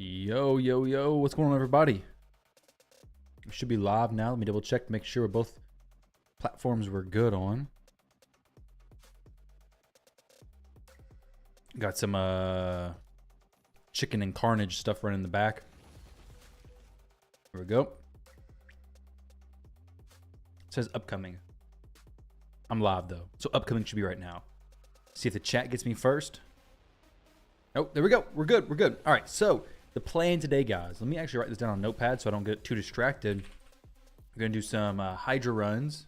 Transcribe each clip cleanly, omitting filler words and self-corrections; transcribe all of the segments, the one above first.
Yo, yo, yo, what's going on, everybody? We should be live now. Let me double check to make sure both platforms we're good on. Got some chicken and carnage stuff running in the back. Here we go. It says upcoming. I'm live though, so upcoming should be right now. See if the chat gets me first. Oh, there we go. We're good. We're good. All right, so the plan today, guys. Let me actually write this down on Notepad so I don't get too distracted. We're gonna do some Hydra runs.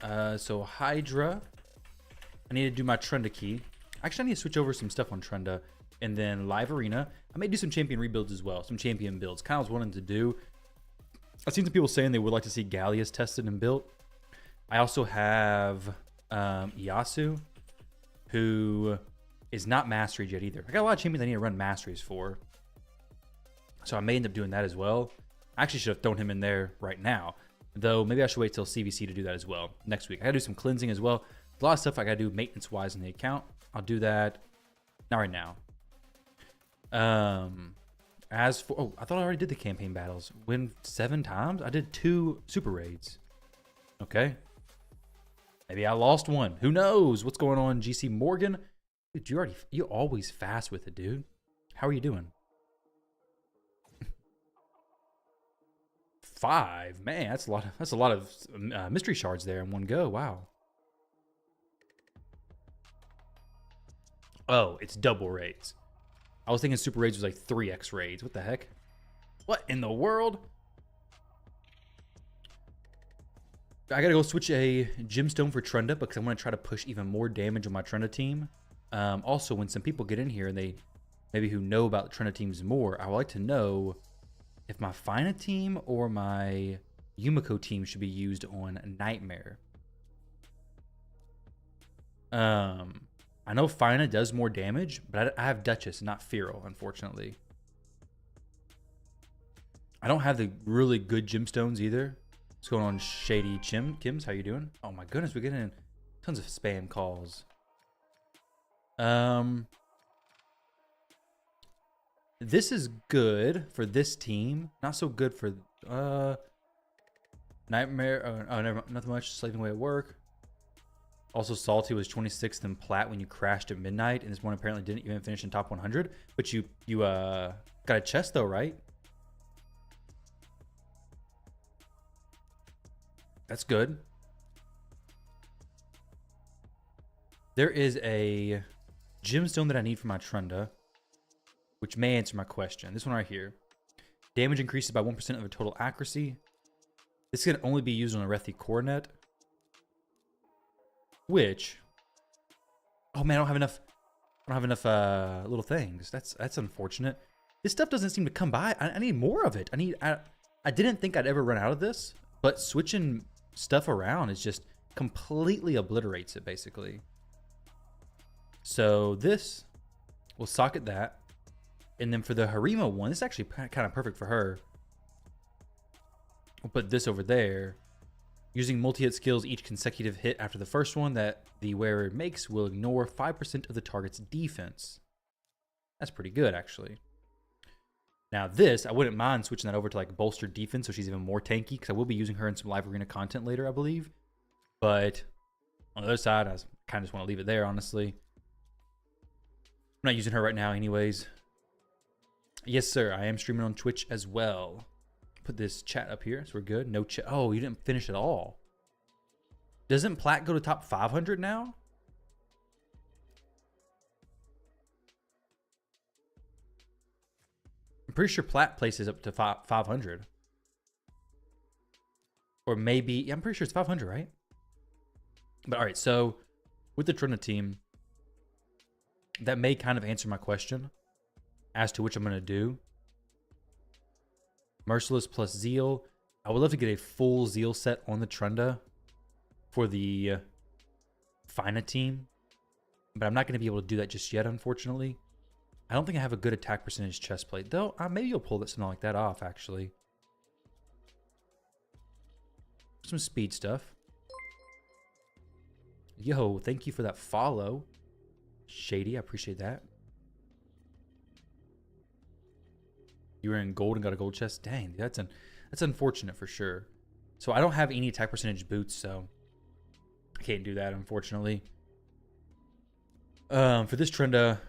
So Hydra, I need to do my Trenda key. Actually, I need to switch over some stuff on Trenda, and then live arena. I may do some champion rebuilds as well, some champion builds. Kind of was wanting to do. I've seen some people saying they would like to see Gallius tested and built. I also have Yasu, who is not mastered yet either. I got a lot of champions I need to run masteries for, so I may end up doing that as well. I actually should have thrown him in there right now, though maybe I should wait till CVC to do that as well next week. I gotta do some cleansing as well. A lot of stuff I gotta do maintenance wise in the account. I'll do that not right now. As for, oh, I thought I already did the campaign battles. Win 7 times? I did 2 super raids. Okay. Maybe I lost one. Who knows? What's going on, GC Morgan? Dude, you're always fast with it, dude. How are you doing? 5, man, that's a lot of mystery shards there in one go. Wow. Oh, it's double raids. I was thinking super raids was like 3x raids. What the heck? What in the world? I gotta go switch a gemstone for Trenda because I'm gonna try to push even more damage on my Trenda team. Also, when some people get in here and they maybe who know about the Trenda teams more, I would like to know if my Fina team or my Yumiko team should be used on Nightmare. I know Fina does more damage, but I have Duchess, not Feral, unfortunately. I don't have the really good gemstones either. What's going on, Shady Kims? How you doing? Oh my goodness, we're getting tons of spam calls. This is good for this team. Not so good for Nightmare. Oh, never, nothing much. Slaving away at work. Also, Salty was 26th in Plat when you crashed at midnight, and this one apparently didn't even finish in top 100. But you got a chest though, right? That's good. There is a gemstone that I need for my Trenda, which may answer my question. This one right here. Damage increases by 1% of the total accuracy. This can only be used on a Rethi Coronet. Which, oh man, I don't have enough little things. That's unfortunate. This stuff doesn't seem to come by. I need more of it. I didn't think I'd ever run out of this, but switching stuff around is just completely obliterates it basically. So this, we'll socket that. And then for the Harima one, this is actually kind of perfect for her. We'll put this over there. Using multi-hit skills, each consecutive hit after the first one that the wearer makes will ignore 5% of the target's defense. That's pretty good, actually. Now this, I wouldn't mind switching that over to like bolstered defense so she's even more tanky, because I will be using her in some live arena content later, I believe. But on the other side, I kind of just want to leave it there, honestly. I'm not using her right now anyways. Yes, sir, I am streaming on Twitch as well. Put this chat up here, so we're good. No chat. Oh, you didn't finish at all. Doesn't Plat go to top 500 now? I'm pretty sure Plat places up to 500. Or maybe, yeah, I'm pretty sure it's 500, right? But all right, so with the Trina team, that may kind of answer my question as to which I'm going to do. Merciless plus Zeal. I would love to get a full Zeal set on the Trenda for the Fina team, but I'm not going to be able to do that just yet, unfortunately. I don't think I have a good attack percentage chest plate, though. Maybe you'll pull something like that off, actually. Some speed stuff. Yo, thank you for that follow. Shady, I appreciate that. You were in gold and got a gold chest. Dang, that's unfortunate for sure. So I don't have any attack percentage boots, so I can't do that, unfortunately. For this Trenda,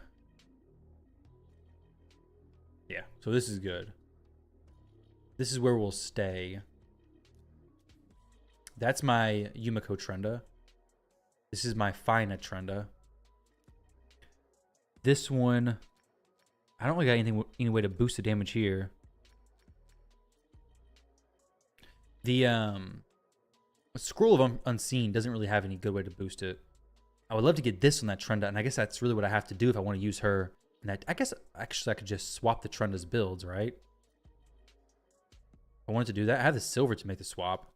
yeah, so this is good. This is where we'll stay. That's my Yumiko Trenda. This is my Fina Trenda. This one, I don't really got any way to boost the damage here. The Scroll of Unseen doesn't really have any good way to boost it. I would love to get this on that Trenda, and I guess that's really what I have to do if I want to use her. And I guess actually I could just swap the Trenda's builds, right? I wanted to do that. I have the silver to make the swap.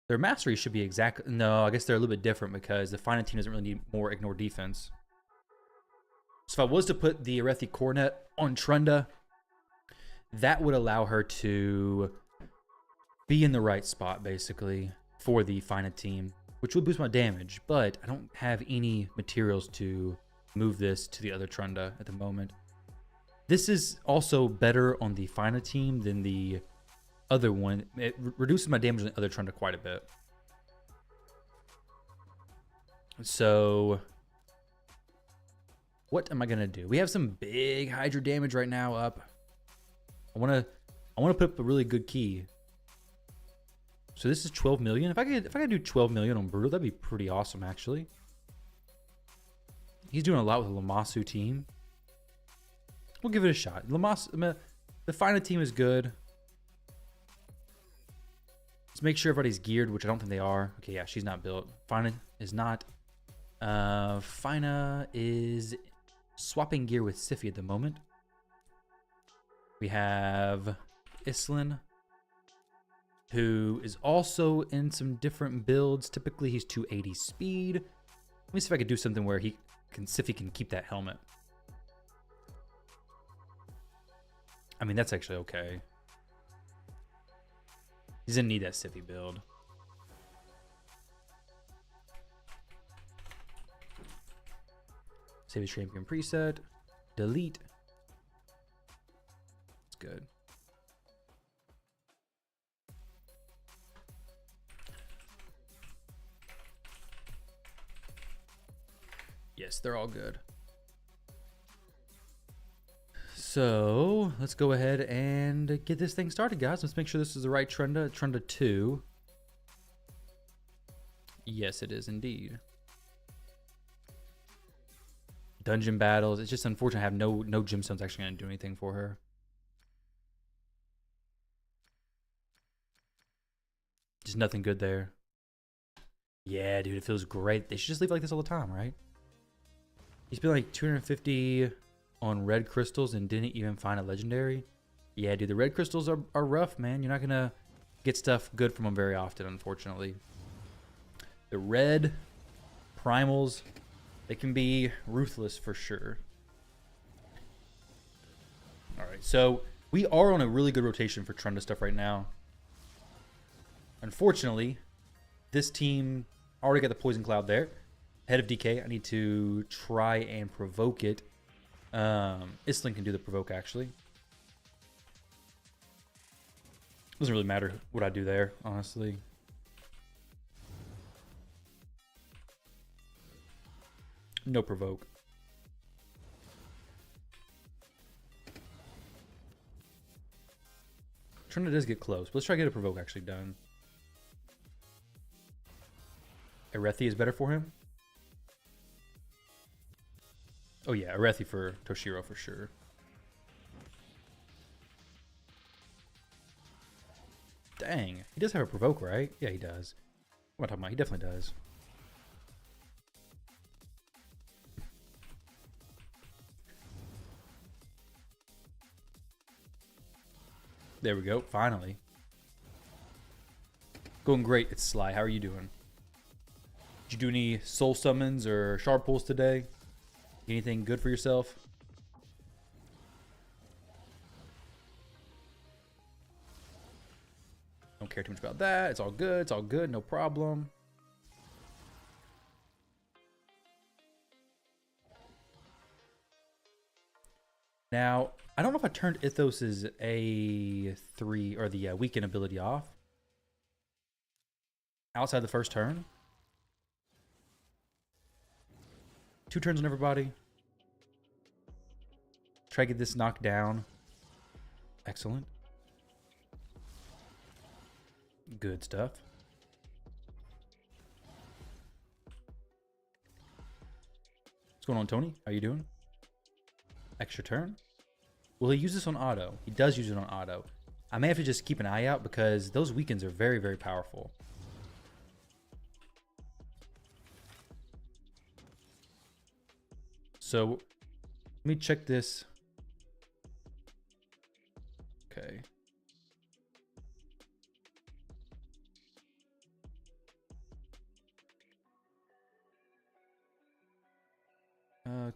Their mastery should be exact. No, I guess they're a little bit different because the Fina team doesn't really need more ignore defense. So if I was to put the Arethi Coronet on Trenda, that would allow her to be in the right spot, basically, for the Fina team, which would boost my damage, but I don't have any materials to move this to the other Trenda at the moment. This is also better on the Fina team than the other one. It reduces my damage on the other Trenda quite a bit. So what am I gonna do? We have some big Hydra damage right now up. I wanna put up a really good key. So this is 12 million. If I could do 12 million on Brutal, that'd be pretty awesome, actually. He's doing a lot with the Lamasu team. We'll give it a shot. The Fina team is good. Let's make sure everybody's geared, which I don't think they are. Okay, yeah, she's not built. Fina is not. Fina is swapping gear with Sify at the moment. We have Islin, who is also in some different builds. Typically, he's 280 speed. Let me see if I could do something where Sify can keep that helmet. I mean, that's actually okay. He's gonna need that Sify build. Save his champion preset. Delete. It's good. Yes, they're all good. So let's go ahead and get this thing started, guys. Let's make sure this is the right Trenda. Trenda 2. Yes, it is indeed. Dungeon battles. It's just unfortunate I have no gemstones actually going to do anything for her. Just nothing good there. Yeah, dude, it feels great. They should just leave like this all the time, right? He spent like 250 on red crystals and didn't even find a legendary. Yeah, dude, the red crystals are rough, man. You're not going to get stuff good from them very often, unfortunately. The red primals, they can be ruthless for sure. All right, so we are on a really good rotation for Trenda stuff right now. Unfortunately, this team already got the Poison Cloud there. Head of DK, I need to try and provoke it. Islin can do the provoke, actually. Doesn't really matter what I do there, honestly. No provoke. Trenda does get close, but let's try to get a provoke actually done. Arethi is better for him. Oh yeah, Arethi for Toshiro for sure. Dang, he does have a provoke, right? Yeah, he does. What am I talking about? He definitely does. There we go, finally. Going great, it's Sly. How are you doing? Did you do any soul summons or shard pulls today? Anything good for yourself? Don't care too much about that. It's all good. It's all good. No problem. Now, I don't know if I turned Ithos's A3 or the weaken ability off outside the first turn. 2 turns on everybody. Try to get this knocked down. Excellent. Good stuff. What's going on, Tony? How you doing? Extra turn. Will he use this on auto? He does use it on auto. I may have to just keep an eye out because those weakens are very, very powerful. So let me check this. Okay.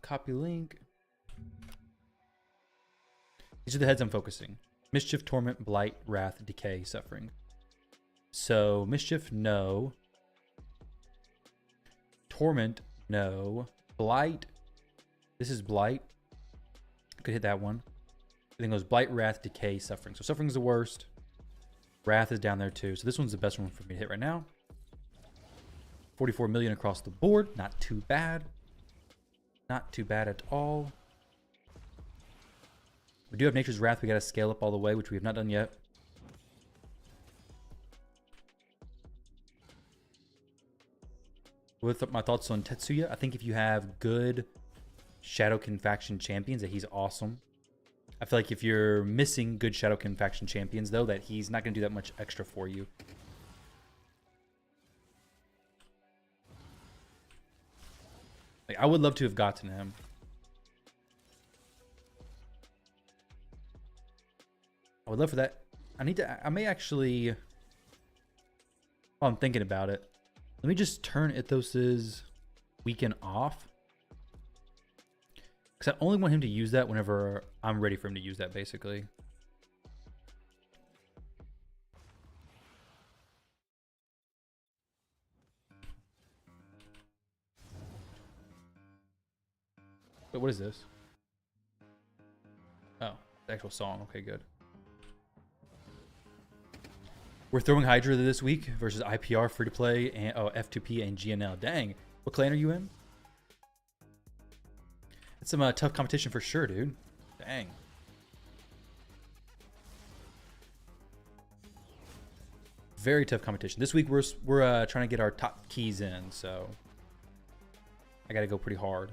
Copy link. These are the heads I'm focusing. Mischief, Torment, Blight, Wrath, Decay, Suffering. So Mischief, no. Torment, no. Blight. This is Blight. Could hit that one. Then goes Blight, Wrath, Decay, Suffering. So Suffering's the worst. Wrath is down there too. So this one's the best one for me to hit right now. 44 million across the board. Not too bad. Not too bad at all. We do have Nature's Wrath. We got to scale up all the way, which we have not done yet. With my thoughts on Tetsuya, I think if you have good Shadowkin faction champions, that he's awesome. I feel like if you're missing good Shadowkin faction champions, though, that he's not going to do that much extra for you. Like, I would love to have gotten him. I would love for that. I may actually, while I'm thinking about it, let me just turn Ithos's weaken off. Because I only want him to use that whenever I'm ready for him to use that, basically. Wait, what is this? Oh, the actual song. Okay, good. We're throwing Hydra this week versus IPR, free to play, and F2P and GNL. Dang, what clan are you in? It's some tough competition for sure, dude. Dang. Very tough competition. This week we're trying to get our top keys in, so I gotta go pretty hard.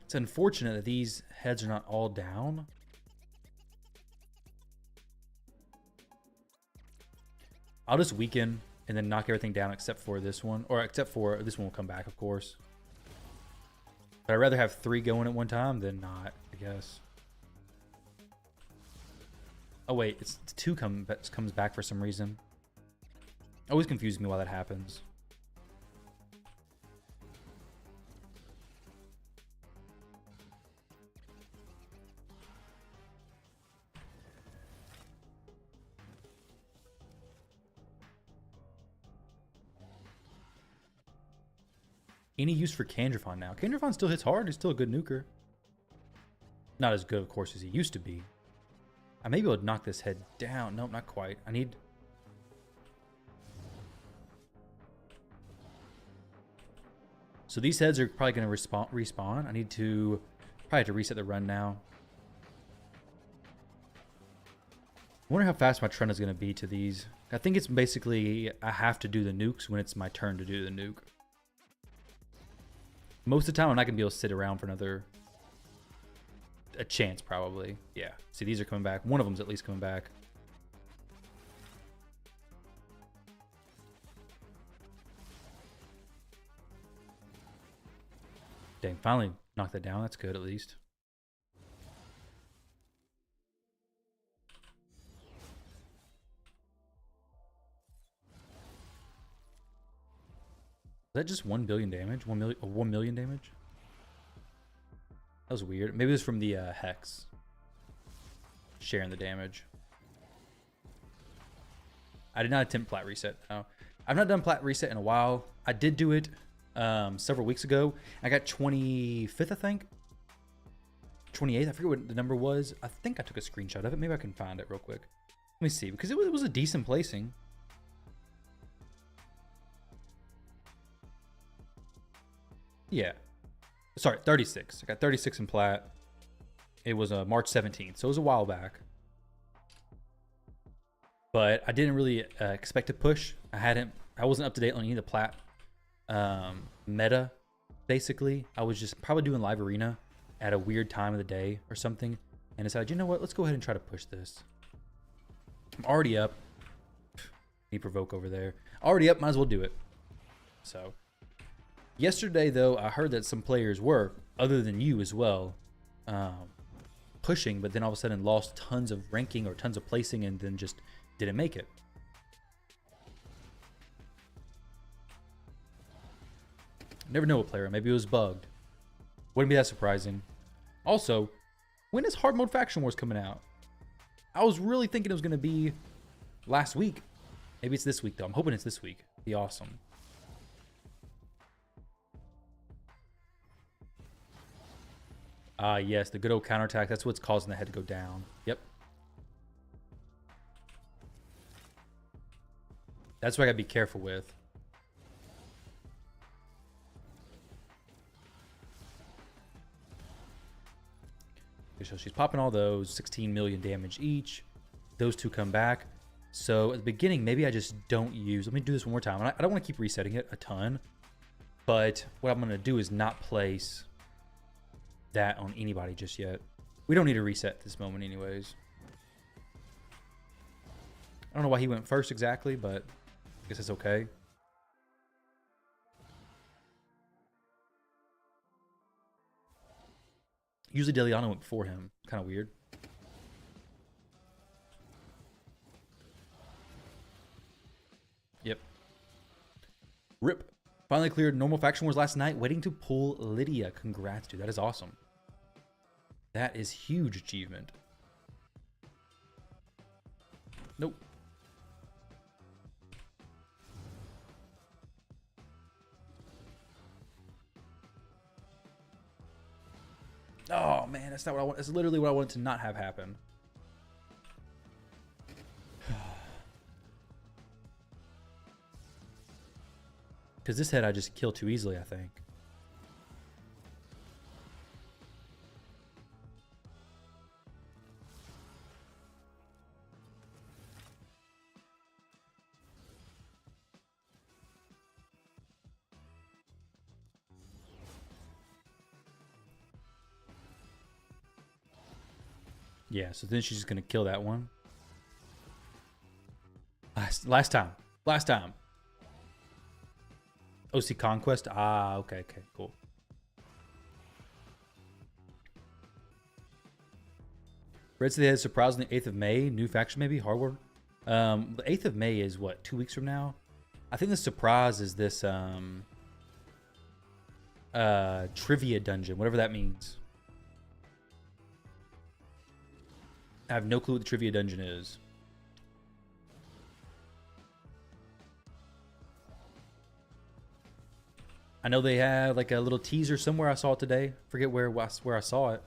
It's unfortunate that these heads are not all down. I'll just weaken and then knock everything down except for this one. Or except for this one will come back, of course. But I'd rather have 3 going at one time than not, I guess. Oh wait, it's 2 comes back for some reason. Always confuses me why that happens. Any use for Kandrafon now? Kandrafon still hits hard. He's still a good nuker. Not as good, of course, as he used to be. I may be able to knock this head down. Nope, not quite. I need... So these heads are probably going to respawn. I need to... Probably have to reset the run now. I wonder how fast my trend is going to be to these. I think it's basically... I have to do the nukes when it's my turn to do the nuke. Most of the time, I'm not going to be able to sit around for a chance, probably. Yeah. See, these are coming back. One of them's at least coming back. Dang, finally knocked that down. That's good, at least. Is that just 1 billion damage? 1 million damage? That was weird. Maybe it was from the Hex. Sharing the damage. I did not attempt plat reset. No. I've not done plat reset in a while. I did do it several weeks ago. I got 25th, I think. 28th, I forget what the number was. I think I took a screenshot of it. Maybe I can find it real quick. Let me see, because it was a decent placing. Yeah. Sorry, 36. I got 36 in plat. It was March 17th, so it was a while back. But I didn't really expect to push. I wasn't up to date on any of the plat meta, basically. I was just probably doing live arena at a weird time of the day or something, and decided, you know what, let's go ahead and try to push this. I'm already up. Need provoke over there. Already up, might as well do it. So yesterday, though, I heard that some players were, other than you as well, pushing, but then all of a sudden lost tons of ranking or tons of placing and then just didn't make it. Never know what player. Maybe it was bugged. Wouldn't be that surprising. Also, when is Hard Mode Faction Wars coming out? I was really thinking it was going to be last week. Maybe it's this week, though. I'm hoping it's this week. It'd be awesome. Yes, the good old counterattack. That's what's causing the head to go down. Yep. That's what I gotta be careful with. Okay, so she's popping all those. 16 million damage each. Those two come back. So at the beginning, maybe I just don't use... Let me do this one more time. I don't want to keep resetting it a ton. But what I'm going to do is not place that on anybody just yet. We don't need to reset this moment anyways. I don't know why he went first exactly, but I guess it's okay. Usually Deliano went before him. Kind of weird. Yep. Rip. Finally cleared normal faction wars last night. Waiting to pull Lydia. Congrats, dude. That is awesome. That is huge achievement. Nope. Oh man, that's not what I want. That's literally what I wanted to not have happen. Because this head I just kill too easily, I think. Yeah, so then she's just gonna kill that one. Last time. OC Conquest. Ah, okay, cool. Red City has surprise on the 8th of May. New faction maybe? Hardware. The 8th of May is what, 2 weeks from now? I think the surprise is this trivia dungeon, whatever that means. I have no clue what the trivia dungeon is. I know they have like a little teaser somewhere. I saw it today. Forget where I saw it.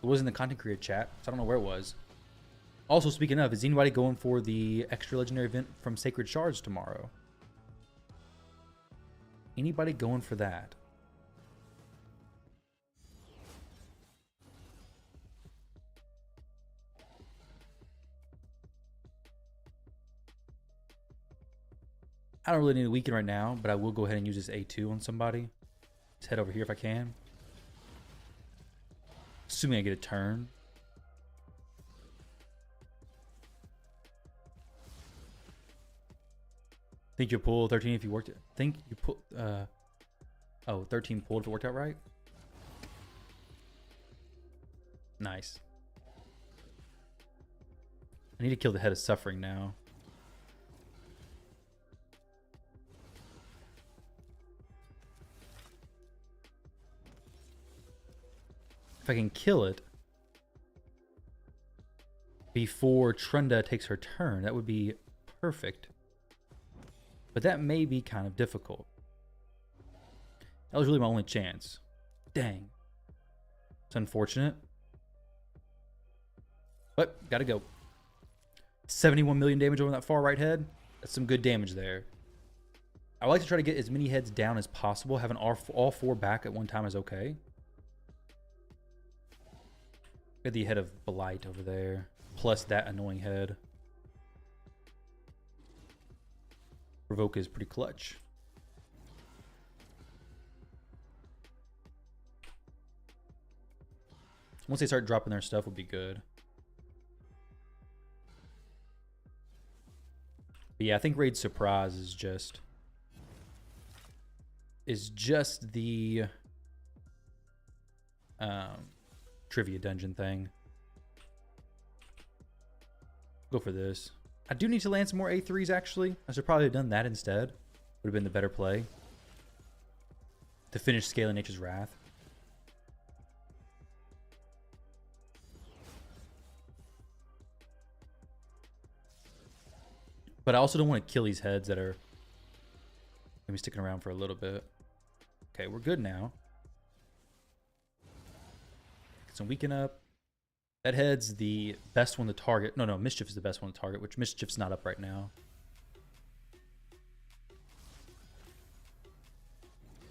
It was in the content creator chat, so I don't know where it was. Also, speaking of, is anybody going for the extra legendary event from Sacred Shards tomorrow? Anybody going for that? I don't really need a weekend right now, but I will go ahead and use this A2 on somebody. Let's head over here if I can. Assuming I get a turn. Think you'll pull 13 if you worked it. Think you pull... oh, 13 pulled if it worked out right? Nice. I need to kill the Head of Suffering now. If I can kill it before Trunda takes her turn, that would be perfect. But that may be kind of difficult. That was really my only chance. Dang. It's unfortunate. But, gotta go. 71 million damage over that far right head. That's some good damage there. I like to try to get as many heads down as possible. Having all 4 back at one time is okay. Got the head of Blight over there. Plus that annoying head. Provoke is pretty clutch. Once they start dropping their stuff, would be good. But yeah, I think Raid Surprise is just the trivia dungeon thing. Go for this. I do need to land some more A3s actually. I should probably have done that instead. Would have been the better play. To finish scaling Nature's Wrath. But I also don't want to kill these heads that are maybe sticking around for a little bit. Okay, we're good now. Get some weaken up. That head's the best one to target. No, Mischief is the best one to target, which Mischief's not up right now.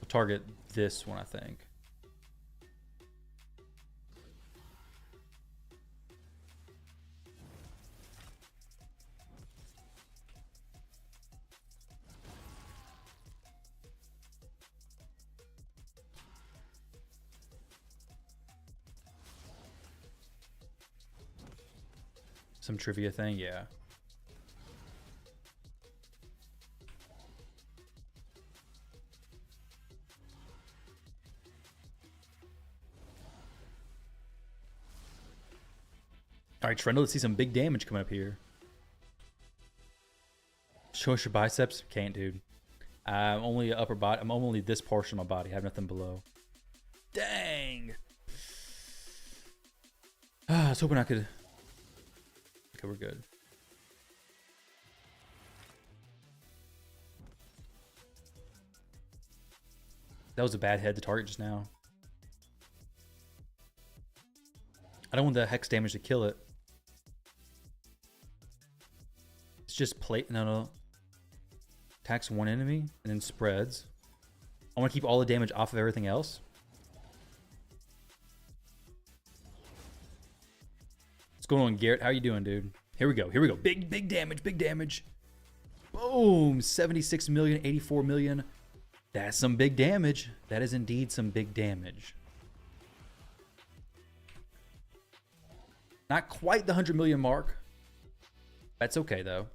We'll target this one, I think. Some trivia thing, yeah. All right, Trendle, let's see some big damage coming up here. Show us your biceps. Can't, dude. I'm only upper body. I'm only this portion of my body. I have nothing below. Dang. I was hoping I could. Okay, we're good. That was a bad head to target just now. I don't want the hex damage to kill it. It's just plate. No. Attacks one enemy and then spreads. I want to keep all the damage off of everything else. What's going on, Garrett? How you doing, dude? Here we go. Here we go. Big damage. Big damage. Boom. 76 million, 84 million. That's some big damage. That is indeed some big damage. Not quite the 100 million mark. That's okay, though.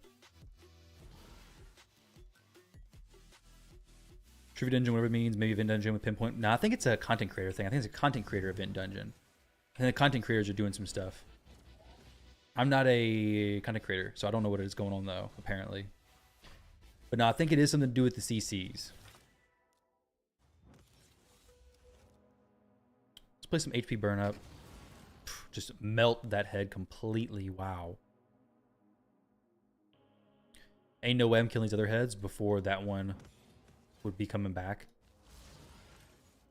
Trivia dungeon, whatever it means. Maybe event dungeon with pinpoint. No, I think it's a content creator thing. I think it's a content creator event dungeon. And the content creators are doing some stuff. I'm not a content creator, so I don't know what is going on, though, apparently. But no, I think it is something to do with the CCs. Let's play some HP burn up. Just melt that head completely. Wow. Ain't no way I'm killing these other heads before that one would be coming back.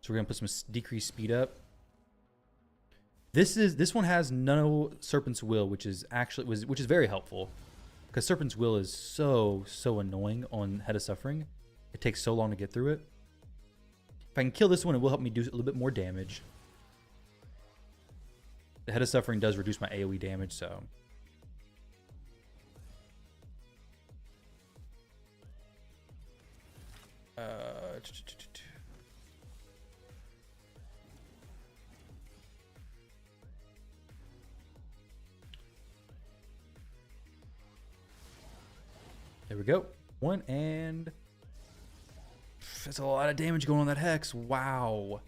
So we're gonna put some decreased speed up. This one has no Serpent's Will, which is very helpful, because Serpent's Will is so annoying on Head of Suffering. It takes so long to get through it. If I can kill this one, it will help me do a little bit more damage. The Head of Suffering does reduce my AoE damage, so. There we go. One, and that's a lot of damage going on that Hex. Wow.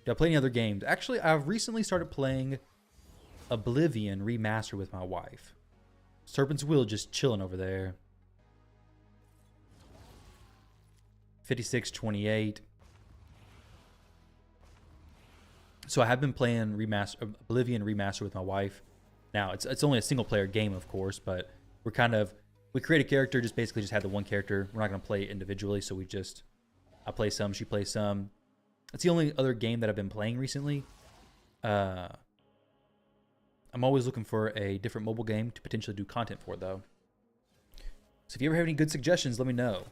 Did I play any other games? Actually, I've recently started playing Oblivion Remaster with my wife. Serpent's Will just chilling over there. 56-28. So I have been playing Oblivion Remaster with my wife. Now, it's only a single player game, of course, but we're kind of We create a character, just basically just had the one character. We're not going to play it individually, so I play some, she plays some. That's the only other game that I've been playing recently. I'm always looking for a different mobile game to potentially do content for, though. So if you ever have any good suggestions, let me know.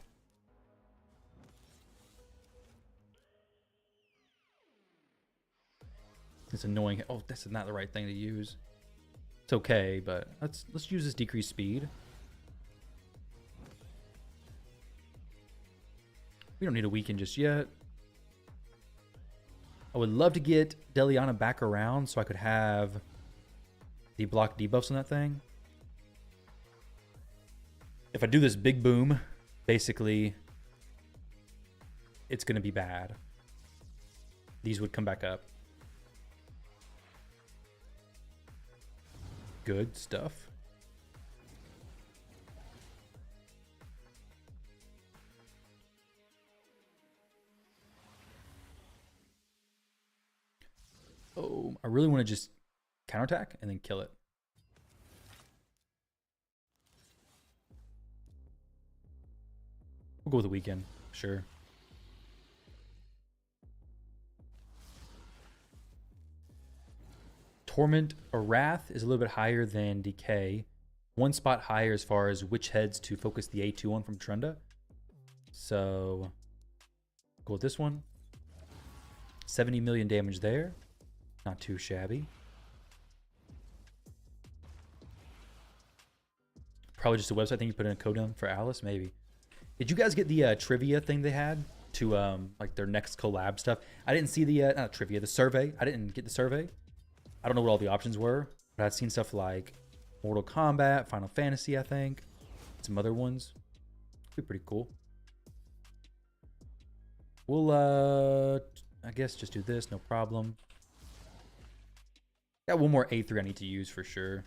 It's annoying. Oh, that's not the right thing to use. It's okay, but let's use this decreased speed. We don't need a weaken just yet. I would love to get Deliana back around so I could have the block debuffs on that thing. If I do this big boom, basically, it's going to be bad. These would come back up. Good stuff. Oh, I really want to just counterattack and then kill it. We'll go with the weekend, sure. Torment or Wrath is a little bit higher than Decay. One spot higher as far as which heads to focus the A2 on from Trenda. So, go with this one. 70 million damage there. Not too shabby. Probably just a website thing you put in a code on for Alice, maybe. Did you guys get the trivia thing they had to like their next collab stuff? I didn't see the not trivia, the survey. I didn't get the survey. I don't know what all the options were, but I've seen stuff like Mortal Kombat, Final Fantasy, I think, some other ones. Be pretty cool. We'll I guess just do this, no problem. Got one more A3 I need to use for sure.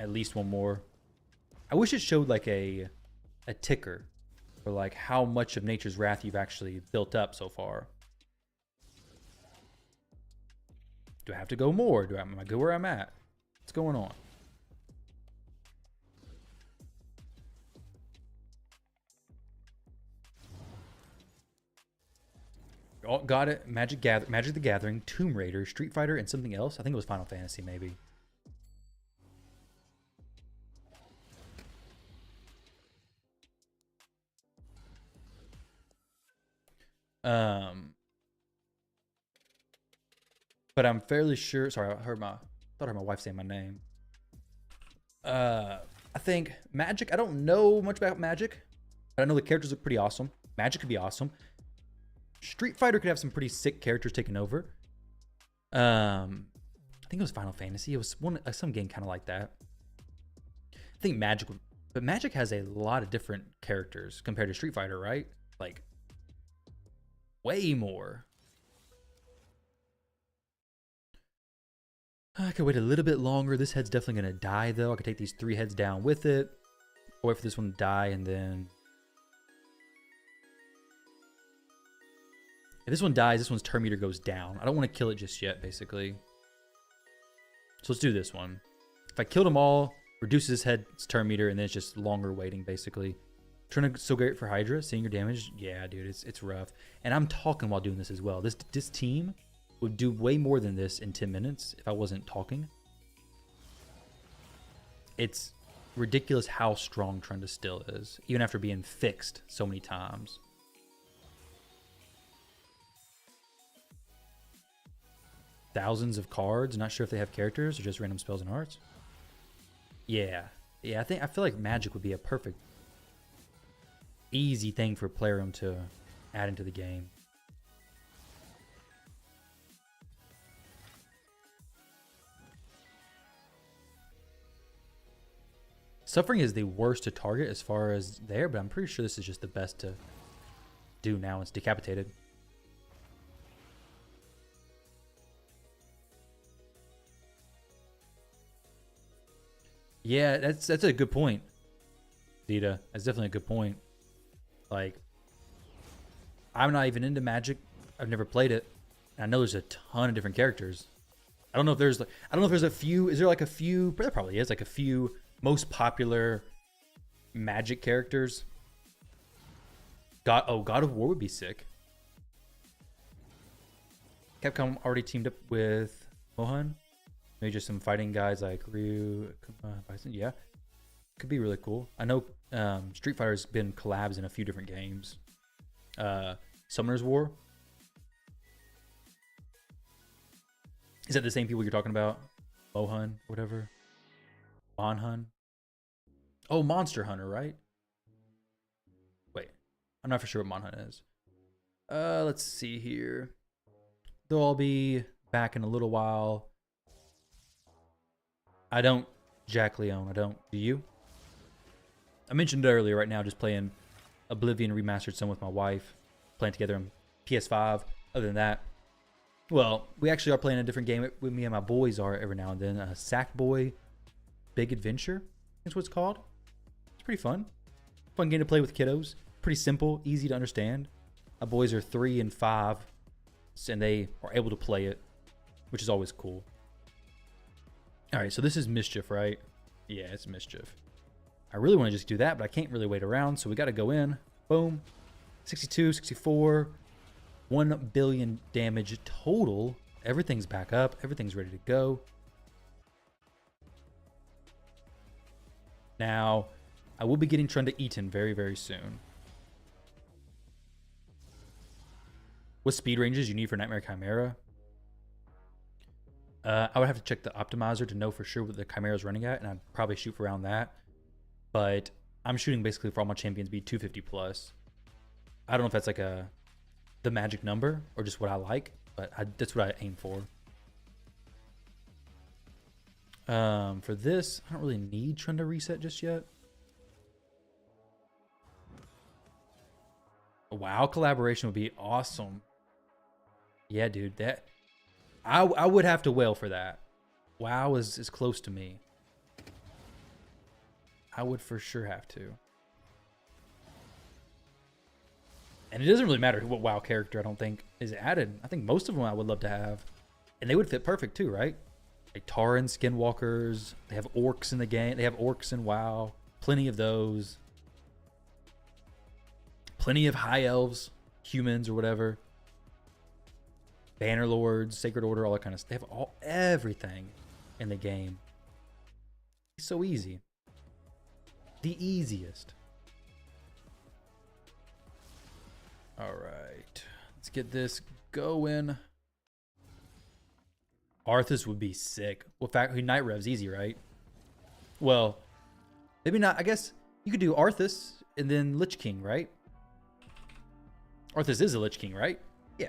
At least one more. I wish it showed like a ticker for like how much of Nature's Wrath you've actually built up so far. Do I have to go more? Am I good where I'm at? What's going on? Oh, got it. Magic the Gathering, Tomb Raider, Street Fighter, and something else. I think it was Final Fantasy, maybe. But I'm fairly sure. Sorry, thought I heard my wife say my name. I think Magic. I don't know much about Magic, but I know the characters look pretty awesome. Magic could be awesome. Street Fighter could have some pretty sick characters taking over. I think it was Final Fantasy. It was some game kind of like that. I think Magic, but Magic has a lot of different characters compared to Street Fighter, right? Like way more. I could wait a little bit longer. This head's definitely going to die, though. I could take these 3 heads down with it. Or wait for this one to die, and then... If this one dies, this one's turn meter goes down. I don't want to kill it just yet, basically. So let's do this one. If I killed them all, reduces his head's turn meter, and then it's just longer waiting, basically. Turn so great for Hydra, seeing your damage. Yeah, dude, it's rough. And I'm talking while doing this as well. This team would do way more than this in 10 minutes if I wasn't talking. It's ridiculous how strong Trenda still is, even after being fixed so many times. Thousands of cards. Not sure if they have characters or just random spells and arts. Yeah, I feel like Magic would be a perfect, easy thing for Plarium to add into the game. Suffering is the worst to target as far as there, but I'm pretty sure this is just the best to do now. It's decapitated. Yeah, that's a good point, Dita. That's definitely a good point. Like, I'm not even into Magic. I've never played it. And I know there's a ton of different characters. I don't know if there's a few. Is there like a few? There probably is like a few most popular magic characters. God of War would be sick. Capcom already teamed up with Mohan. Maybe just some fighting guys like Ryu, Bison. Yeah, could be really cool. I know Street Fighter's been collabs in a few different games. Summoner's War. Is that the same people you're talking about? Mohan, whatever. Monhun. Oh, Monster Hunter, right? Wait, I'm not for sure what Monhun is. Let's see here. They'll all be back in a little while. I don't Jack Leone. I don't. Do you? I mentioned it earlier. Right now, just playing Oblivion Remastered Son with my wife. Playing together on PS5. Other than that, well, we actually are playing a different game with me and my boys are every now and then. Sackboy Big Adventure is what it's called. It's pretty fun. Fun game to play with kiddos. Pretty simple, easy to understand. My boys are 3 and 5, and they are able to play it, which is always cool. All right, so this is Mischief, right? Yeah, it's Mischief. I really want to just do that, but I can't really wait around, so we got to go in. Boom. 62, 64. 1 billion damage total. Everything's back up. Everything's ready to go. Now, I will be getting Trunda Eaton very, very soon. What speed ranges you need for Nightmare Chimera? I would have to check the optimizer to know for sure what the Chimera is running at, and I'd probably shoot for around that. But I'm shooting basically for all my champions to be 250 plus. I don't know if that's like the magic number or just what I like, but that's what I aim for. For this, I don't really need Trunda reset just yet. A WoW collaboration would be awesome. Yeah, dude, that I would have to wail for that. WoW is close to me. I would for sure have to. And it doesn't really matter what WoW character I don't think is added. I think most of them I would love to have. And they would fit perfect too, right? Like Tauren skinwalkers. They have orcs in the game. They have orcs in WoW. Plenty of those. Plenty of high elves, humans or whatever. Bannerlords, Sacred Order, all that kind of stuff. They have everything in the game. It's so easy. The easiest. All right. Let's get this going. Arthas would be sick. Well, fact, Night Rev's easy, right? Well, maybe not. I guess you could do Arthas and then Lich King, right? Arthas is a Lich King, right? Yeah.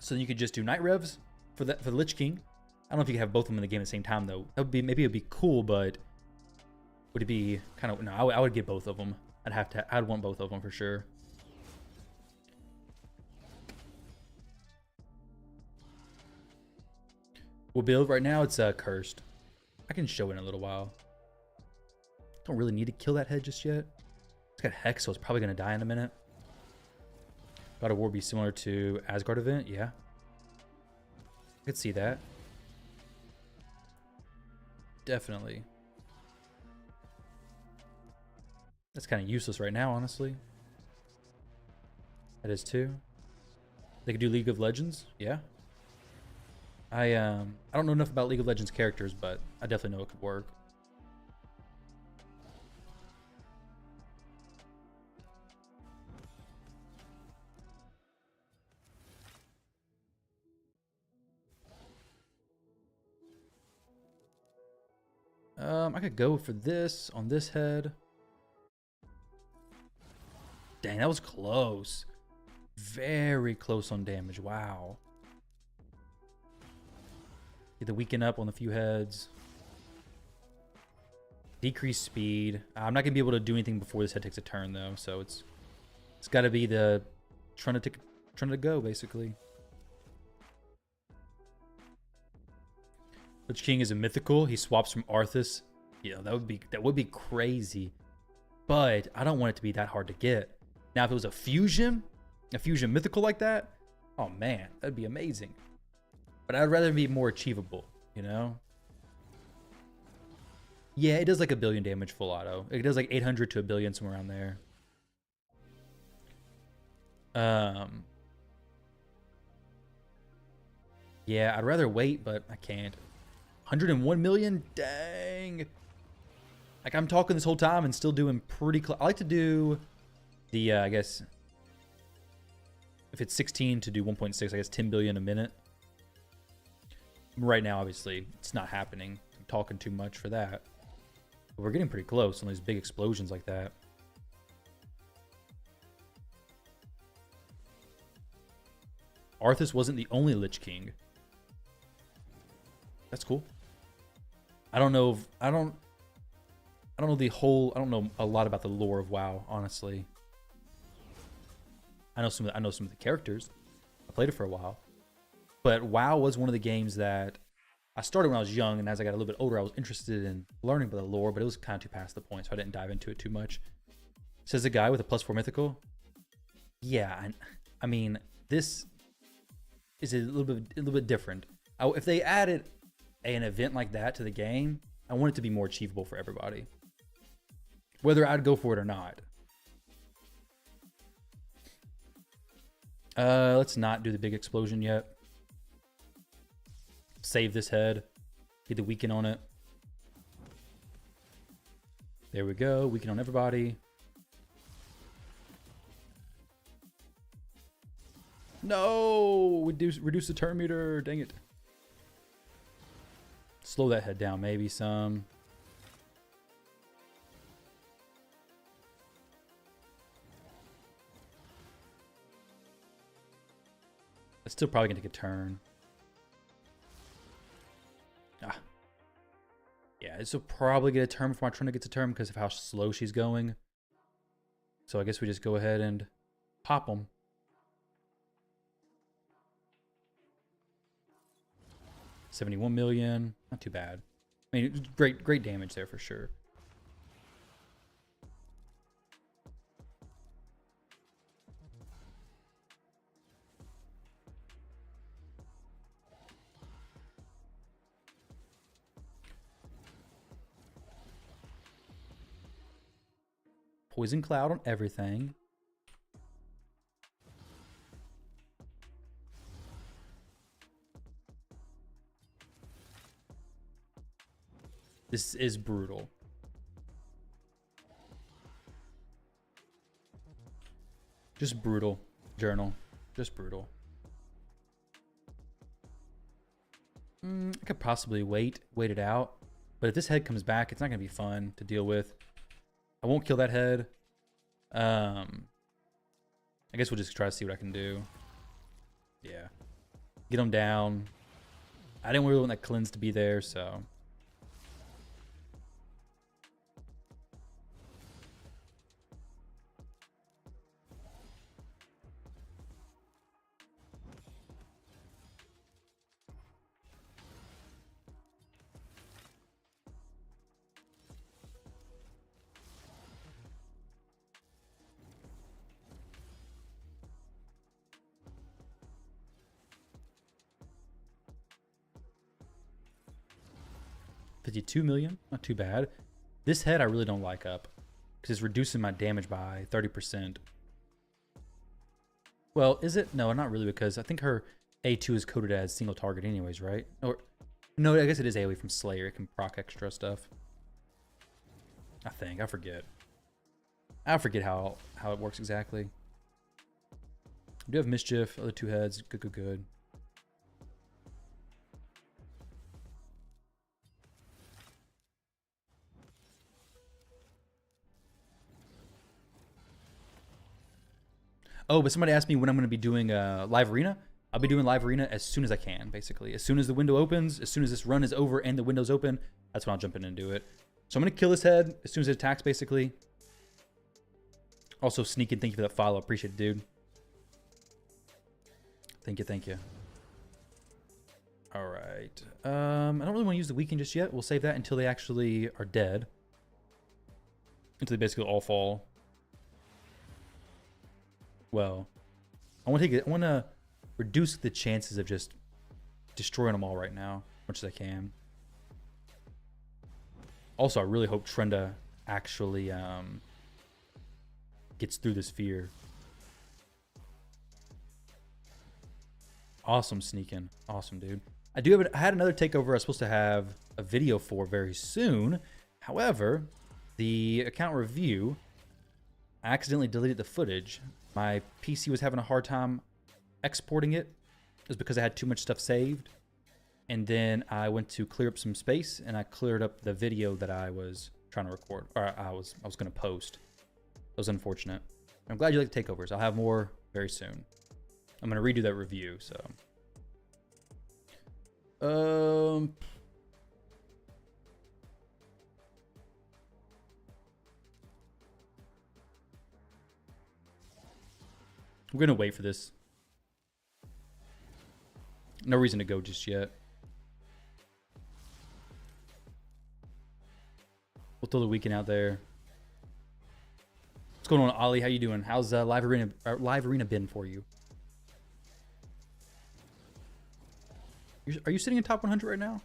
So you could just do Night Revs for the Lich King. I don't know if you could have both of them in the game at the same time though. That would be, maybe it would be cool, but would it be kind of, no, I would get both of them. I'd want both of them for sure. We'll build right now. It's cursed. I can show it in a little while. Don't really need to kill that head just yet. It's got Hex, so it's probably going to die in a minute. God of War be similar to Asgard event? Yeah. I could see that. Definitely. That's kind of useless right now, honestly. That is too. They could do League of Legends? Yeah. I don't know enough about League of Legends characters, but I definitely know it could work. I could go for this on this head. Dang, that was close. Very close on damage. Wow. Get the weaken up on the few heads. Decrease speed. I'm not gonna be able to do anything before this head takes a turn though, so it's got to be the trying to go basically. Lich King is a mythical. He swaps from Arthas. Yeah, that would be crazy. But I don't want it to be that hard to get. Now, if it was a fusion mythical like that, oh man, that'd be amazing. But I'd rather be more achievable, you know? Yeah, it does like 1 billion damage full auto. It does like 800 to 1 billion, somewhere around there. Yeah, I'd rather wait, but I can't. 101 million? Dang. Like, I'm talking this whole time and still doing pretty close. I like to do the, I guess, if it's 16 to do 1.6, I guess 10 billion a minute. Right now, obviously, it's not happening. I'm talking too much for that. But we're getting pretty close on these big explosions like that. Arthas wasn't the only Lich King. That's cool. I don't know. I don't know the whole. I don't know a lot about the lore of WoW, honestly. I know some of the characters. I played it for a while, but WoW was one of the games that I started when I was young, and as I got a little bit older, I was interested in learning about the lore, but it was kind of too past the point, so I didn't dive into it too much. Says the guy with a +4 mythical. Yeah, I mean, this is a little bit different. If they added an event like that to the game, I want it to be more achievable for everybody, whether I'd go for it or not. Let's not do the big explosion yet. Save this head. Get the weaken on it. There we go. Weaken on everybody. No! Reduce the turn meter. Dang it. Slow that head down, maybe some. It's still probably gonna take a turn. Ah. Yeah, this will probably get a turn before my Trina gets a turn because of how slow she's going. So I guess we just go ahead and pop them. 71 million. Not too bad. I mean, great damage there for sure. Poison cloud on everything. This is brutal. Just brutal, journal. Just brutal. I could possibly wait it out. But if this head comes back, it's not going to be fun to deal with. I won't kill that head. I guess we'll just try to see what I can do. Yeah. Get them down. I didn't really want that cleanse to be there, so... $52 million, not too bad. This head I really don't like up because it's reducing my damage by 30%. Well, is it? No, not really, because I think her A2 is coded as single target anyways, right? Or no, I guess it is AoE from Slayer. It can proc extra stuff. I think. I forget how it works exactly. We do have Mischief, other two heads. Good. Oh, but somebody asked me when I'm going to be doing live arena. I'll be doing live arena as soon as I can, basically. As soon as the window opens, as soon as this run is over and the window's open, that's when I'll jump in and do it. So I'm going to kill this head as soon as it attacks, basically. Also, Sneakin', thank you for that follow. Appreciate it, dude. Thank you. All right. I don't really want to use the weaken just yet. We'll save that until they actually are dead. Until they basically all fall. Well, I want to reduce the chances of just destroying them all right now, as much as I can. Also, I really hope Trenda actually gets through this fear. Awesome sneaking. Awesome, dude. I had another takeover I was supposed to have a video for very soon. However, the account review, I accidentally deleted the footage. My PC was having a hard time exporting it. It was because I had too much stuff saved. And then I went to clear up some space and I cleared up the video that I was trying to record, or I was going to post. That was unfortunate. I'm glad you like the takeovers. I'll have more very soon. I'm going to redo that review, so. We're going to wait for this. No reason to go just yet. We'll throw the weekend out there. What's going on, Ollie? How you doing? How's live arena been for you? Are you sitting in top 100 right now?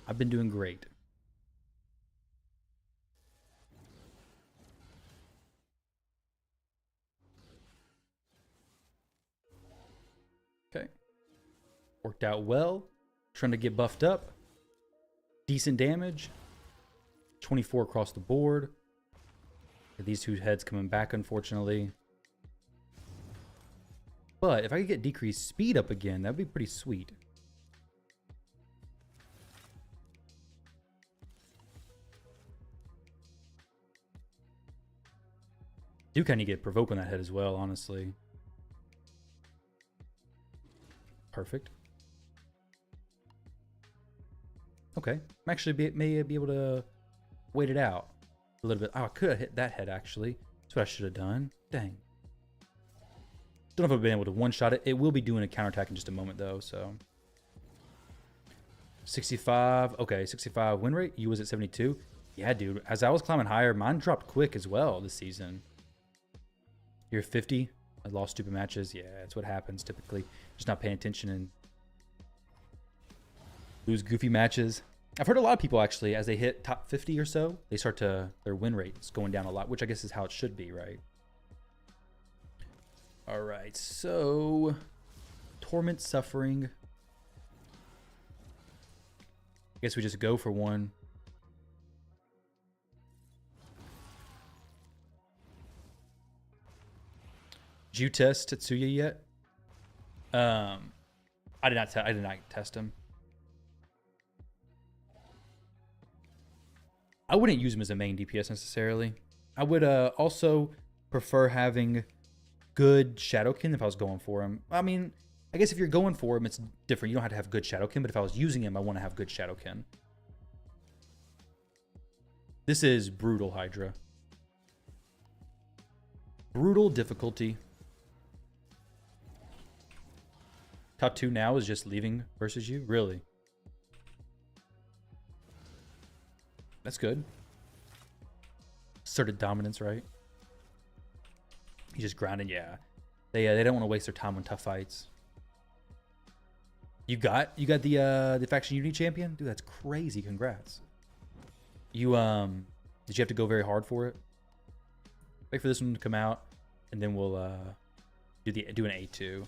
I've been doing great. Okay. Worked out well. Trying to get buffed up. Decent damage. 24 across the board. These two heads coming back, unfortunately. But if I could get decreased speed up again, that'd be pretty sweet. Do kind of get provoke on that head as well, honestly. Perfect. Okay, I'm actually may be able to wait it out a little bit. Oh, I could have hit that head actually. That's what I should have done. Dang. Don't know if I've been able to one-shot it. It will be doing a counterattack in just a moment though, so. 65, okay, 65 win rate. You was at 72. Yeah, dude, as I was climbing higher, mine dropped quick as well this season. You're 50. I lost stupid matches. Yeah, that's what happens typically. Just not paying attention and lose goofy matches. I've heard a lot of people actually, as they hit top 50 or so, they start to, their win rate is going down a lot, which I guess is how it should be, right? All right, so Torment Suffering. I guess we just go for one. Did you test Tetsuya yet? I did not test him. I wouldn't use him as a main DPS necessarily. I would also prefer having good Shadowkin if I was going for him. I mean, I guess if you're going for him, it's different. You don't have to have good Shadowkin, but if I was using him, I want to have good Shadowkin. This is brutal, Hydra. Brutal difficulty. Top 2 now is just leaving versus you? Really? That's good. Asserted dominance, right? He's just grinding, yeah. They don't want to waste their time on tough fights. You got the faction unity champion? Dude, that's crazy. Congrats. You did you have to go very hard for it? Wait for this one to come out, and then we'll do an A2.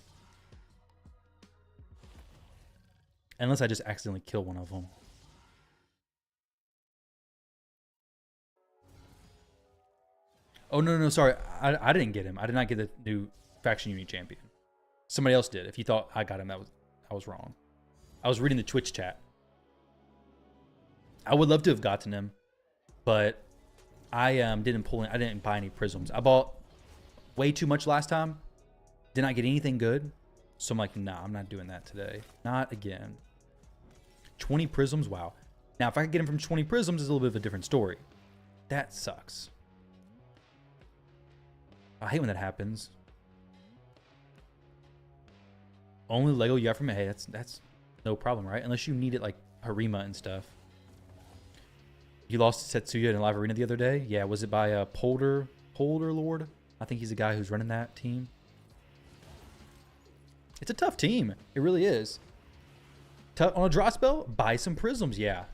Unless I just accidentally kill one of them. Oh, no, sorry. I didn't get him. I did not get the new faction unity champion. Somebody else did. If you thought I got him, I was wrong. I was reading the Twitch chat. I would love to have gotten him, but I didn't buy any prisms. I bought way too much last time. Did not get anything good. So I'm like, nah, I'm not doing that today. Not again. 20 prisms, wow. Now, if I could get him from 20 prisms, it's a little bit of a different story. That sucks. I hate when that happens. Only Lego you got from it. Hey, that's no problem, right? Unless you need it like Harima and stuff. You lost to Tetsuya in a live arena the other day? Yeah, was it by Polder Lord? I think he's the guy who's running that team. It's a tough team. It really is. On a draw spell, buy some prisms. Yeah.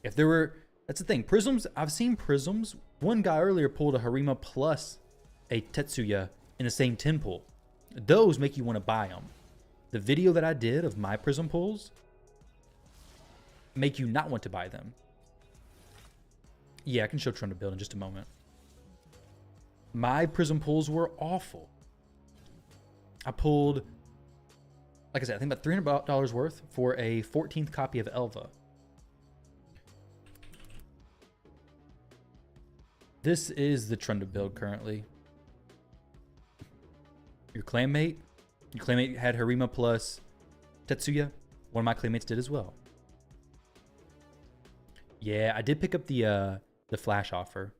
If there were, that's the thing. Prisms, I've seen prisms. One guy earlier pulled a Harima plus a Tetsuya in the same 10 pull. Those make you want to buy them. The video that I did of my prism pulls make you not want to buy them. Yeah, I can show Trend to build in just a moment. My prism pulls were awful. I pulled, like I said, I think about $300 worth for a 14th copy of Elva. This is the trend to build currently. Your clanmate had Harima plus Tetsuya. One of my clanmates did as well. Yeah, I did pick up the flash offer.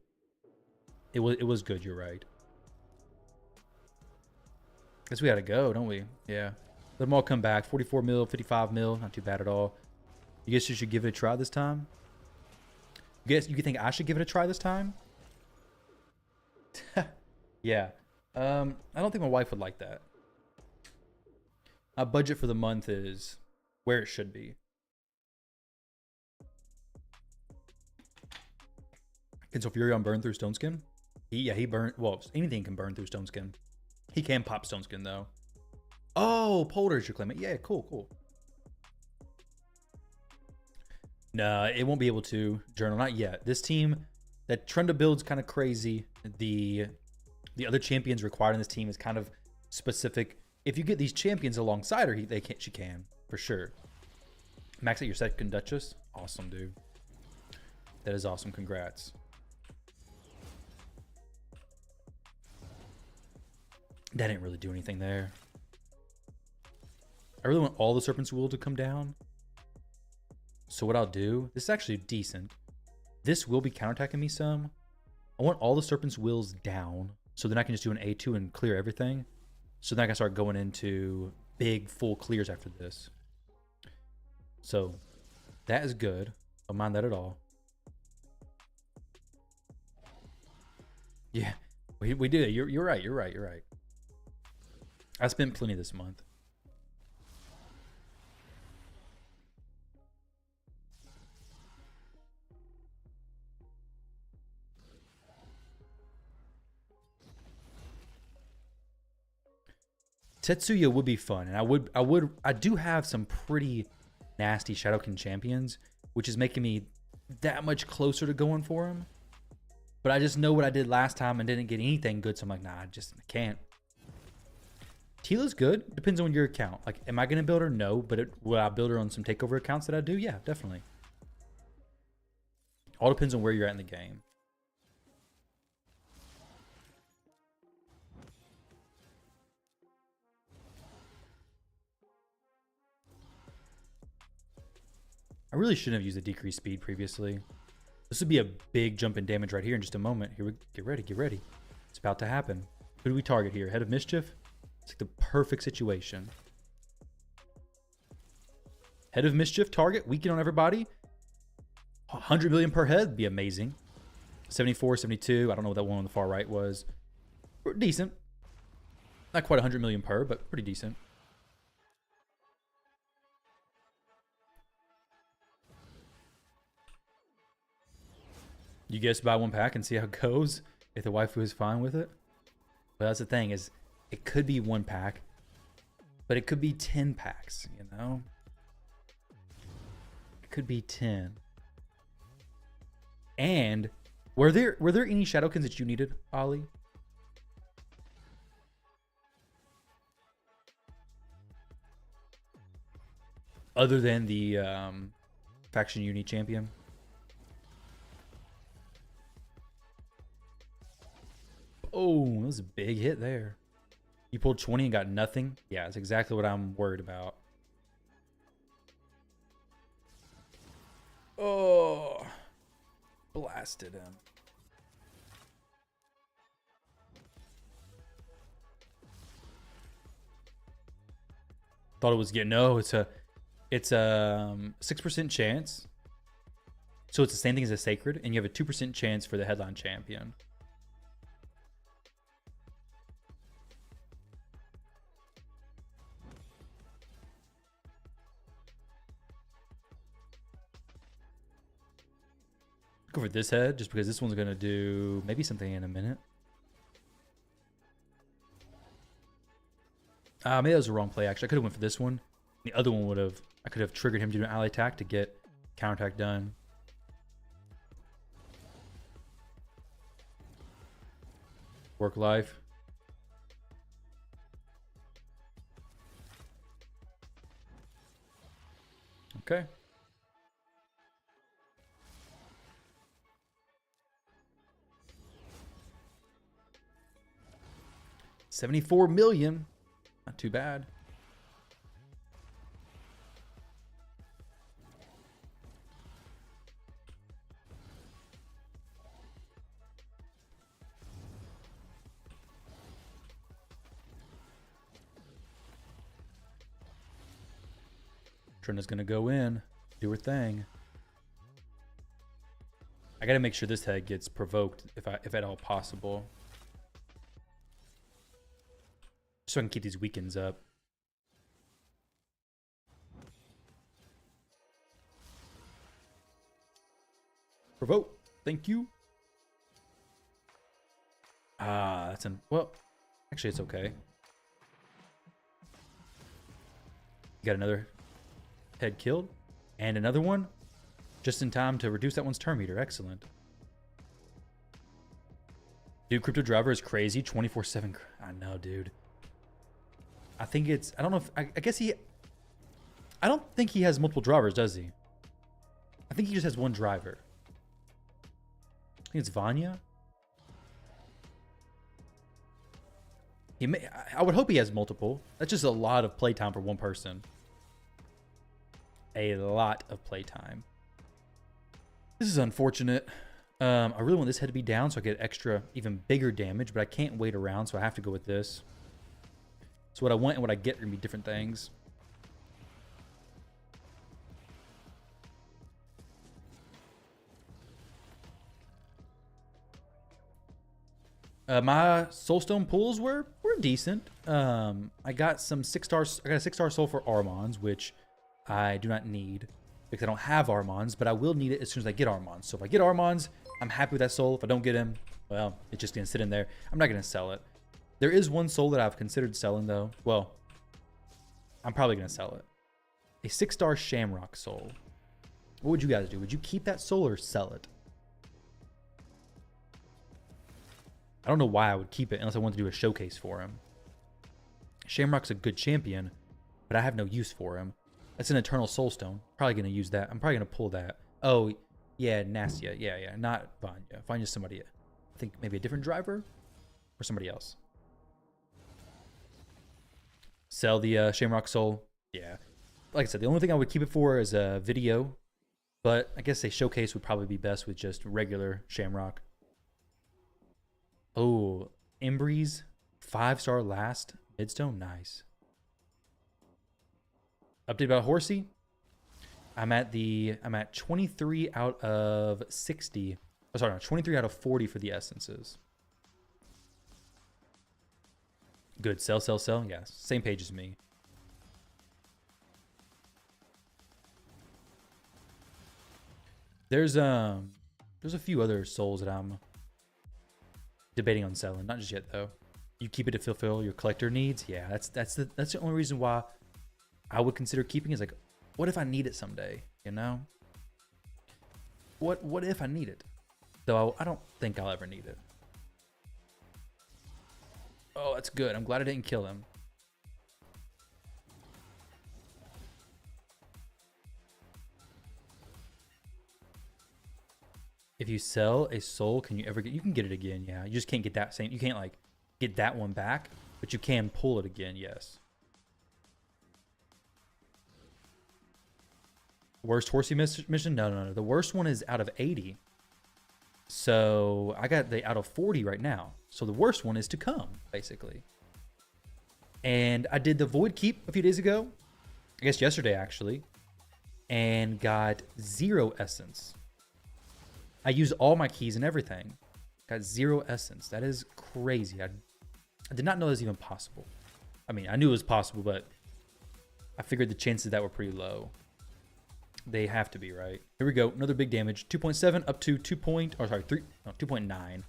It was good, you're right. Guess we gotta go, don't we? Yeah. Let them all come back. 44 mil, 55 mil, not too bad at all. You guess you should give it a try this time? You think I should give it a try this time? Yeah. I don't think my wife would like that. My budget for the month is where it should be. Can Sulfurion burn through Stone Skin? He burned. Well, anything can burn through Stone Skin. He can pop Stone Skin though. Oh, Polder's your claimant. Yeah, cool. Nah, it won't be able to journal. Not yet. This team, that trend of build's kind of crazy. The other champions required in this team is kind of specific. If you get these champions alongside her, she can for sure. Max out your second Duchess. Awesome, dude. That is awesome. Congrats. That didn't really do anything there. I really want all the Serpent's Will to come down. So what I'll do, this is actually decent. This will be counterattacking me some. I want all the Serpent's Wills down, so then I can just do an A2 and clear everything. So then I can start going into big full clears after this. So that is good. Don't mind that at all. Yeah, we did it. You're right. I spent plenty this month. Tetsuya would be fun, and I do have some pretty nasty Shadowkin champions, which is making me that much closer to going for him. But I just know what I did last time and didn't get anything good, so I'm like, nah, I can't. Tila's good. Depends on your account. Like, am I going to build her? No. But will I build her on some takeover accounts that I do? Yeah, definitely. All depends on where you're at in the game. I really shouldn't have used the decreased speed previously. This would be a big jump in damage right here in just a moment. Here we get ready. It's about to happen. Who do we target here? Head of Mischief? It's like the perfect situation. Head of Mischief target, weaken on everybody. 100 million per head, be amazing. 74, 72. I don't know what that one on the far right was. Decent. Not quite 100 million per, but pretty decent. You guys buy one pack and see how it goes. If the waifu is fine with it. But that's the thing is, it could be one pack, but it could be 10 packs, you know? It could be 10. And were there any Shadowkins that you needed, Ollie? Other than the faction uni champion? Oh, that was a big hit there. You pulled 20 and got nothing? Yeah, that's exactly what I'm worried about. Oh, blasted him. Thought it was getting, no, it's a 6% chance. So it's the same thing as a sacred, and you have a 2% chance for the headline champion. go for this head just because this one's going to do maybe something in a minute. Maybe that was a wrong play, actually. I could have went for this one. The other one would have... I could have triggered him to do an ally attack to get counterattack done. Work life. Okay. $74 million. Not too bad. Trina's gonna go in, do her thing. I gotta make sure this head gets provoked if at all possible. So I can keep these weekends up. Provoke. Thank you. That's well, actually it's okay. Got another head killed and another one just in time to reduce that one's turn meter. Excellent. Dude, Crypto Driver is crazy. 24/7. I know, dude. I think it's... I don't know if... I guess he... I don't think he has multiple drivers, does he? I think he just has one driver. I think it's Vanya. He may... I would hope he has multiple. That's just a lot of playtime for one person. A lot of playtime. This is unfortunate. I really want this head to be down so I get extra, even bigger damage, but I can't wait around, so I have to go with this. So what I want and what I get are going to be different things. My soulstone pulls were decent. I got some 6-star. I got a 6-star soul for Armons, which I do not need because I don't have Armons, but I will need it as soon as I get Armons. So if I get Armons, I'm happy with that soul. If I don't get him, well, it's just gonna sit in there. I'm not gonna sell it. There is one soul that I've considered selling though. Well, I'm probably gonna sell it. A 6-star Shamrock soul. What would you guys do? Would you keep that soul or sell it? I don't know why I would keep it unless I wanted to do a showcase for him. Shamrock's a good champion, but I have no use for him. That's an Eternal Soulstone. Probably going to use that. I'm probably going to pull that. Oh, yeah, Nastia. Yeah. Not Vanya. Vanya's somebody. I think maybe a different driver or somebody else. Sell the Shamrock Soul. Yeah. Like I said, the only thing I would keep it for is a video. But I guess a showcase would probably be best with just regular Shamrock. Oh, Embreeze. 5-star last. Midstone. Nice. Update about Horsey. I'm at 23 out of 60. Oh, sorry, no, 23 out of 40 for the essences. Good. Sell. Yeah, same page as me. There's a few other souls that I'm debating on selling. Not just yet though. You keep it to fulfill your collector needs. Yeah, that's the only reason why I would consider keeping. Is like, what if I need it someday? You know. What if I need it? Though I don't think I'll ever need it. Oh, that's good. I'm glad I didn't kill him. If you sell a soul, can you ever get... You can get it again, yeah. You just can't get that same... You can't, like, get that one back, but you can pull it again, yes. Worst Horsey mission? No. The worst one is out of 80. So, I got the out of 40 right now. So, the worst one is to come, basically. And I did the Void Keep a few days ago. I guess yesterday, actually. And got 0 essence. I used all my keys and everything. Got 0 essence. That is crazy. I did not know that was even possible. I mean, I knew it was possible, but I figured the chances of that were pretty low. They have to be, right? Here we go. Another big damage. 2.7 up to 2.9.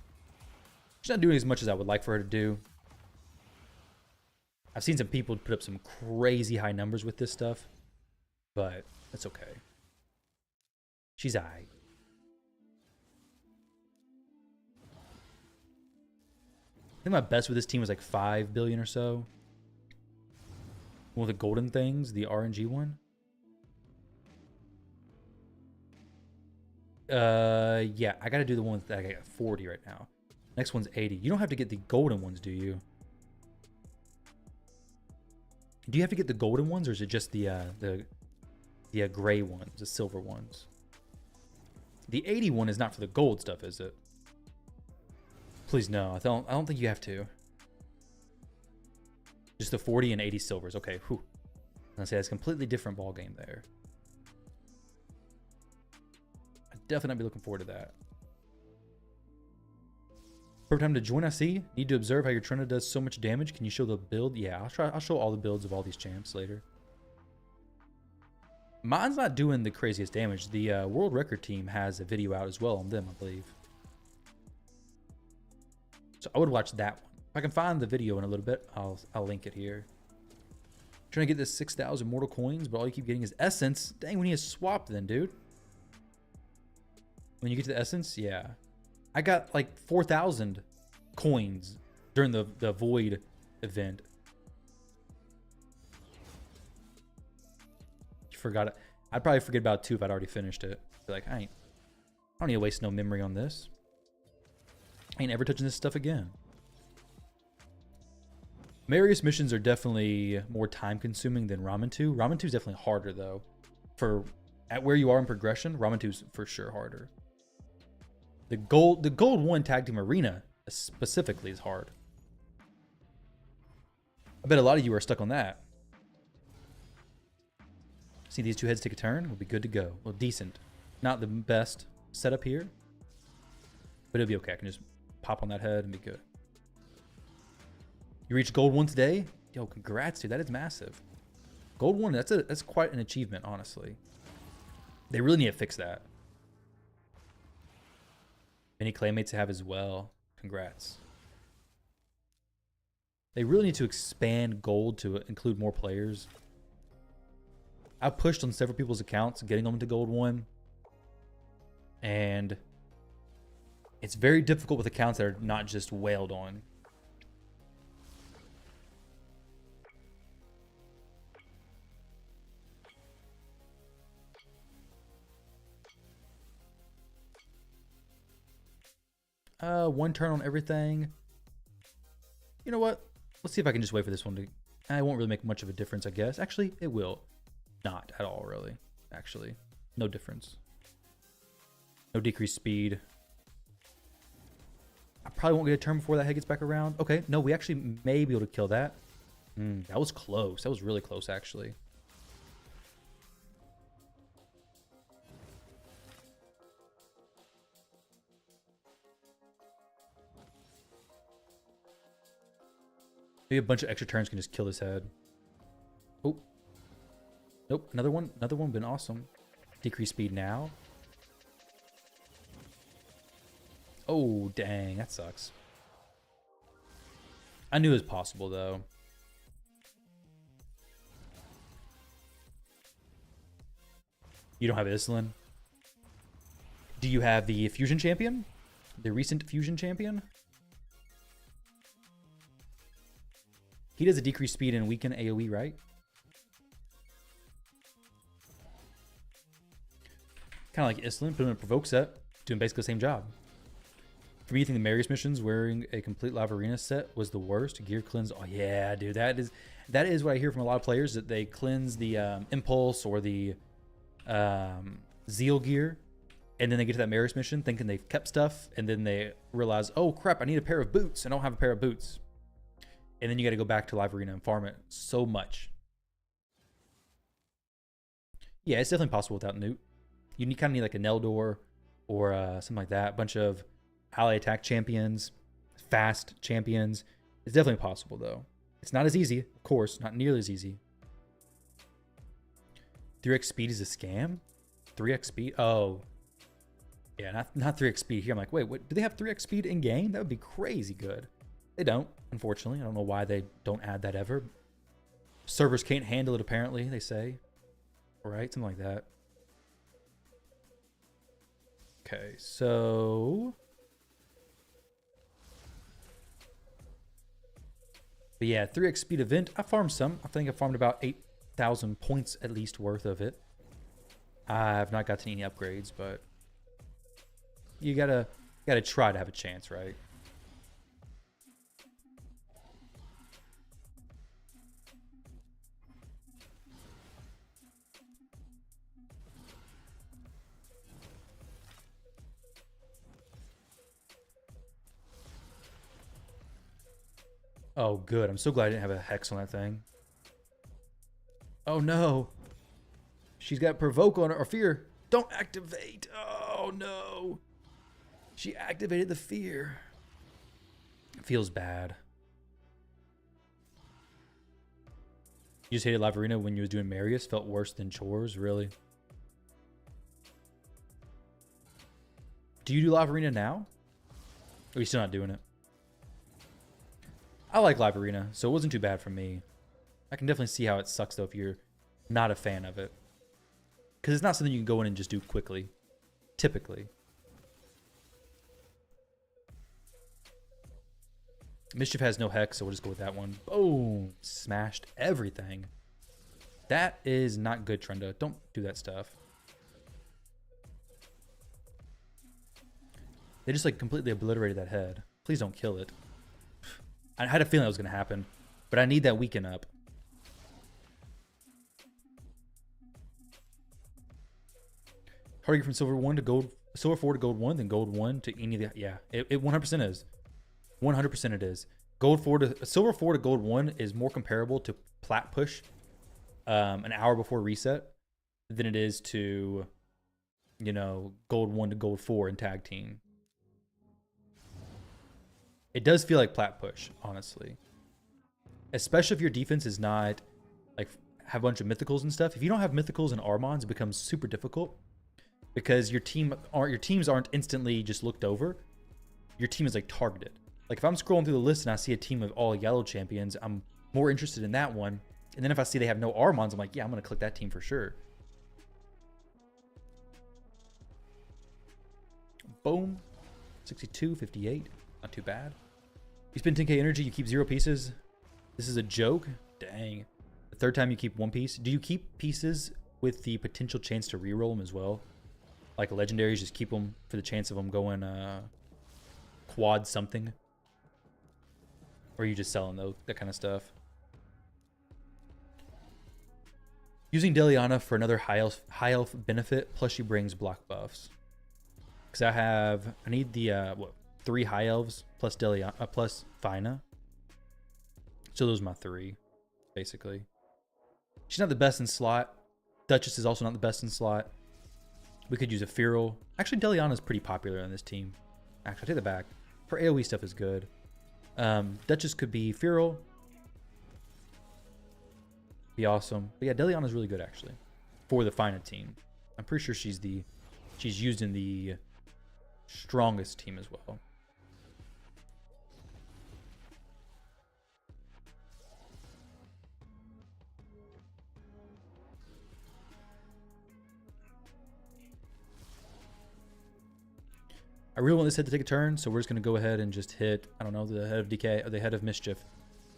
She's not doing as much as I would like for her to do. I've seen some people put up some crazy high numbers with this stuff, but that's okay. She's aight. I think my best with this team was like 5 billion or so. One of the golden things, the RNG one. Yeah, I gotta do the one that I got 40 right now. Next one's 80. You don't have to get the golden ones, do you? Do you have to get the golden ones, or is it just the gray ones, the silver ones? The 80 one is not for the gold stuff, is it? Please no. I don't think you have to. Just the 40 and 80 silvers. Okay, whew. I say that's a completely different ball game there. I'd definitely not be looking forward to that. Perfect time to join, I see. Need to observe how your Trina does so much damage. Can you show the build? Yeah, I'll show all the builds of all these champs later. Mine's not doing the craziest damage. The world record team has a video out as well on them, I believe. So I would watch that one. If I can find the video in a little bit, I'll link it here. Trying to get this 6,000 mortal coins, but all you keep getting is essence. Dang, we need to swap then, dude. When you get to the essence, yeah. I got like 4,000 coins during the void event. You forgot it. I'd probably forget about it too if I'd already finished it. Be like, I don't need to waste no memory on this. I ain't ever touching this stuff again. Marius missions are definitely more time consuming than Ramen 2. Ramen 2 is definitely harder though. At where you are in progression, Ramen 2 is for sure harder. The gold 1 tag team arena specifically is hard. I bet a lot of you are stuck on that. See these two heads take a turn, we'll be good to go. Well, decent. Not the best setup here, but it'll be okay. I can just pop on that head and be good. You reached gold 1 today? Yo, congrats, dude. That is massive. Gold 1, that's quite an achievement, honestly. They really need to fix that. Many claymates have as well. Congrats. They really need to expand gold to include more players. I pushed on several people's accounts, getting them to gold 1. And it's very difficult with accounts that are not just wailed on. One turn on everything. You know what? Let's see if I can just wait for this one to... I won't really make much of a difference, I guess. Actually, it will. Not at all, really. Actually, no difference. No decreased speed. I probably won't get a turn before that head gets back around. Okay, no, we actually may be able to kill that. That was close. That was really close, actually. Maybe a bunch of extra turns can just kill this head. Oh. Nope, another one. Another one been awesome. Decrease speed now. Oh, dang, that sucks. I knew it was possible, though. You don't have Islin. Do you have the Fusion Champion? The recent Fusion Champion? He does a decreased speed and weaken AoE, right? Kind of like Islin, put him in a provoke set, doing basically the same job. For me, I think the Marius missions wearing a complete Lava Arena set was the worst. Gear cleanse. Oh yeah, dude, that is what I hear from a lot of players, that they cleanse the Impulse or the Zeal gear, and then they get to that Marius mission thinking they've kept stuff, and then they realize, oh crap, I need a pair of boots. I don't have a pair of boots. And then you got to go back to Live Arena and farm it so much. Yeah, it's definitely possible without Newt. You kind of need like a Neldor or something like that. A bunch of ally attack champions, fast champions. It's definitely possible, though. It's not as easy, of course. Not nearly as easy. 3x speed is a scam? 3x speed? Oh. Yeah, not 3x speed here. I'm like, wait, what? Do they have 3x speed in game? That would be crazy good. They don't, unfortunately. I don't know why they don't add that ever. Servers can't handle it, apparently, they say. Right? Something like that. Okay, so... But yeah, 3x speed event. I farmed some. I think I farmed about 8,000 points at least worth of it. I've not gotten any upgrades, but... You gotta try to have a chance, right? Oh, good. I'm so glad I didn't have a hex on that thing. Oh, no. She's got provoke on her, or fear. Don't activate. Oh, no. She activated the fear. It feels bad. You just hated Live Arena when you was doing Marius? Felt worse than chores? Really? Do you do Live Arena now? Or are you still not doing it? I like Live Arena, so it wasn't too bad for me. I can definitely see how it sucks, though, if you're not a fan of it. Because it's not something you can go in and just do quickly. Typically. Mischief has no hex, so we'll just go with that one. Boom! Smashed everything. That is not good, Trenda. Don't do that stuff. They just, like, completely obliterated that head. Please don't kill it. I had a feeling that was going to happen, but I need that weaken up. How do you get from silver 1 to gold, silver 4 to gold 1, then gold 1 to any of the, yeah, it 100% is. 100% it is. Gold 4 to silver 4 to gold 1 is more comparable to plat push an hour before reset than it is to, you know, gold 1 to gold 4 in tag team. It does feel like plat push, honestly. Especially if your defense is not, like, have a bunch of mythicals and stuff. If you don't have mythicals and Armons, it becomes super difficult because your teams aren't instantly just looked over. Your team is, like, targeted. Like, if I'm scrolling through the list and I see a team of all yellow champions, I'm more interested in that one. And then if I see they have no Armons, I'm like, yeah, I'm going to click that team for sure. Boom. 62, 58. Not too bad. You spend 10k energy, you keep 0 pieces. This is a joke? Dang. The third time you keep 1 piece. Do you keep pieces with the potential chance to reroll them as well? Like legendaries, just keep them for the chance of them going quad something? Or are you just selling that kind of stuff? Using Deliana for another high elf benefit, plus she brings block buffs. Because I need the, 3 high elves plus Deliana, plus Fina. So those are my 3, basically. She's not the best in slot. Duchess is also not the best in slot. We could use a Feral. Actually, Deliana is pretty popular on this team. Actually, I take that back. For AoE stuff is good. Duchess could be Feral. Be awesome. But yeah, Deliana is really good, actually. For the Fina team. I'm pretty sure she's used in the strongest team as well. I really want this head to take a turn, so we're just going to go ahead and just hit, I don't know, the head of DK, or the head of Mischief.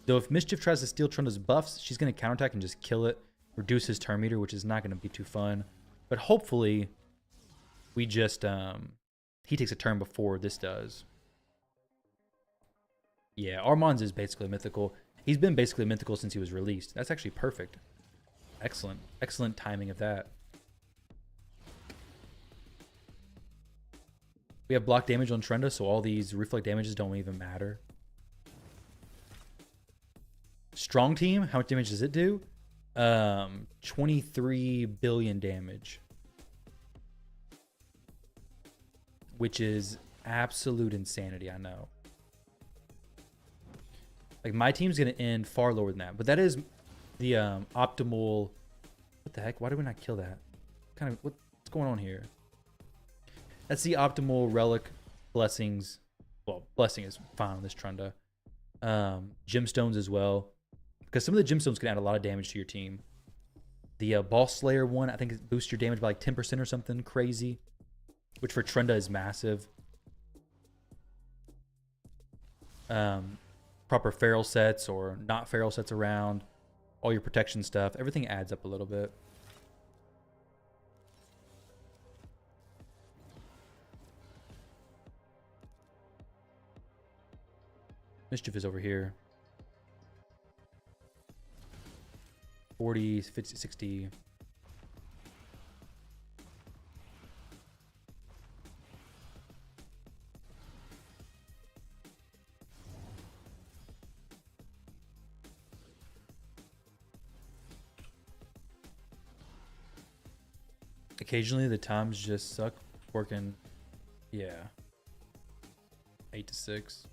Though if Mischief tries to steal Trenda's buffs, she's going to counterattack and just kill it, reduce his turn meter, which is not going to be too fun. But hopefully, we just, he takes a turn before this does. Yeah, Armand's is basically mythical. He's been basically mythical since he was released. That's actually perfect. Excellent. Excellent timing of that. We have block damage on Trenda, so all these reflect damages don't even matter. Strong team, how much damage does it do? 23 billion damage. Which is absolute insanity, I know. Like, my team's going to end far lower than that. But that is the optimal... What the heck? Why did we not kill that? What's going on here? That's the optimal relic blessings. Well, blessing is fine on this Trunda. Gemstones as well, because some of the gemstones can add a lot of damage to your team. The Boss Slayer one, I think, boosts your damage by like 10% or something crazy, which for Trunda is massive. Proper feral sets or not feral sets around, all your protection stuff, everything adds up a little bit. Mischief is over here. 40, 50, 60. Occasionally the times just suck working. Yeah. 8 to 6.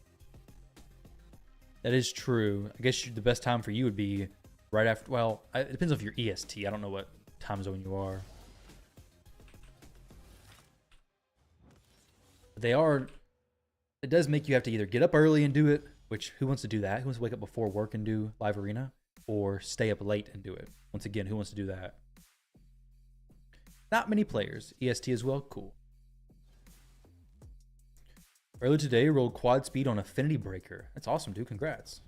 That is true. I guess the best time for you would be right after. Well, it depends on your EST. I don't know what time zone you are. But they are. It does make you have to either get up early and do it, which who wants to do that? Who wants to wake up before work and do live arena, or stay up late and do it? Once again, who wants to do that? Not many players. EST as well. Cool. Earlier today, rolled quad speed on Affinity Breaker. That's awesome, dude. Congrats.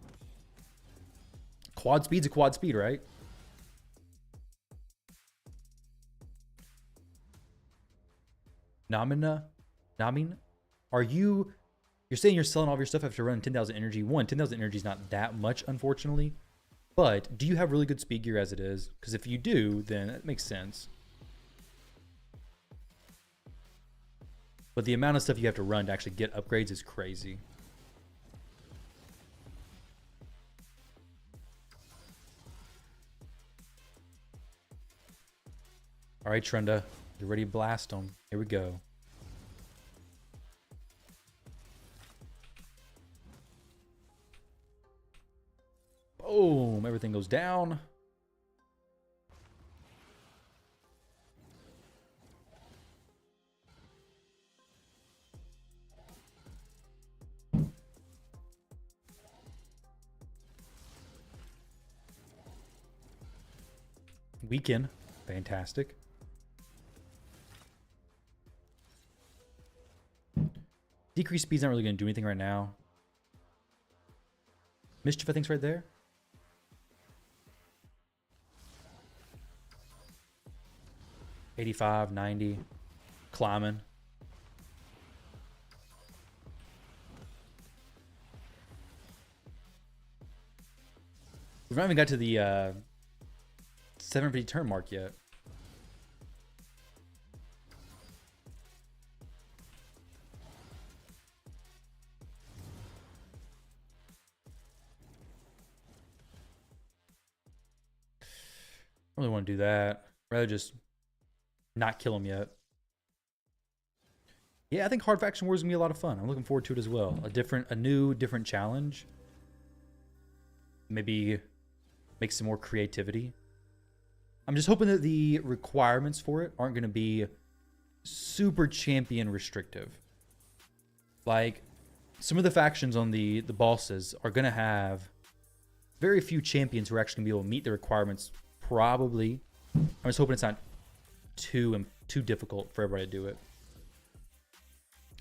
Quad speed's a quad speed, right? Namin, are you're saying you're selling all of your stuff after running 10,000 energy? 10,000 energy is not that much, unfortunately. But do you have really good speed gear as it is? Because if you do, then that makes sense. But the amount of stuff you have to run to actually get upgrades is crazy. All right, Trunda, you're ready to blast them. Here we go. Boom, everything goes down. Weaken. Fantastic. Decreased speed's not really going to do anything right now. Mischief, I think's right there. $85, $90. Climbing. We've not even got to the 750 turn mark yet. I really want to do that. Rather just not kill him yet. Yeah, I think Hard Faction War is gonna be a lot of fun. I'm looking forward to it as well. A new, different challenge. Maybe make some more creativity. I'm just hoping that the requirements for it aren't going to be super champion restrictive. Like, some of the factions on the bosses are going to have very few champions who are actually going to be able to meet the requirements, probably. I'm just hoping it's not too difficult for everybody to do it.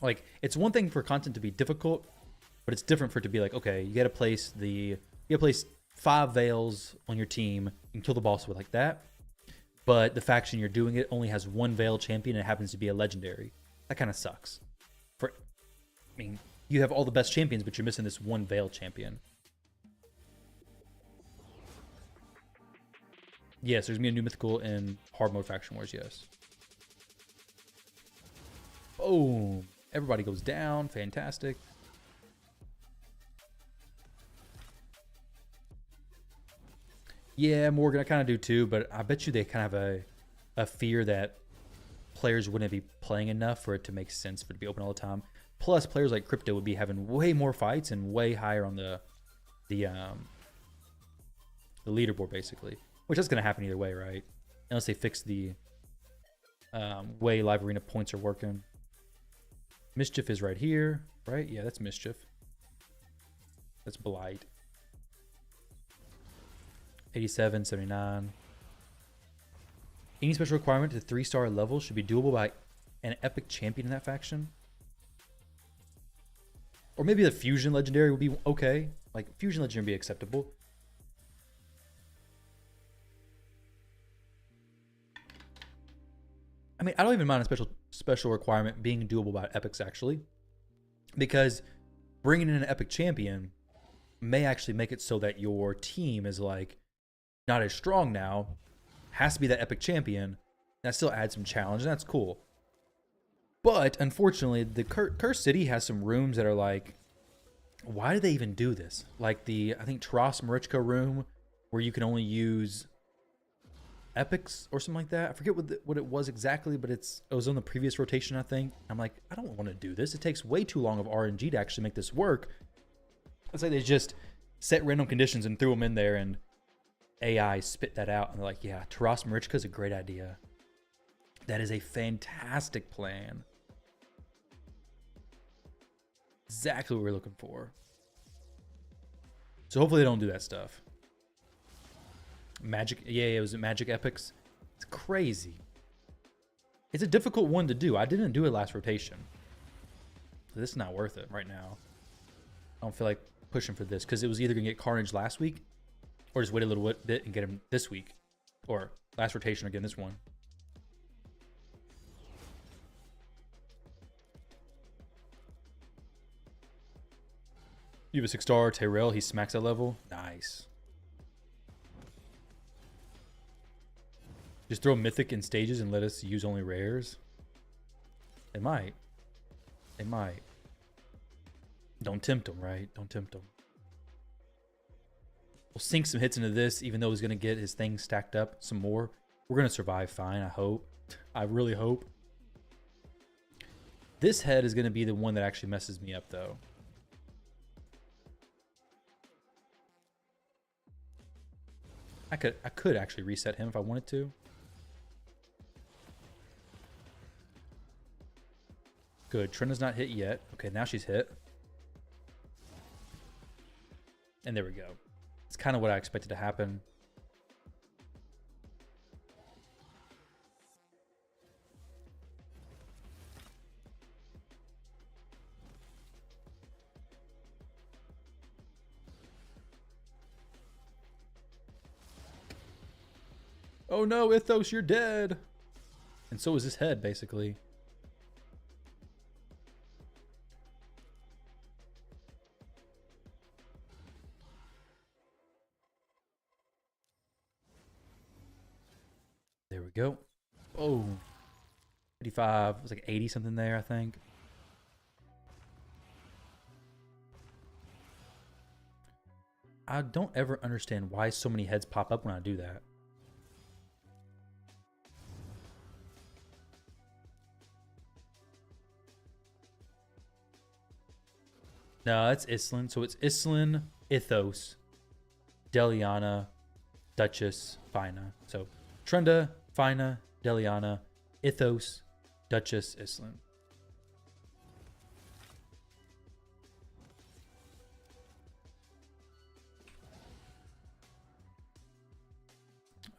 Like, it's one thing for content to be difficult, but it's different for it to be like, okay, you got to place 5 Veils on your team and kill the boss with like that. But the faction you're doing it only has 1 Veil champion and it happens to be a legendary. That kind of sucks. I mean, you have all the best champions, but you're missing this 1 Veil champion. Yes, there's going to be a new mythical in hard mode faction wars, yes. Boom. Everybody goes down. Fantastic. Yeah, Morgan, I kind of do too, but I bet you they kind of have a fear that players wouldn't be playing enough for it to make sense for it to be open all the time. Plus, players like Crypto would be having way more fights and way higher on the leaderboard, basically. Which is going to happen either way, right? Unless they fix the way live arena points are working. Mischief is right here, right? Yeah, that's Mischief. That's Blight. 87, 79. Any special requirement to 3-star level should be doable by an epic champion in that faction. Or maybe the Fusion Legendary would be okay. Like, Fusion Legendary would be acceptable. I mean, I don't even mind a special requirement being doable by epics, actually. Because bringing in an epic champion may actually make it so that your team is, like, not as strong now. Has to be that epic champion. That still adds some challenge, and that's cool. But, unfortunately, the Cursed City has some rooms that are like, why do they even do this? Like the, I think, Taras Marichka room, where you can only use epics or something like that. I forget what it was exactly, but it was on the previous rotation, I think. I'm like, I don't want to do this. It takes way too long of RNG to actually make this work. It's like they just set random conditions and threw them in there, and AI spit that out, and they're like, yeah, Taras Marichka is a great idea. That is a fantastic plan. Exactly what we're looking for. So hopefully they don't do that stuff. Magic, yeah, it was Magic Epics. It's crazy. It's a difficult one to do. I didn't do it last rotation. So this is not worth it right now. I don't feel like pushing for this because it was either going to get Carnage last week or just wait a little bit and get him this week. Or last rotation again, this one. You have a 6-star Tyrell. He smacks that level. Nice. Just throw Mythic in stages and let us use only rares. They might. They might. Don't tempt them, right? Don't tempt them. We'll sink some hits into this, even though he's going to get his thing stacked up some more. We're going to survive fine, I hope. I really hope. This head is going to be the one that actually messes me up, though. I could actually reset him if I wanted to. Good. Trenda's not hit yet. Okay, now she's hit. And there we go. It's kind of what I expected to happen. Oh no, Ithos, you're dead. And so is his head, basically. There we go. Oh, 55. It was like 80 something there, I think. I don't ever understand why so many heads pop up when I do that. No, that's Islin. So it's Islin, Ithos, Deliana, Duchess, Fina. So Trenda, Fina, Deliana, Ithos, Duchess, Islin.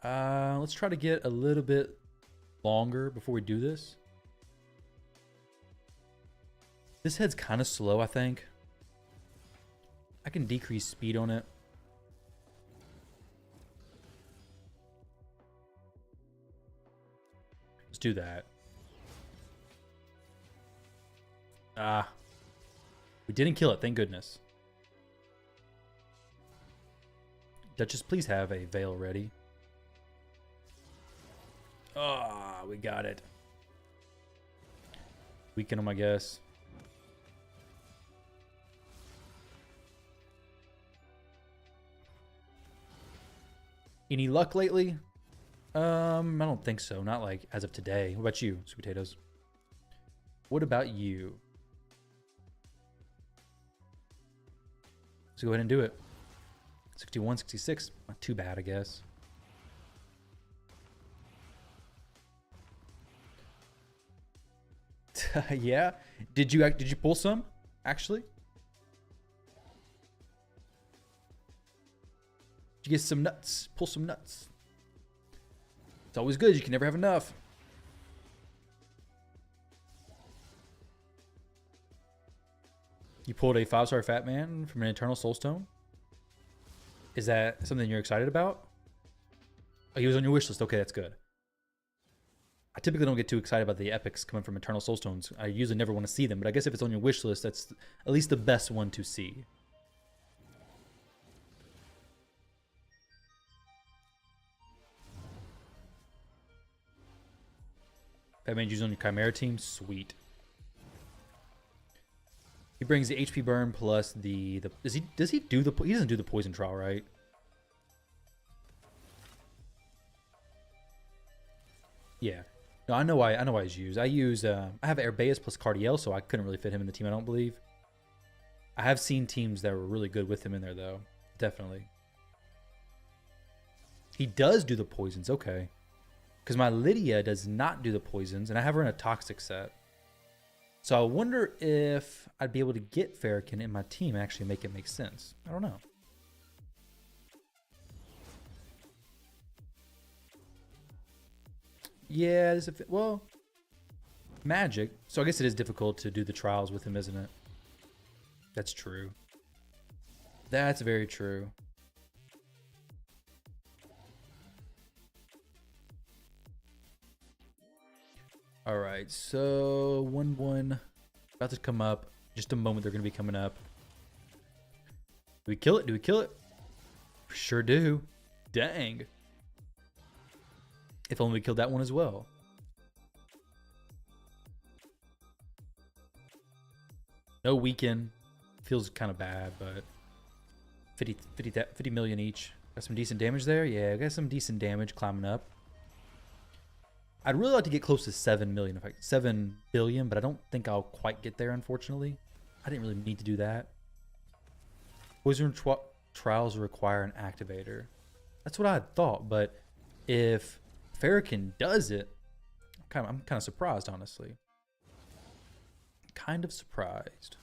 Let's try to get a little bit longer before we do this. This head's kind of slow, I think. I can decrease speed on it. Let's do that. We didn't kill it, thank goodness. Duchess, please have a veil ready. Ah, we got it. Weaken them, I guess. Any luck lately? I don't think so. Not like as of today. What about you, Sweet Potatoes? What about you? Let's go ahead and do it. 61, 66. Not too bad, I guess. Yeah. Did you pull some actually? Did you get some nuts? Pull some nuts. It's always good. You can never have enough. You pulled a 5-star Fat Man from an Eternal Soulstone. Is that something you're excited about? Oh, he was on your wish list. Okay, that's good. I typically don't get too excited about the epics coming from Eternal Soulstones. I usually never want to see them, but I guess if it's on your wish list, that's at least the best one to see. Fat Man used on your Chimera team? Sweet. He brings the HP burn plus the does he do the he doesn't do the poison trial, right? Yeah. No, I know why he's used. I have Herbaeus plus Cardiel, so I couldn't really fit him in the team, I don't believe. I have seen teams that were really good with him in there though. Definitely. He does do the poisons, okay. Because my Lydia does not do the poisons, and I have her in a toxic set. So I wonder if I'd be able to get Farrakhan in my team and actually make it make sense. I don't know. Yeah, well, magic. So I guess it is difficult to do the trials with him, isn't it? That's true. That's very true. All right, so 1-1 about to come up. Just a moment, they're going to be coming up. Do we kill it? Do we kill it? Sure do. Dang. If only we killed that one as well. No weaken. Feels kind of bad, but 50 million each. Got some decent damage there. Yeah, got some decent damage climbing up. I'd really like to get close to 7 million, in fact 7 billion, but I don't think I'll quite get there, unfortunately. I didn't really need to do that. Poison trials require an activator. That's what I had thought, but if Farrakhan does it, I'm kind of surprised, honestly. Kind of surprised.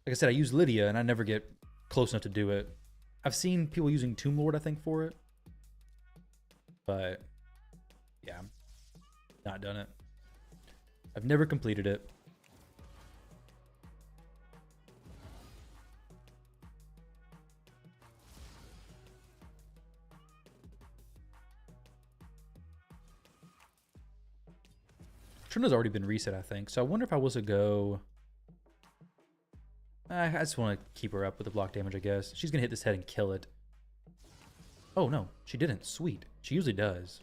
Like I said, I use Lydia, and I never get close enough to do it. I've seen people using Tomb Lord, I think, for it. But, yeah, not done it. I've never completed it. Trina's already been reset, I think. So I wonder if I was to go... I just want to keep her up with the block damage, I guess. She's going to hit this head and kill it. Oh, no. She didn't. Sweet. She usually does.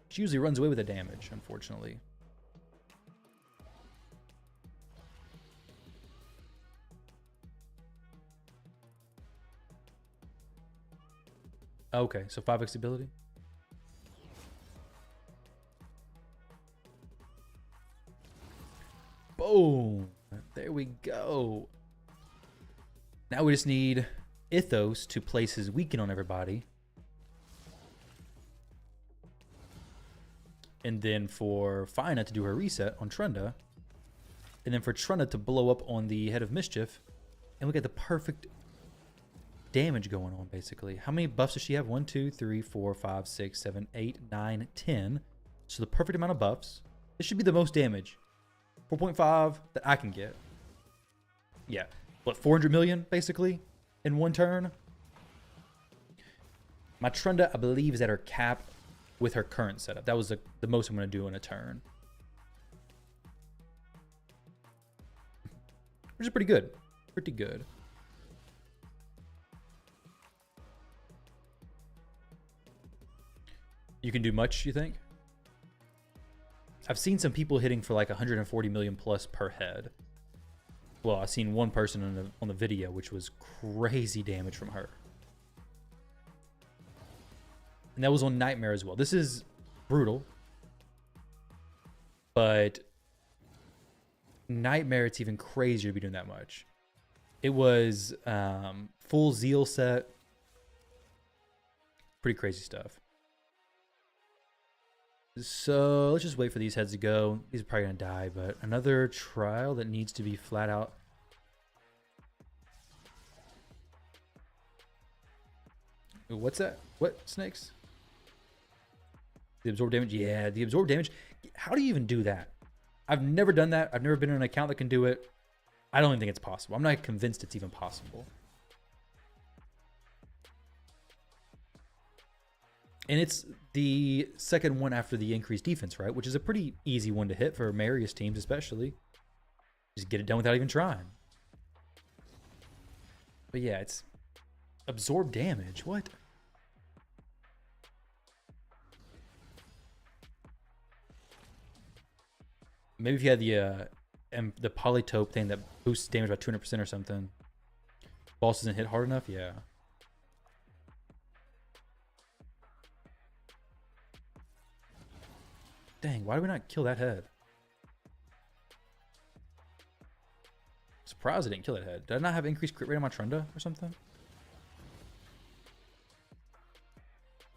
She usually runs away with the damage, unfortunately. Okay, so 5x ability. Boom. There we go. Now we just need Ithos to place his weaken on everybody. And then for Fina to do her reset on Trunda. And then for Trunda to blow up on the Head of Mischief. And we get the perfect damage going on, basically. How many buffs does she have? 1, 2, 3, 4, 5, 6, 7, 8, 9, 10. So the perfect amount of buffs. This should be the most damage. 4.5 that I can get. Yeah. What, 400 million, basically, in one turn? My Trunda, I believe, is at her cap with her current setup. That was the most I'm going to do in a turn. Which is pretty good. Pretty good. You can do much, you think? I've seen some people hitting for like 140 million plus per head. Well, I've seen one person on the video, which was crazy damage from her. And that was on Nightmare as well. This is brutal. But Nightmare, it's even crazier to be doing that much. It was full Zeal set. Pretty crazy stuff. So let's just wait for these heads to go. These are probably gonna die, but another trial that needs to be flat out. What's that? What snakes? The absorb damage? Yeah, the absorb damage. How do you even do that? I've never done that. I've never been in an account that can do it. I don't even think it's possible. I'm not convinced it's even possible. And it's the second one after the increased defense, right? Which is a pretty easy one to hit for Marius teams, especially. Just get it done without even trying. But yeah, it's absorb damage. What? Maybe if you had the polytope thing that boosts damage by 200% or something. Boss doesn't hit hard enough? Yeah. Dang, why did we not kill that head? Surprised I didn't kill that head. Did I not have increased crit rate on my Trunda or something?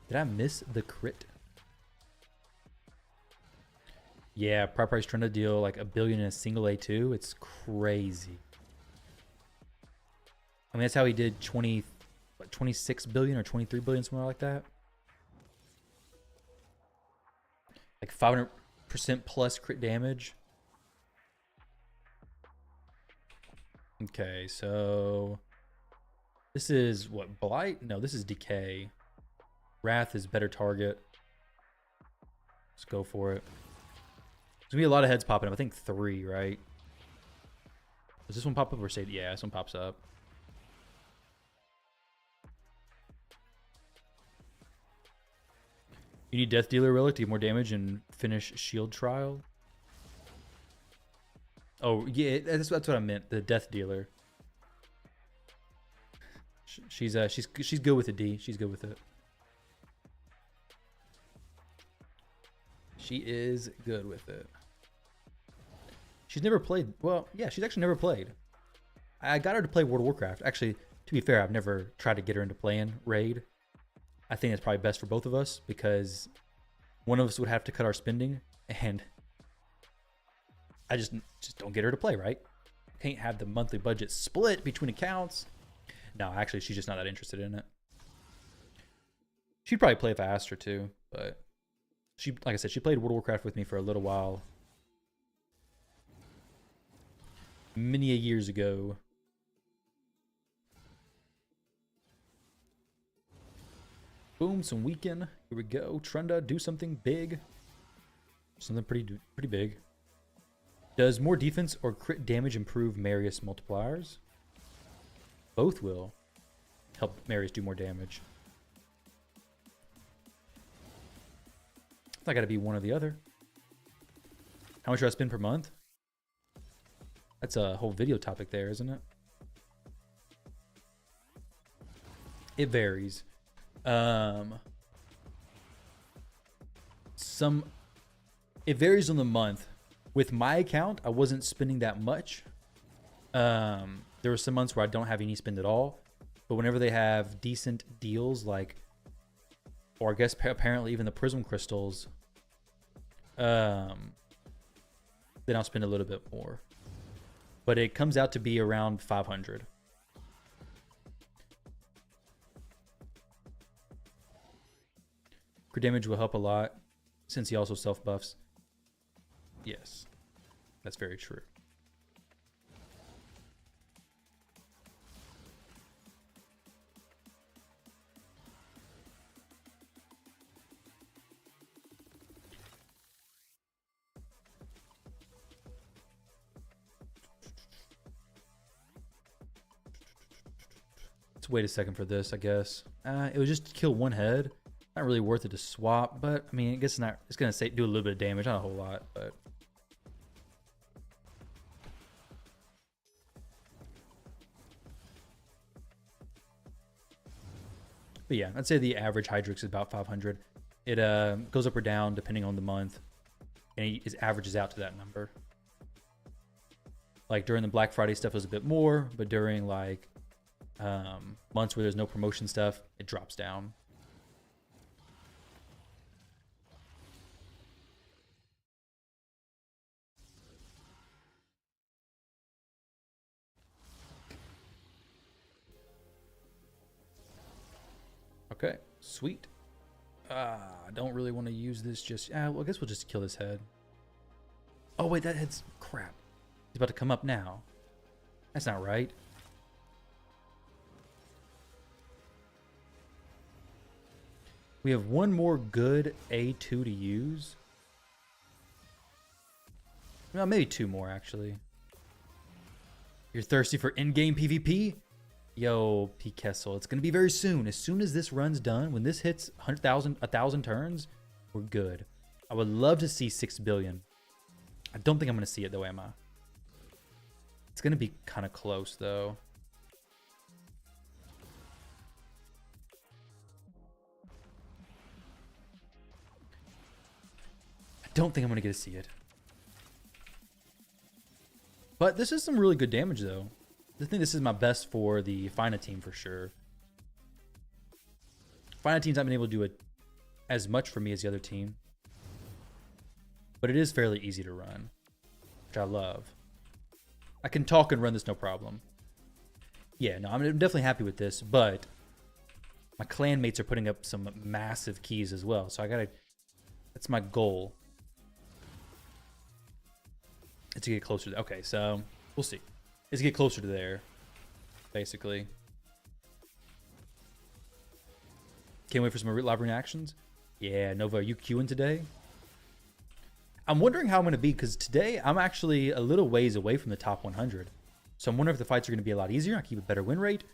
Did I miss the crit? Yeah, price Trunda deal like $1 billion in a single A2. It's crazy. I mean, that's how he did 26 billion or 23 billion, somewhere like that. Like 500% plus crit damage. Okay, so this is what, Blight? No, this is Decay. Wrath is better target. Let's go for it. There's gonna be a lot of heads popping up. I think 3, right? Does this one pop up or say? Yeah, this one pops up. You need Death Dealer Relic to get more damage and finish Shield Trial. Oh yeah, that's what I meant. The Death Dealer. She's good with it, D. She's good with it. She is good with it. She's never played. Well, yeah, she's actually never played. I got her to play World of Warcraft. Actually, to be fair, I've never tried to get her into playing Raid. I think it's probably best for both of us because one of us would have to cut our spending, and I just don't get her to play, right? Can't have the monthly budget split between accounts. No, actually, she's just not that interested in it. She'd probably play if I asked her to, but she, like I said, she played World of Warcraft with me for a little while. Many years ago. Boom, some weekend. Here we go. Trunda, do something big. Something pretty big. Does more defense or crit damage improve Marius multipliers? Both will help Marius do more damage. It's not got to be one or the other. How much do I spend per month? That's a whole video topic there, isn't it? It varies. It varies on the month. With my account, I wasn't spending that much. There were some months where I don't have any spend at all. But whenever they have decent deals, like, or I guess apparently even the Prism Crystals, then I'll spend a little bit more. But it comes out to be around 500. Crit damage will help a lot since he also self-buffs. Yes, that's very true. Let's wait a second for this, I guess. It was just to kill one head. Not really worth it to swap, but I mean, I guess it's not. It's gonna do a little bit of damage, not a whole lot, but. But yeah, I'd say the average Hydra is about 500. It goes up or down depending on the month, and it averages out to that number. Like during the Black Friday stuff, it was a bit more, but during like months where there's no promotion stuff, it drops down. Okay, sweet. I don't really want to use this just... well, I guess we'll just kill this head. Oh, wait, that head's... Crap. He's about to come up now. That's not right. We have one more good A2 to use. Well, maybe two more, actually. You're thirsty for in-game PvP? Yo, P. Kessel, it's going to be very soon. As soon as this run's done, when this hits 1,000 turns, we're good. I would love to see 6 billion. I don't think I'm going to see it, though, am I? It's going to be kind of close, though. I don't think I'm going to get to see it. But this is some really good damage, though. I think this is my best for the Fina team for sure. Fina team's not been able to do it as much for me as the other team. But it is fairly easy to run, which I love. I can talk and run this no problem. Yeah, no, I'm definitely happy with this, but my clan mates are putting up some massive keys as well. So I gotta, that's my goal. It's to get closer to, okay, so we'll see. It's to get closer to there, basically. Can't wait for some live reactions. Yeah, Nova, are you queuing today? I'm wondering how I'm going to be, because today I'm actually a little ways away from the top 100. So I'm wondering if the fights are going to be a lot easier, I keep a better win rate,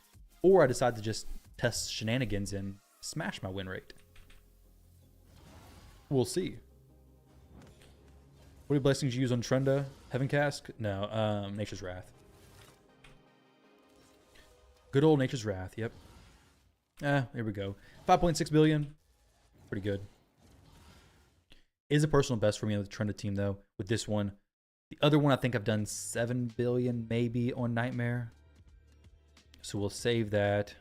or I decide to just test shenanigans and smash my win rate. We'll see. What are blessings you use on Trenda? Heaven Cask? No, Nature's Wrath. Good old Nature's Wrath, yep. Here we go. 5.6 billion. Pretty good. Is a personal best for me on the Trenda team, though, with this one. The other one, I think I've done 7 billion maybe on Nightmare. So we'll save that.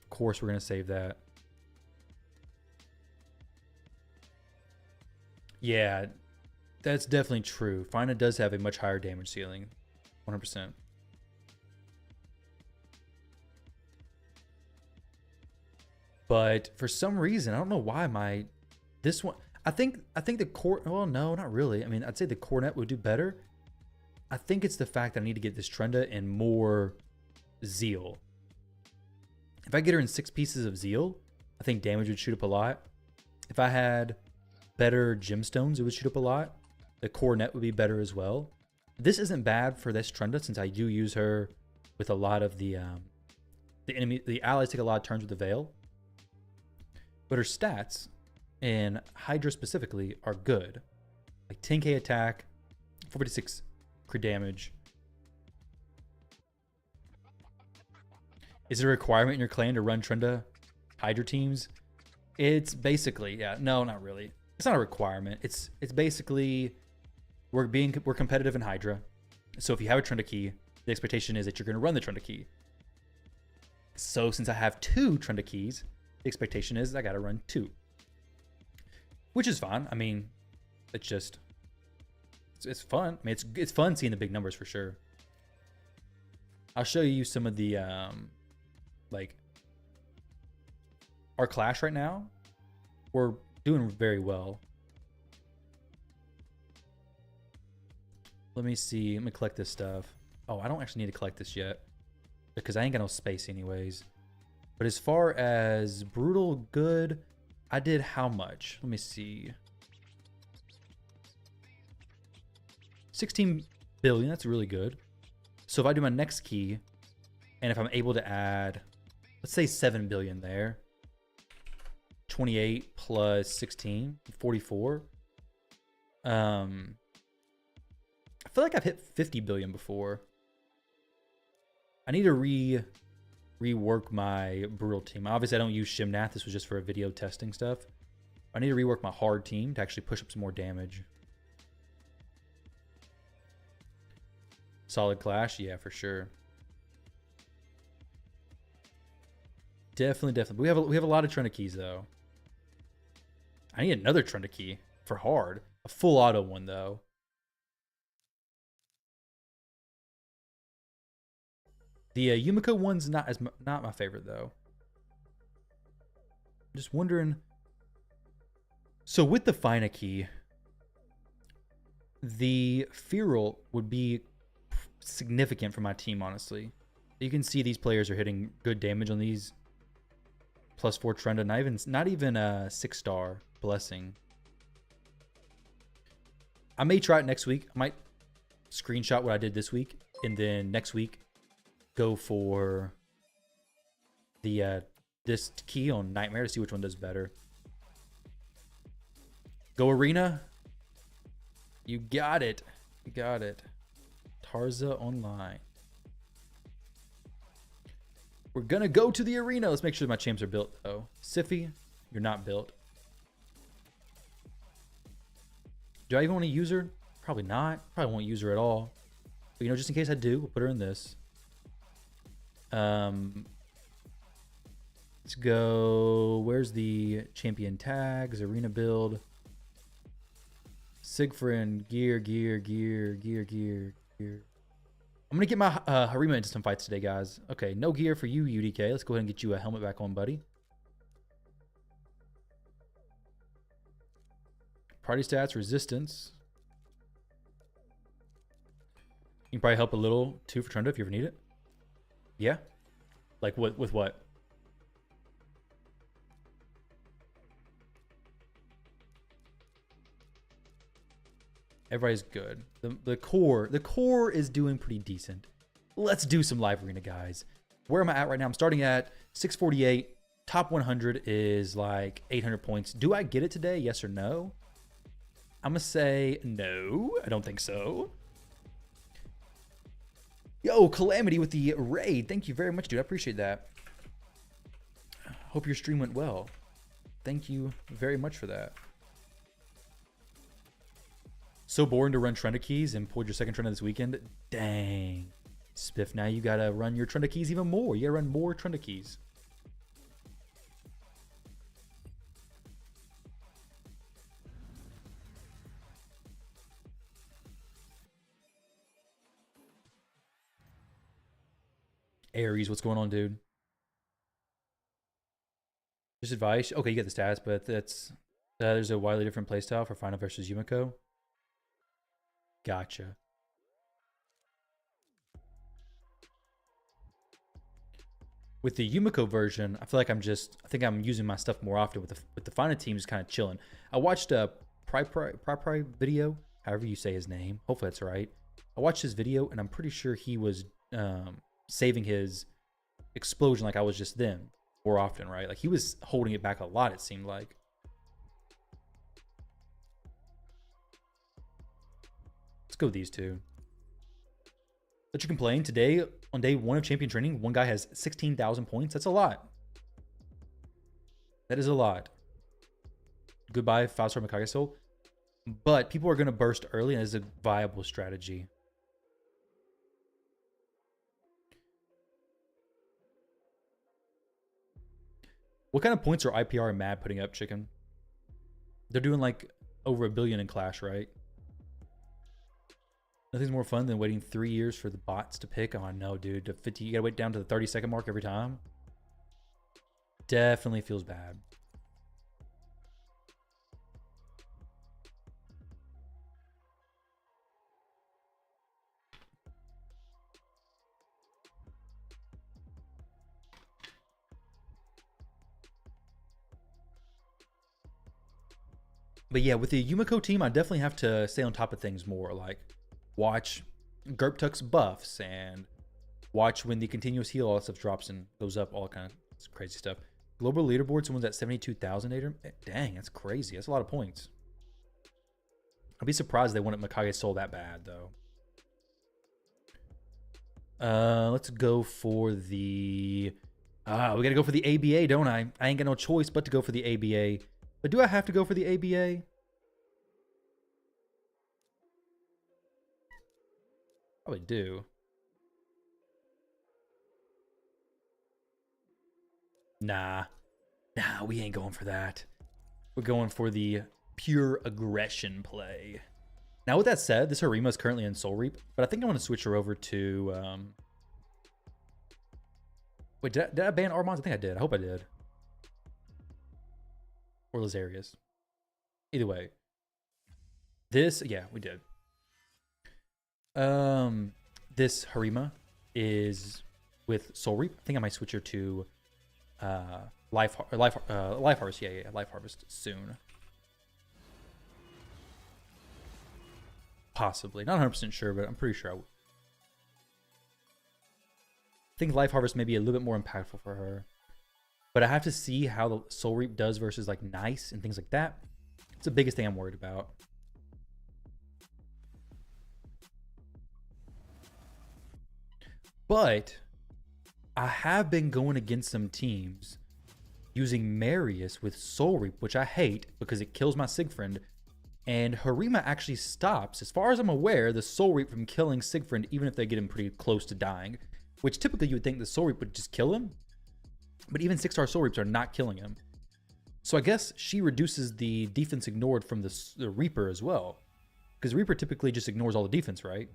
Of course, we're going to save that. Yeah, that's definitely true. Fina does have a much higher damage ceiling. 100%. But for some reason, I don't know why this one, I think the core, well, no, not really. I mean, I'd say the Cornet would do better. I think it's the fact that I need to get this Trenda in more Zeal. If I get her in 6 pieces of Zeal, I think damage would shoot up a lot. If I had better gemstones, it would shoot up a lot. The Cornet would be better as well. This isn't bad for this Trenda, since I do use her with a lot of the allies take a lot of turns with the Veil. But her stats, and Hydra specifically, are good. Like 10k attack, 456 crit damage. Is it a requirement in your clan to run Trenda Hydra teams? It's basically, yeah, no, not really. It's not a requirement. It's basically we're competitive in Hydra. So if you have a Trenda key, the expectation is that you're going to run the Trenda key. So since I have 2 Trenda keys, the expectation is I got to run 2. Which is fine. I mean, it's just, it's fun. I mean, it's fun seeing the big numbers for sure. I'll show you some of the, like, our clash right now. We're doing very well. Let me see. Let me collect this stuff. Oh, I don't actually need to collect this yet, because I ain't got no space anyways. But as far as brutal good, I did how much? Let me see. 16 billion, that's really good. So if I do my next key, and if I'm able to add, let's say 7 billion there. 28 plus 16, 44. I feel like I've hit 50 billion before. I need to rework my brutal team. Obviously, I don't use Shimnath. This was just for a video testing stuff. I need to rework my hard team to actually push up some more damage. Solid clash, yeah, for sure. Definitely. But we have a lot of Trenda keys though. I need another Trenda key for hard. A full auto one though. The Yumiko one's not my favorite though. Just wondering. So with the Fina key, the Feral would be significant for my team, honestly. You can see these players are hitting good damage on these. +4 Trenda, not even a 6-star blessing. I may try it next week. I might screenshot what I did this week, and then next week go for the this key on Nightmare to see which one does better. Go Arena. You got it. You got it. Tarza Online. We're gonna go to the arena. Let's make sure my champs are built though. Siffy, you're not built. Do I even want to use her? Probably not. Probably won't use her at all. But you know, just in case I do, we'll put her in this. Let's go. Where's the champion tags? Arena build. Sigfrid, gear. I'm gonna get my Harima into some fights today, guys. Okay, no gear for you, UDK. Let's go ahead and get you a helmet back on, buddy. Party stats, resistance. You can probably help a little too for Trenda if you ever need it. Yeah? Like what? With what? Everybody's good. The core is doing pretty decent. Let's do some live arena, guys. Where am I at right now? I'm starting at 648. Top 100 is like 800 points. Do I get it today? Yes or no? I'm gonna say no. I don't think so. Yo, Calamity with the raid. Thank you very much, dude. I appreciate that. Hope your stream went well. Thank you very much for that. So boring to run Trenda keys and pulled your second Trenda this weekend. Dang. Spiff, now you gotta run your Trenda keys even more. You gotta run more Trenda keys. Aries, what's going on, dude? Just advice. Okay, you get the stats, but that's there's a widely different playstyle for Final versus Yumiko. Gotcha. With the Yumiko version, I feel like I think I'm using my stuff more often. With the Final team, just kind of chilling. I watched a Pry video, however you say his name. Hopefully that's right. I watched his video, and I'm pretty sure he was saving his explosion like I was just then more often, right? Like he was holding it back a lot, it seemed like. Let's go with these two. Let you complain. Today, on day 1 of champion training, one guy has 16,000 points. That's a lot. That is a lot. Goodbye, 5-star Mikage Soul. But people are going to burst early, and it's a viable strategy. What kind of points are IPR and MAD putting up, Chicken? They're doing like over 1 billion in Clash, right? Nothing's more fun than waiting 3 years for the bots to pick. Oh no, dude. To 50, you gotta wait down to the 30-second mark every time. Definitely feels bad. But yeah, with the Yumiko team, I definitely have to stay on top of things more. Like, watch Gerptuk's buffs and watch when the continuous heal, all that stuff drops and goes up, all kind of crazy stuff. Global leaderboard, someone's at 72,000. Dang, that's crazy. That's a lot of points. I'd be surprised if they wanted Mikage Soul that bad, though. Let's go for the... we gotta go for the ABA, don't I? I ain't got no choice but to go for the ABA. But do I have to go for the ABA? Probably do. Nah, we ain't going for that. We're going for the pure aggression play. Now, with that said, this Harima is currently in Soul Reap, but I think I want to switch her over to... Wait, did I ban Armand? I think I did. I hope I did. or Lazarius. Either way. This, yeah, we did. This Harima is with Soul Reap. I think I might switch her to Life Harvest. Yeah, Life Harvest soon. Possibly. Not 100% sure, but I'm pretty sure I would. I think Life Harvest may be a little bit more impactful for her. But I have to see how the Soul Reap does versus like Nice and things like that. It's the biggest thing I'm worried about. But I have been going against some teams using Marius with Soul Reap, which I hate because it kills my Sigfriend. And Harima actually stops, as far as I'm aware, the Soul Reap from killing Sigfriend, even if they get him pretty close to dying. Which typically you would think the Soul Reap would just kill him. But even 6-star Soul Reaps are not killing him. So I guess she reduces the defense ignored from the Reaper as well. Because Reaper typically just ignores all the defense, right?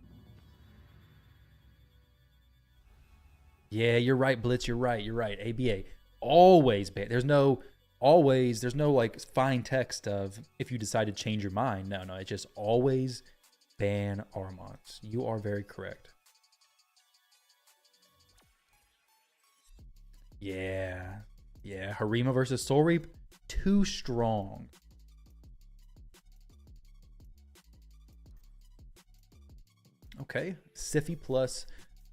Yeah, you're right, Blitz. You're right. ABA. Always ban. There's no like fine text of if you decide to change your mind. No, it's just always ban Armons. You are very correct. Yeah. Harima versus Soul Reap, too strong. Okay, Siphi plus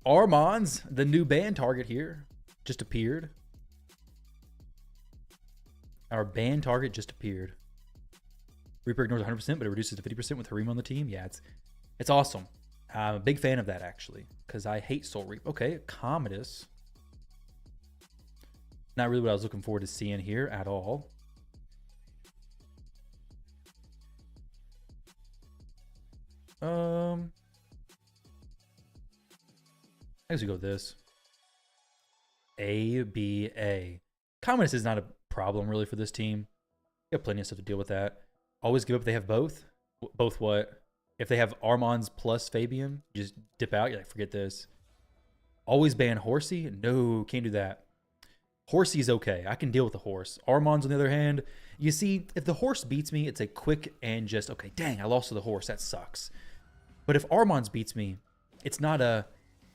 Armons, the new ban target here, just appeared. Our ban target just appeared. Reaper ignores 100%, but it reduces to 50% with Harima on the team. Yeah, it's awesome. I'm a big fan of that, actually, because I hate Soul Reap. Okay, Commodus. Not really what I was looking forward to seeing here at all. I guess we go with this. ABA. Commodus is not a problem really for this team. You have plenty of stuff to deal with that. Always give up if they have both. Both what? If they have Armons plus Fabian, you just dip out. You're like, forget this. Always ban Horsey? No, can't do that. Horsey's okay. I can deal with the horse. Armons, on the other hand, you see, if the horse beats me, it's a quick and just, okay, dang, I lost to the horse. That sucks. But if Armons beats me, it's not a,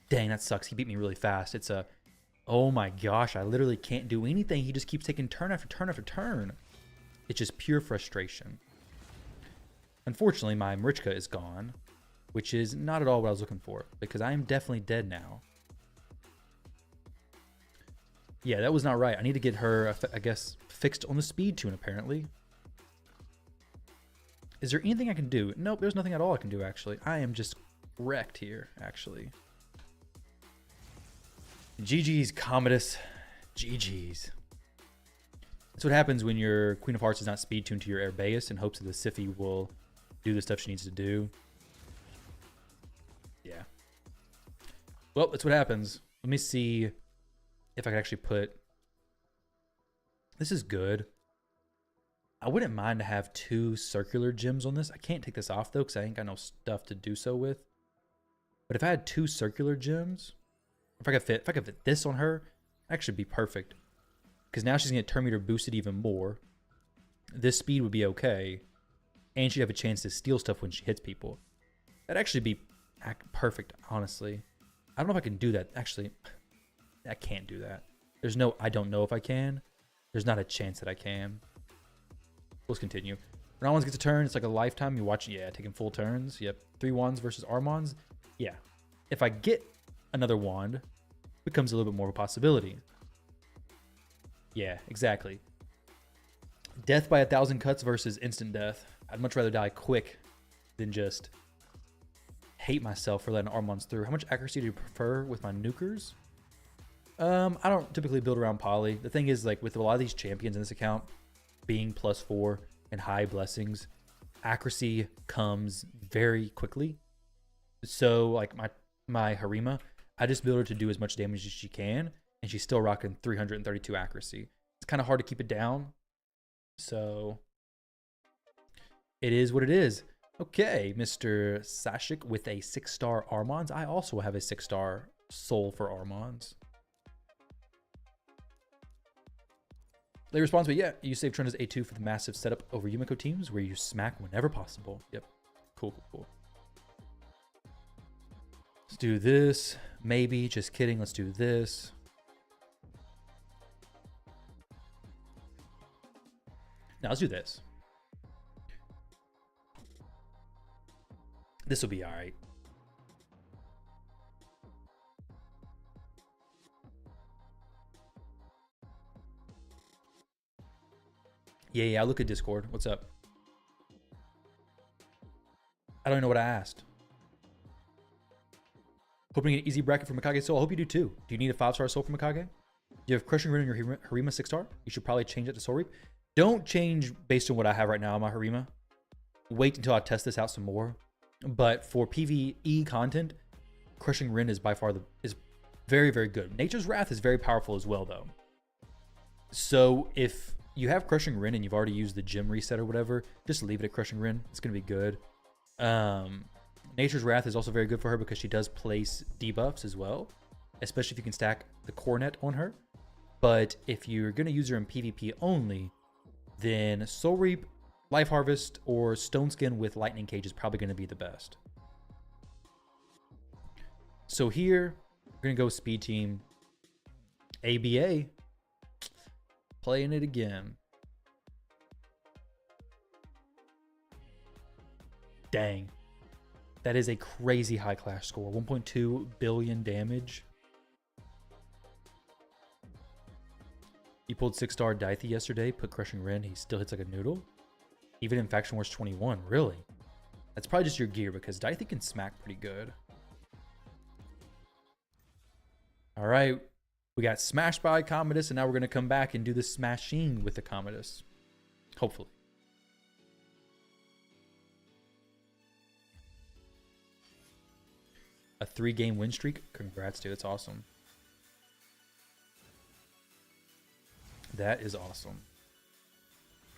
dang, that sucks. He beat me really fast. It's a, oh my gosh, I literally can't do anything. He just keeps taking turn after turn after turn. It's just pure frustration. Unfortunately, my Marichka is gone, which is not at all what I was looking for, because I am definitely dead now. Yeah, that was not right. I need to get her, I guess, fixed on the speed tune, apparently. Is there anything I can do? Nope, there's nothing at all I can do, actually. I am just wrecked here, actually. GG's, Commodus. GG's. That's what happens when your Queen of Hearts is not speed tuned to your Herbaeus in hopes that the Siphi will do the stuff she needs to do. Yeah. Well, that's what happens. Let me see if I could actually put... This is good. I wouldn't mind to have 2 circular gems on this. I can't take this off, though, because I ain't got no stuff to do so with. But if I had 2 circular gems... If I could fit this on her, that should be perfect. Because now she's going to get turn meter boosted even more. This speed would be okay. And she'd have a chance to steal stuff when she hits people. That'd actually be perfect, honestly. I don't know if I can do that. Actually, I can't do that. There's no, I don't know if I can. There's not a chance that I can. Let's continue. When Armons gets a turn, it's like a lifetime. You watch, yeah, taking full turns. Yep. 3 wands versus Armons. Yeah. If I get another wand, it becomes a little bit more of a possibility. Yeah, exactly. Death by 1,000 cuts versus instant death. I'd much rather die quick than just hate myself for letting Armons through. How much accuracy do you prefer with my nukers? I don't typically build around poly. The thing is, like, with a lot of these champions in this account being +4 and high blessings, accuracy comes very quickly. So, like, my Harima, I just build her to do as much damage as she can, and she's still rocking 332 accuracy. It's kind of hard to keep it down. So, it is what it is. Okay, Mr. Sashik with a 6-star Armons. I also have a 6-star Soul for Armons. They respond to it, yeah, you save Trenda's A2 for the massive setup over Yumiko teams where you smack whenever possible. Yep. Cool, cool, cool. Let's do this. Maybe. Just kidding. Let's do this. Now let's do this. This will be all right. Yeah, I'll look at Discord. What's up? I don't even know what I asked. Hoping to get an easy bracket for Mikage Soul. I hope you do too. Do you need a 5-star soul for Mikage? Do you have Crushing Rin in your Harima 6-star? You should probably change it to Soul Reap. Don't change based on what I have right now on my Harima. Wait until I test this out some more. But for PvE content, Crushing Rin is by far is very, very good. Nature's Wrath is very powerful as well, though. So if you have Crushing Rin and you've already used the gym reset or whatever, just leave it at Crushing Rin. It's going to be good. Nature's Wrath is also very good for her because she does place debuffs as well, especially if you can stack the Coronet on her. But if you're going to use her in PvP only, then Soul Reap, Life Harvest, or Stone Skin with Lightning Cage is probably going to be the best. So here, we're going to go Speed Team. ABA. Playing it again. Dang. That is a crazy high clash score. 1.2 billion damage. He pulled 6-star Daithy yesterday, put Crushing Rin. He still hits like a noodle. Even in Faction Wars 21, really? That's probably just your gear because Daithy can smack pretty good. All right. We got smashed by Commodus, and now we're going to come back and do the smashing with the Commodus. Hopefully. A 3-game win streak? Congrats, dude. That's awesome. That is awesome.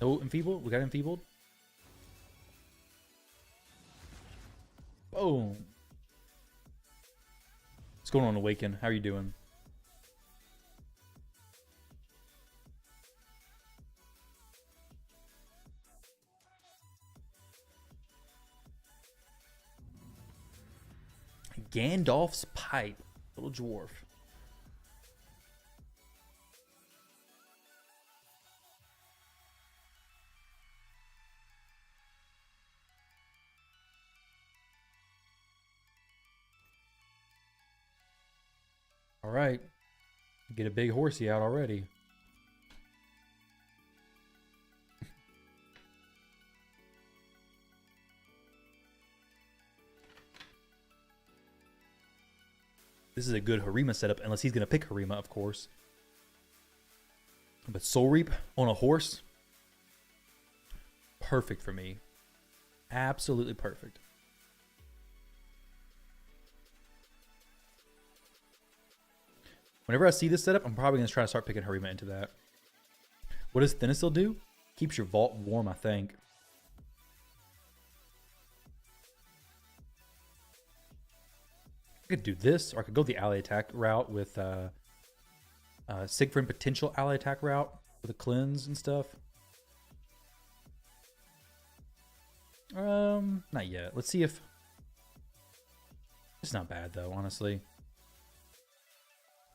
No enfeebled? We got enfeebled? Boom. What's going on, Awaken? How are you doing? Gandalf's Pipe. Little dwarf. All right. Get a big horsey out already. This is a good Harima setup, unless he's going to pick Harima, of course. But Soul Reap on a horse, perfect for me. Absolutely perfect. Whenever I see this setup, I'm probably going to try to start picking Harima into that. What does Thinnestil do? Keeps your vault warm, I think. I could do this, or I could go the ally attack route with Siegfried potential ally attack route with a cleanse and stuff. Not yet. Let's see if it's not bad though, honestly.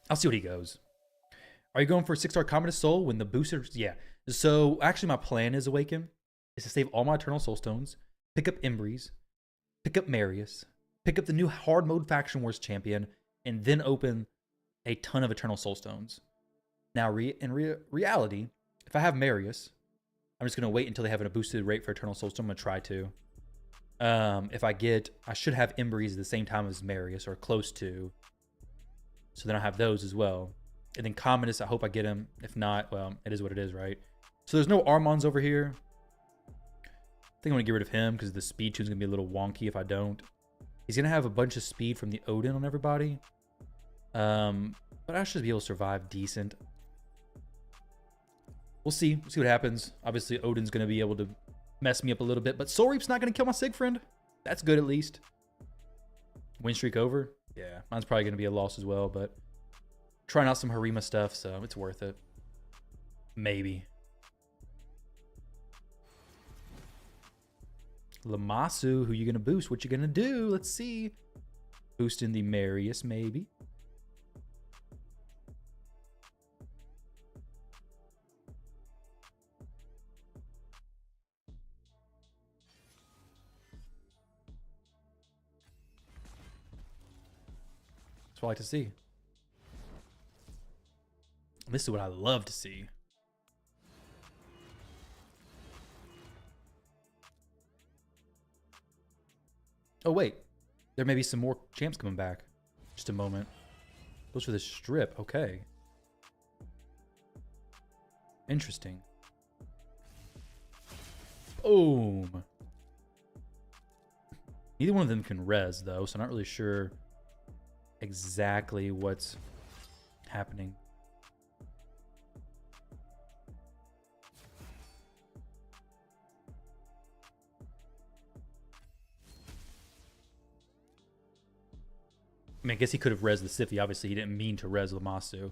I'll see what he goes. Are you going for a 6-star Commodus Soul when the booster? Yeah. So actually, my plan is Awaken is to save all my Eternal Soul Stones, pick up Embreeze, pick up Marius, pick up the new hard mode Faction Wars champion, and then open a ton of Eternal Soul Stones. Now, in reality, if I have Marius, I'm just going to wait until they have a boosted rate for Eternal Soul Stone. I'm going to try to. I should have Embreeze at the same time as Marius, or close to. So then I'll have those as well. And then Commodus, I hope I get him. If not, well, it is what it is, right? So there's no Armons over here. I think I'm going to get rid of him because the speed tune's going to be a little wonky if I don't. He's going to have a bunch of speed from the Odin on everybody. But I should be able to survive decent. We'll see. We'll see what happens. Obviously, Odin's going to be able to mess me up a little bit. But Soul Reap's not going to kill my Siegfried. That's good at least. Win streak over. Yeah, mine's probably going to be a loss as well. But trying out some Harima stuff, so it's worth it. Maybe. Lamasu, who you gonna boost? What you gonna do? Let's see. Boosting the Marius, maybe. That's what I like to see. This is what I love to see. Oh, wait. There may be some more champs coming back. Just a moment. Those for the strip. Okay. Interesting. Boom. Neither one of them can res, though, so I'm not really sure exactly what's happening. I mean, I guess he could have res the Siphi. Obviously, he didn't mean to res Lamasu. It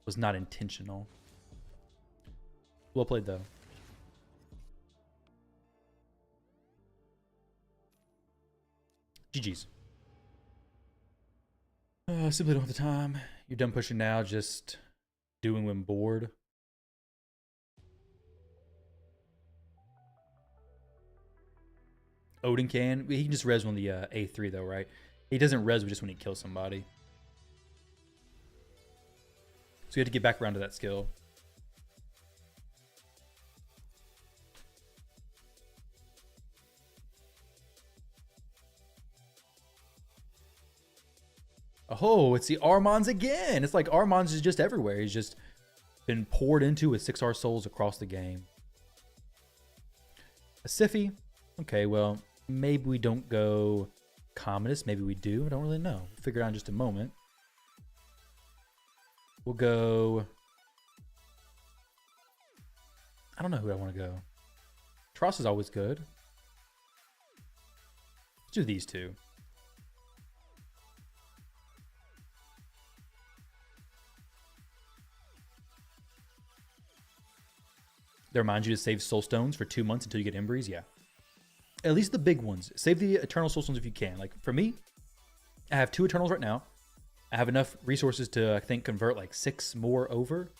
was not intentional. Well played, though. GG's. Simply don't have the time. You're done pushing now, just doing when bored. Odin can. He can just res on the A3, though, right? He doesn't res just when he kills somebody. So you have to get back around to that skill. Oh, it's the Armans again. It's like Armans is just everywhere. He's just been poured into with 6R souls across the game. A Siphi. Okay, well, maybe we don't go Commodus. Maybe we do. I don't really know. We'll figure it out in just a moment. We'll go... I don't know who I want to go. Tross is always good. Let's do these two. They remind you to save soul stones for 2 months until you get Embries. Yeah. At least the big ones. Save the Eternal Soul Stones if you can. Like, for me, I have 2 Eternals right now. I have enough resources to, I think, convert like 6 more over.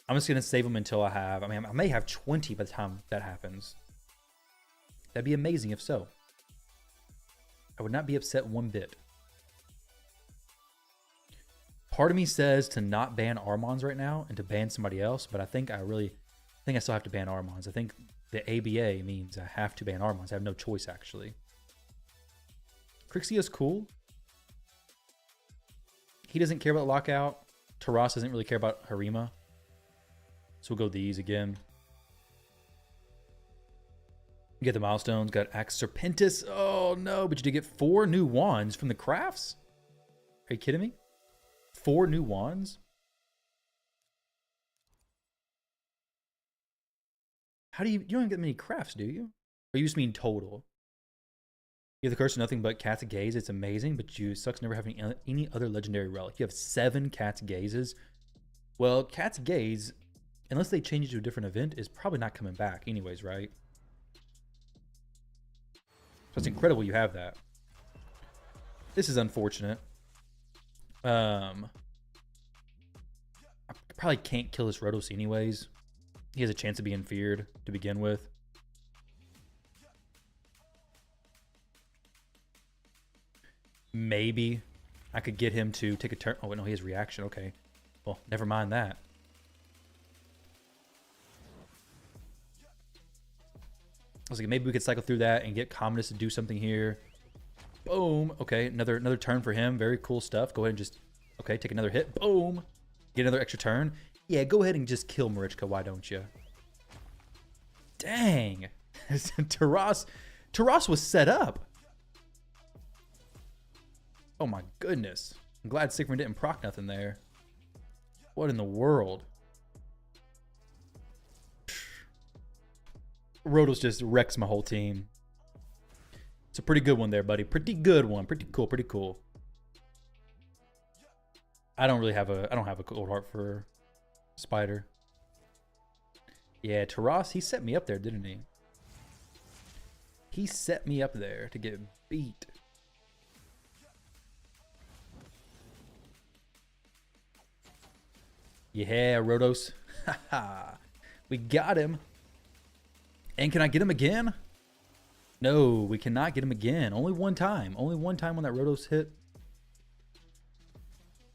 I'm just going to save them until I have... I mean, I may have 20 by the time that happens. That'd be amazing if so. I would not be upset one bit. Part of me says to not ban Armans right now and to ban somebody else, but I think I still have to ban Armans. I think the ABA means I have to ban Armans. I have no choice, actually. Crixia is cool. He doesn't care about Lockout. Taras doesn't really care about Harima. So we'll go these again. You get the milestones. Got Axe Serpentis. Oh, no. But you did get 4 new wands from the crafts? Are you kidding me? 4 new wands? How do you don't get many crafts, do you? Or you just mean total? You have the curse of nothing but Cat's Gaze. It's amazing, but you sucks never having any other legendary relic. You have 7 Cat's Gazes. Well, Cat's Gaze, unless they change it to a different event, is probably not coming back anyways, right? So it's incredible you have that. This is unfortunate. I probably can't kill this Rotos anyways. He has a chance of being feared to begin with. Maybe I could get him to take a turn. Oh, wait, no, he has reaction. Okay. Well, never mind that. I was like, maybe we could cycle through that and get Commodus to do something here. Boom. Okay, another turn for him. Very cool stuff. Go ahead and just... Okay, take another hit. Boom. Get another extra turn. Yeah, go ahead and just kill Marichka. Why don't you? Dang. Taras was set up. Oh my goodness. I'm glad Sigmund didn't proc nothing there. What in the world? Rotos just wrecks my whole team. It's a pretty good one there, buddy. Pretty good one. Pretty cool. Pretty cool. I don't have a cold heart for Spider. Yeah, Taras, he set me up there, didn't he? He set me up there to get beat. Yeah, Rotos. Haha. We got him. And can I get him again? No, we cannot get him again. Only one time. Only one time when that Rotos hit.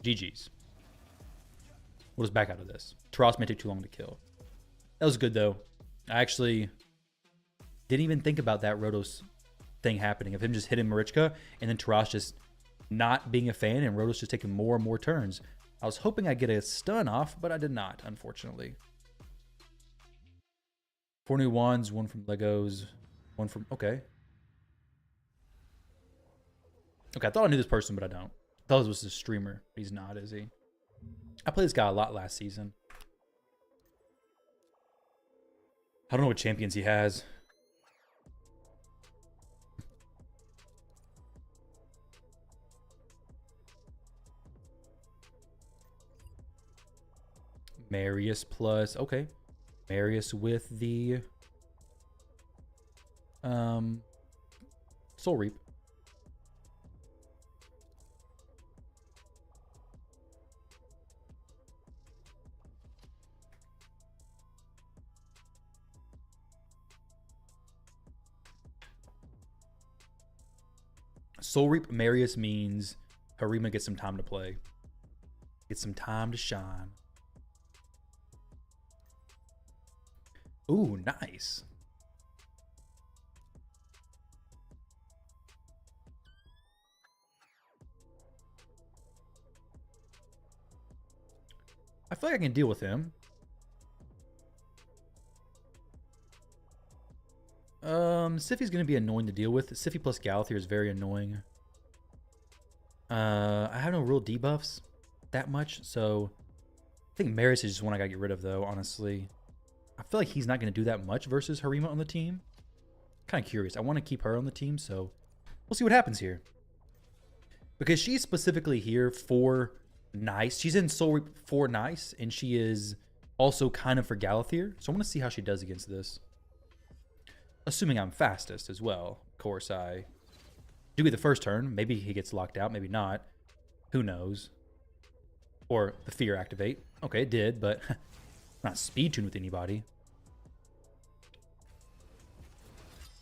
GG's. We'll just back out of this. Taras may take too long to kill. That was good, though. I actually didn't even think about that Rotos thing happening. Of him just hitting Marichka and then Taras just not being a fan and Rotos just taking more and more turns. I was hoping I'd get a stun off, but I did not, unfortunately. 4 new wands, 1 from Legos, 1 from... Okay. Okay, I thought I knew this person, but I don't. I thought this was a streamer. He's not, is he? I played this guy a lot last season. I don't know what champions he has. Marius plus... Okay. Marius with the... Soul Reap. Soul Reap Marius means Harima gets some time to play. Gets some time to shine. Ooh, nice. I feel like I can deal with him. Siphi's going to be annoying to deal with. Siphi plus Galathier is very annoying. I have no real debuffs that much, so I think Marius is just one I got to get rid of, though, honestly. I feel like he's not going to do that much versus Harima on the team. Kind of curious. I want to keep her on the team, so we'll see what happens here. Because she's specifically here for nice. She's in Soul Reap for nice, and she is also kind of for Galathier. So I want to see how she does against this. Assuming I'm fastest as well. Of course, I do get the first turn. Maybe he gets locked out, maybe not. Who knows? Or the fear activate. Okay, it did, but not speed tuned with anybody.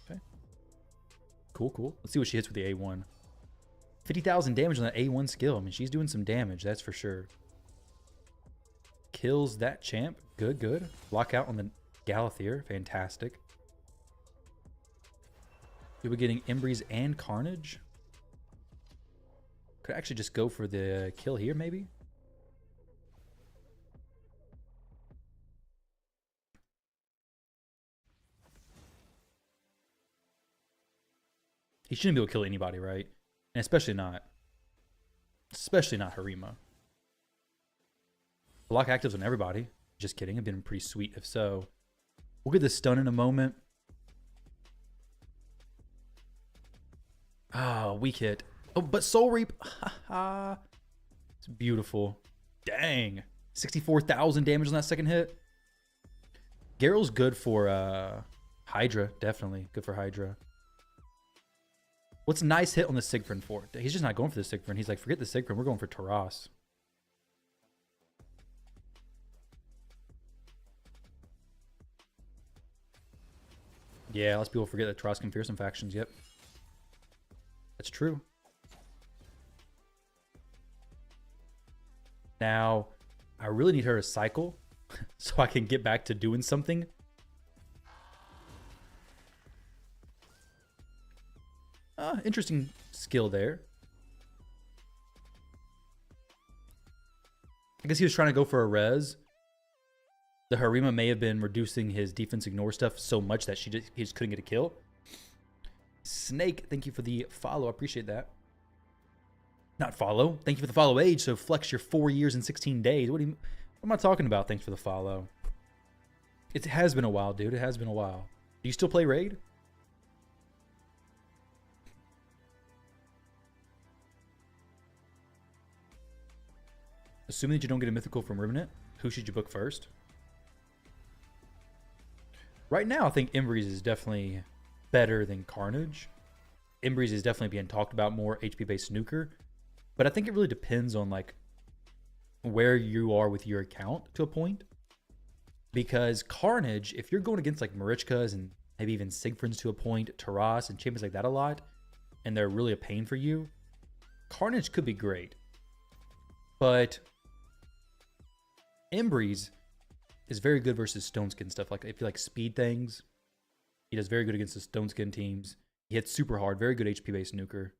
Okay. Cool, cool. Let's see what she hits with the A1. 50,000 damage on that A1 skill. I mean, she's doing some damage, that's for sure. Kills that champ. Good, good. Lockout on the Galathier. Fantastic. We're getting Embreeze and Carnage. Could I actually just go for the kill here, maybe? He shouldn't be able to kill anybody, right? And especially not Harima. Block actives on everybody. Just kidding. It'd been pretty sweet if so. We'll get the stun in a moment. Ah, weak hit. Oh, but Soul Reap. It's beautiful. Dang. 64,000 damage on that second hit. Garrel's good for Hydra. Definitely good for Hydra. What's a nice hit on the Siegfried for? He's just not going for the Siegfried. He's like, forget the Siegfried. We're going for Taras. Yeah, lots of people forget that Taras can fear some factions. Yep. That's true. Now, I really need her to cycle so I can get back to doing something. Interesting skill there. I guess he was trying to go for a res. The Harima may have been reducing his defense ignore stuff so much that he just couldn't get a kill. Snake, thank you for the follow. I appreciate that. Not follow. Thank you for the follow age. So flex your 4 years and 16 days. What am I talking about? Thanks for the follow. It has been a while, dude. It has been a while. Do you still play Raid? Assuming that you don't get a mythical from Rivenet, who should you book first? Right now, I think Embreeze is definitely better than Carnage. Embreeze is definitely being talked about more, HP-based snooker. But I think it really depends on like where you are with your account to a point. Because Carnage, if you're going against like Marichkas and maybe even Siegfrieds to a point, Taras and champions like that a lot, and they're really a pain for you, Carnage could be great. But Embreeze is very good versus Stoneskin stuff. Like if you like speed things, he does very good against the Stoneskin teams. He hits super hard, very good HP-based nuker.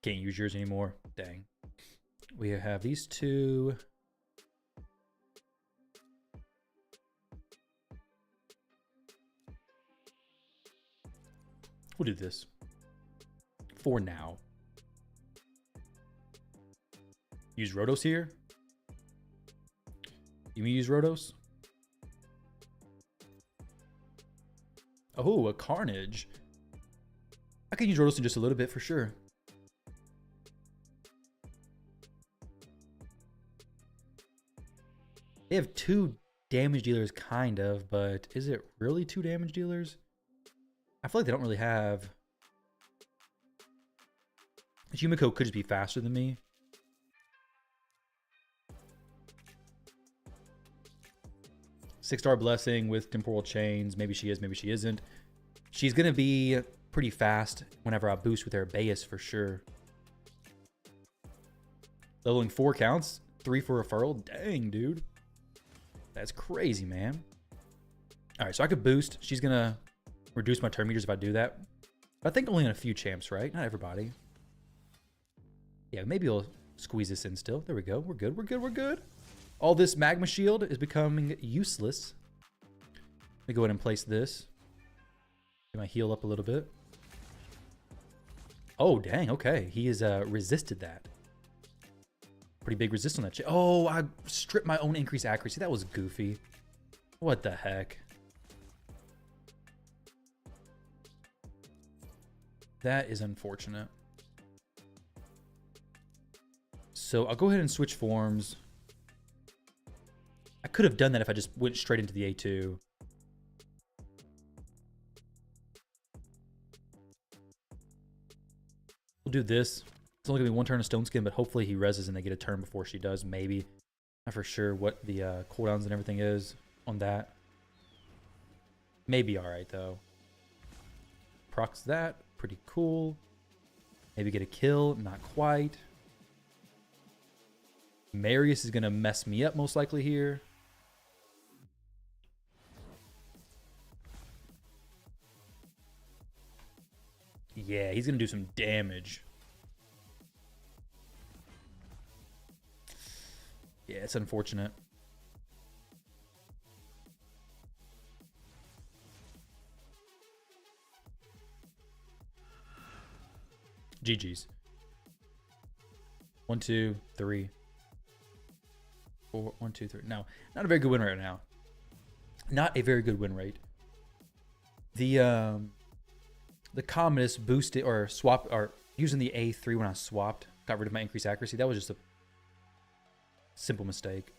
Can't use yours anymore. Dang. We have these two. We'll do this for now. Use Rotos here. You mean use Rotos? Oh, a Carnage. I can use Rotos in just a little bit for sure. They have 2 damage dealers, kind of, but is it really 2 damage dealers? I feel like they don't really have... Yumiko could just be faster than me. Six-star Blessing with Temporal Chains. Maybe she is, maybe she isn't. She's going to be pretty fast whenever I boost with her Arbaeus for sure. Leveling 4 counts. 3 for referral. Dang, dude. That's crazy, man. All right, so I could boost. She's going to reduce my turn meters if I do that. But I think only in a few champs, right? Not everybody. Yeah, maybe we'll squeeze this in still. There we go. We're good. We're good. We're good. All this magma shield is becoming useless. Let me go ahead and place this. Get my heal up a little bit. Oh, dang. Okay. He has resisted that. Pretty big resist on that. Oh, I stripped my own increased accuracy. That was goofy. What the heck? That is unfortunate. So I'll go ahead and switch forms. I could have done that if I just went straight into the A2. We'll do this. It's only going to be 1 turn of Stone Skin, but hopefully he reses and they get a turn before she does. Maybe. Not for sure what the cooldowns and everything is on that. Maybe alright, though. Procs that. Pretty cool. Maybe get a kill. Not quite. Marius is going to mess me up most likely here. Yeah, he's going to do some damage. Yeah, it's unfortunate. GG's. 1, 2, 3, 4. 1, 2, 3. No, not a very good win rate right now. Not a very good win rate. The Commodus boosted or swapped or using the A3 when I swapped, got rid of my increased accuracy. That was just a simple mistake.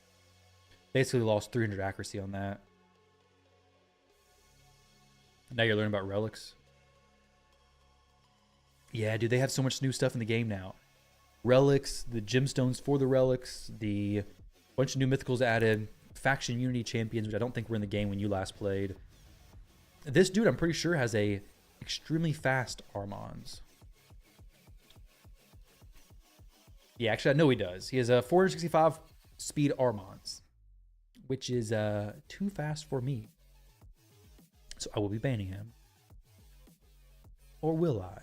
Basically lost 300 accuracy on that. Now you're learning about relics. Yeah, dude, they have so much new stuff in the game now. Relics, the gemstones for the relics, the bunch of new mythicals added, faction unity champions, which I don't think were in the game when you last played. This dude, I'm pretty sure, has a extremely fast Armons. Yeah, actually, I know he does. He has a 465 speed Armons, which is too fast for me. So I will be banning him. Or will I?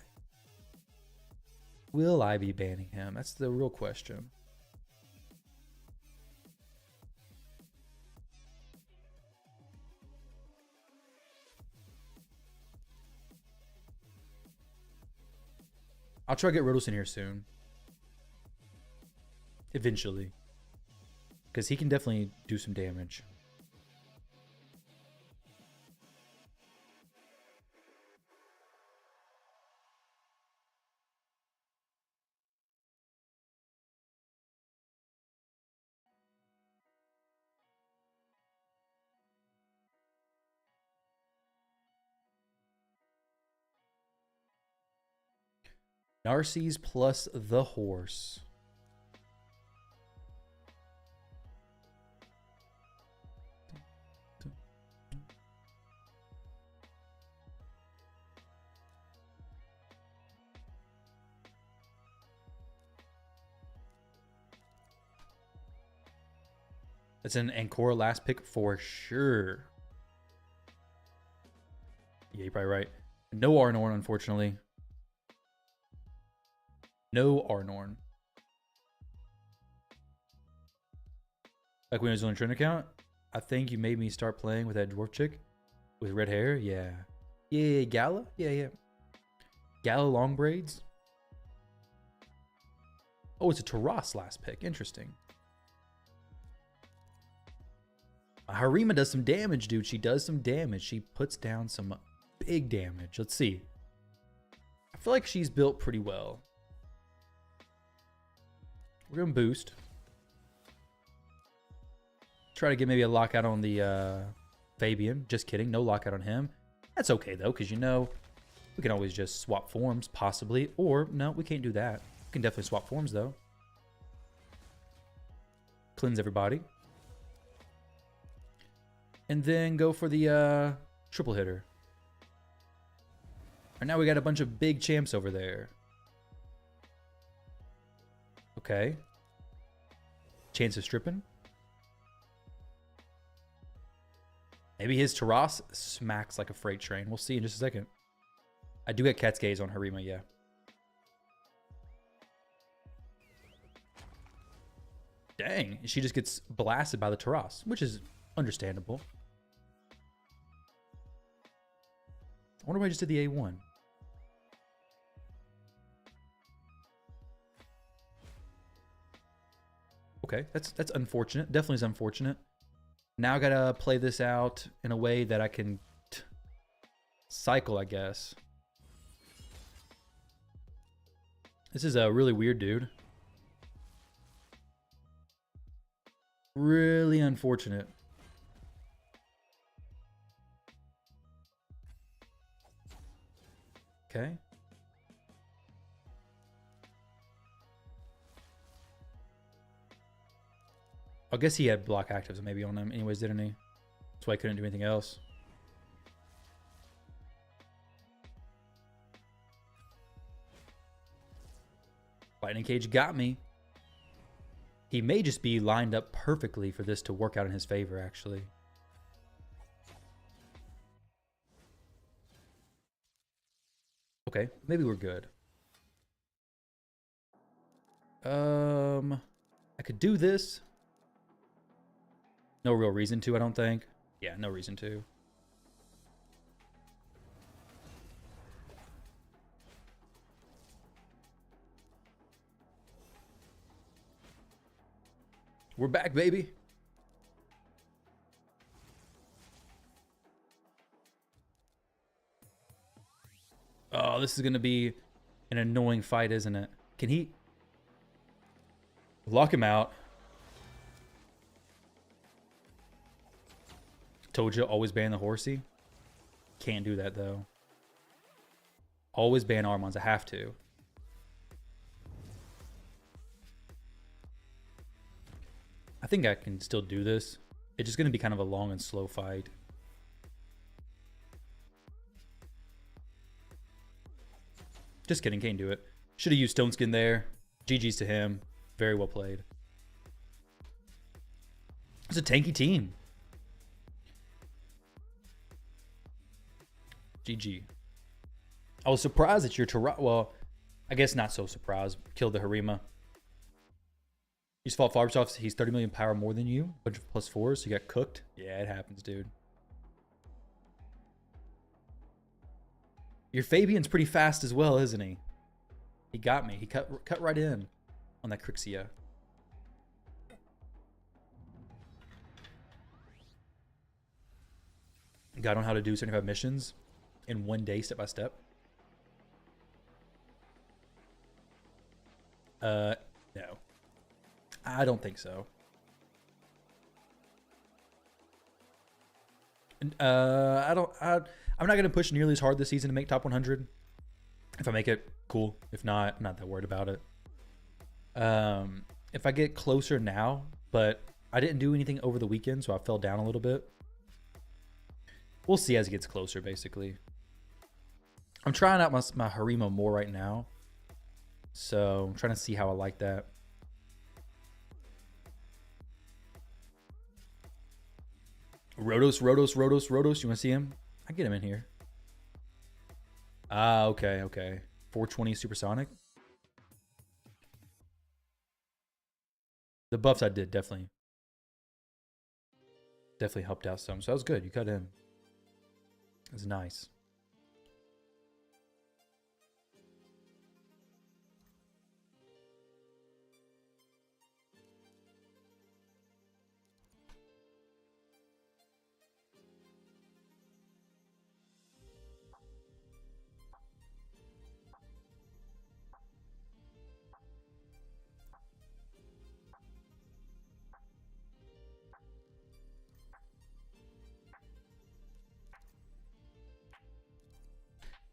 Will I be banning him? That's the real question. I'll try to get Rotos in here soon. Eventually. Because he can definitely do some damage. Narcisse plus the horse. That's an Ancora last pick for sure. Yeah, you're probably right. No Arnorn, unfortunately. No Arnorn. Like when I was on a Trent account, I think you made me start playing with that dwarf chick with red hair. Yeah. Yeah, Gala? Yeah. Gala long braids. Oh, it's a Taras last pick. Interesting. Harima does some damage, dude. She does some damage. She puts down some big damage. Let's see. I feel like she's built pretty well. We're going to boost. Try to get maybe a lockout on the Fabian. Just kidding. No lockout on him. That's okay, though, because, you know, we can always just swap forms, possibly. Or, no, we can't do that. We can definitely swap forms, though. Cleanse everybody. And then go for the triple hitter. Right now we got a bunch of big champs over there. Okay. Chance of stripping. Maybe his Taras smacks like a freight train. We'll see in just a second. I do get Cat's Gaze on Harima, yeah. Dang. She just gets blasted by the Taras, which is understandable. I wonder why I just did the A1. Okay, that's unfortunate. Definitely is unfortunate. Now I gotta play this out in a way that I can cycle, I guess. This is a really weird dude. Really unfortunate. Okay. I guess he had block actives maybe on him anyways, didn't he? That's why I couldn't do anything else. Lightning Cage got me. He may just be lined up perfectly for this to work out in his favor, actually. Okay, maybe we're good. I could do this. No real reason to, I don't think. Yeah, no reason to. We're back, baby. Oh, this is going to be an annoying fight, isn't it? Can he lock him out? Told you, always ban the horsey. Can't do that, though. Always ban Armons. I have to. I think I can still do this. It's just going to be kind of a long and slow fight. Just kidding, can't do it. Should have used Stone Skin there. GG's to him. Very well played. It's a tanky team. GG. I was surprised that your Taras, well, I guess not so surprised, killed the Harima. He's fought Farbersoft. He's 30 million power more than you. Bunch of +4s, so you got cooked. Yeah, it happens, dude. Your Fabian's pretty fast as well, isn't he? He got me. He cut right in on that Crixia. Got on how to do 75 missions in one day, step by step. No. I don't think so. I'm not going to push nearly as hard this season to make top 100. If I make it, cool. If not, I'm not that worried about it. If I get closer now, but I didn't do anything over the weekend, so I fell down a little bit. We'll see as it gets closer, basically. I'm trying out my Harima more right now. So I'm trying to see how I like that. Rotos. You want to see him? I get him in here. Ah, okay. 420 supersonic. The buffs I did definitely helped out some. So that was good. You cut in. It was nice.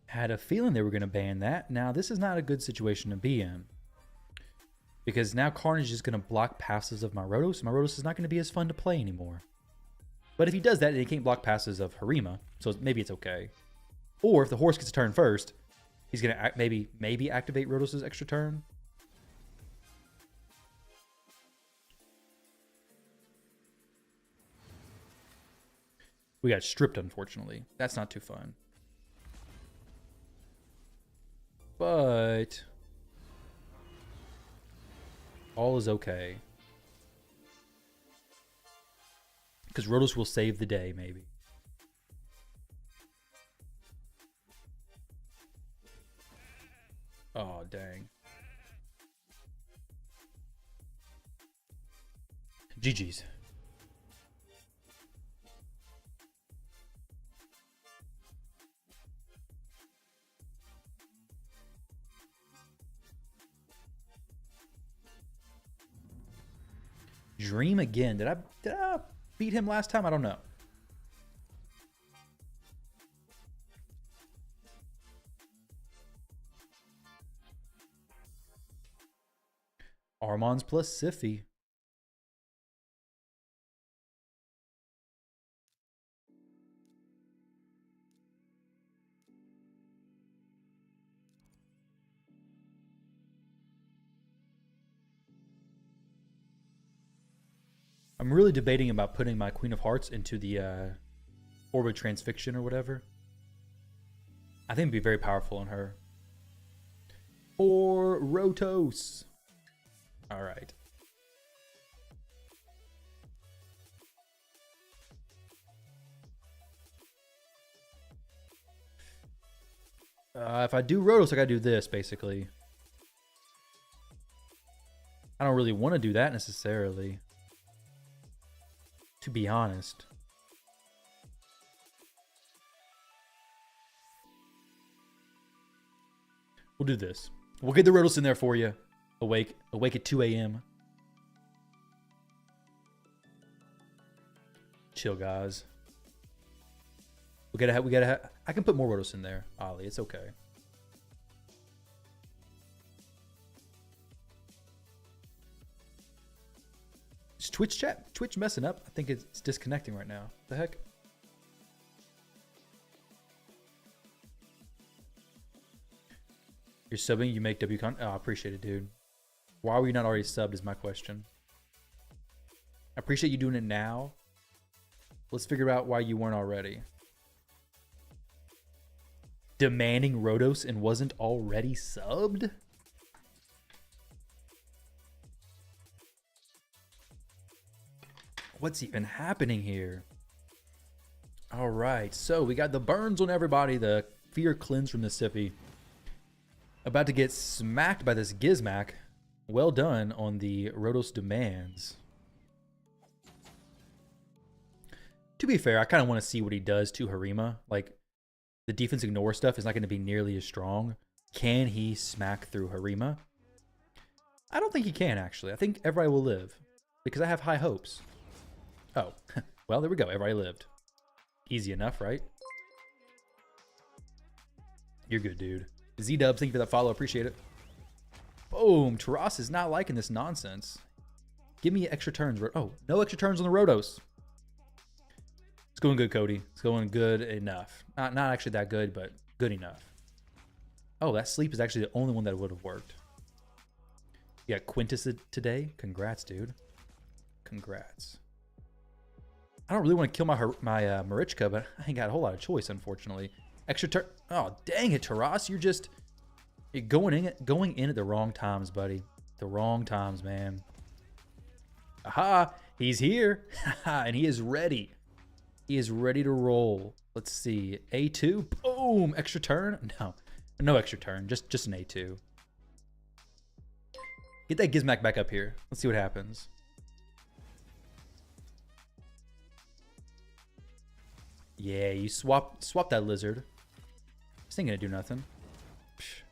Had a feeling they were going to ban that. Now, this is not a good situation to be in. Because now Carnage is going to block passes of my Rotos, and my Rotos is not going to be as fun to play anymore. But if he does that, then he can't block passes of Harima, so maybe it's okay. Or if the horse gets a turn first, he's going to maybe activate Rotos' extra turn. We got stripped, unfortunately. That's not too fun. But all is okay. Because Rotos will save the day, maybe. Oh, dang. GG's. Dream again. Did I beat him last time? I don't know. Armons plus Siffy. I'm really debating about putting my Queen of Hearts into the Orbit Transfixion or whatever. I think it'd be very powerful on her. Or Rotos. All right. If I do Rotos, I gotta do this, basically. I don't really want to do that necessarily, to be honest. We'll do this. We'll get the Rotos in there for you. Awake at 2 a.m. Chill, guys. We gotta have. I can put more Rotos in there, Ollie. It's okay. Is Twitch messing up? I think it's disconnecting right now. The heck? You're subbing, you make WCon. Oh, I appreciate it, dude. Why were you not already subbed is my question. I appreciate you doing it now. Let's figure out why you weren't already. Demanding Rotos and wasn't already subbed? What's even happening here? All right, so we got the burns on everybody. The fear cleanse from the Siffy. About to get smacked by this Gizmac. Well done on the Rotos demands. To be fair, I kind of want to see what he does to Harima. Like, the defense ignore stuff is not going to be nearly as strong. Can he smack through Harima? I don't think he can, actually. I think everybody will live. Because I have high hopes. Oh, well, there we go. Everybody lived. Easy enough, right? You're good, dude. Z-Dubs, thank you for that follow. Appreciate it. Boom. Taras is not liking this nonsense. Give me extra turns. Oh, no extra turns on the Rotos. It's going good, Cody. It's going good enough. Not actually that good, but good enough. Oh, that sleep is actually the only one that would have worked. You got Quintus today. Congrats, dude. Congrats. I don't really want to kill my Marichka, but I ain't got a whole lot of choice, unfortunately. Extra turn. Oh, dang it, Taras. You're going in at the wrong times, buddy. The wrong times, man. Aha, he's here. And he is ready. He is ready to roll. Let's see. A2. Boom. Extra turn. No extra turn. Just an A2. Get that Gizmac back up here. Let's see what happens. Yeah, you swap that lizard. This ain't gonna do nothing. Psh.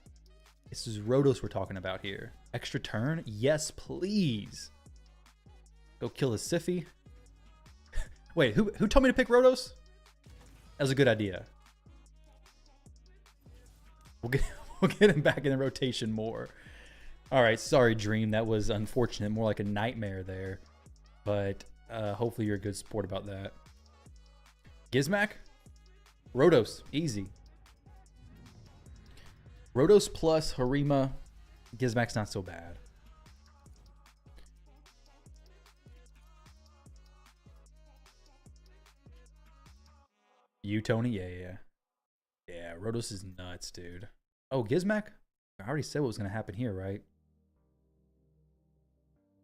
This is Rotos we're talking about here. Extra turn? Yes, please. Go kill the Siffy. Wait, who told me to pick Rotos? That was a good idea. We'll get him back in the rotation more. All right, sorry, Dream. That was unfortunate. More like a nightmare there. But hopefully you're a good sport about that. Gizmac? Rotos. Easy. Rotos plus Harima. Gizmac's not so bad. You, Tony? Yeah. Yeah, Rotos is nuts, dude. Oh, Gizmac? I already said what was going to happen here, right?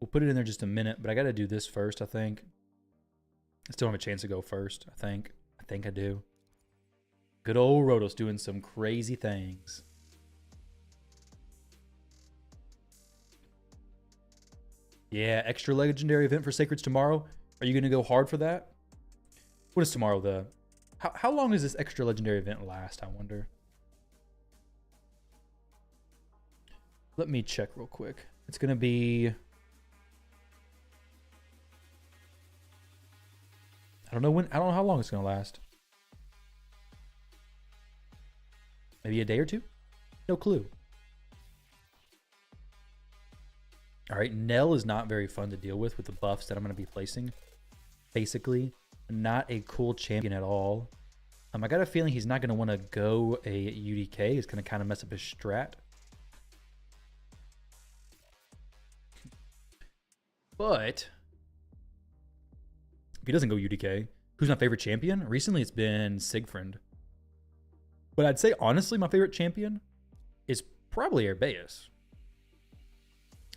We'll put it in there just a minute, but I got to do this first, I think. I still have a chance to go first, I think. I think I do. Good old Rotos doing some crazy things. Yeah, extra legendary event for Sacreds tomorrow. Are you going to go hard for that? What is tomorrow? How long does this extra legendary event last, I wonder? Let me check real quick. It's going to be... I don't know how long it's going to last. Maybe a day or two? No clue. All right, Nell is not very fun to deal with the buffs that I'm going to be placing. Basically, not a cool champion at all. I got a feeling he's not going to want to go a UDK. It's going to kind of mess up his strat. But if he doesn't go UDK, who's my favorite champion? Recently, it's been Siegfried. But I'd say, honestly, my favorite champion is probably Herbaeus.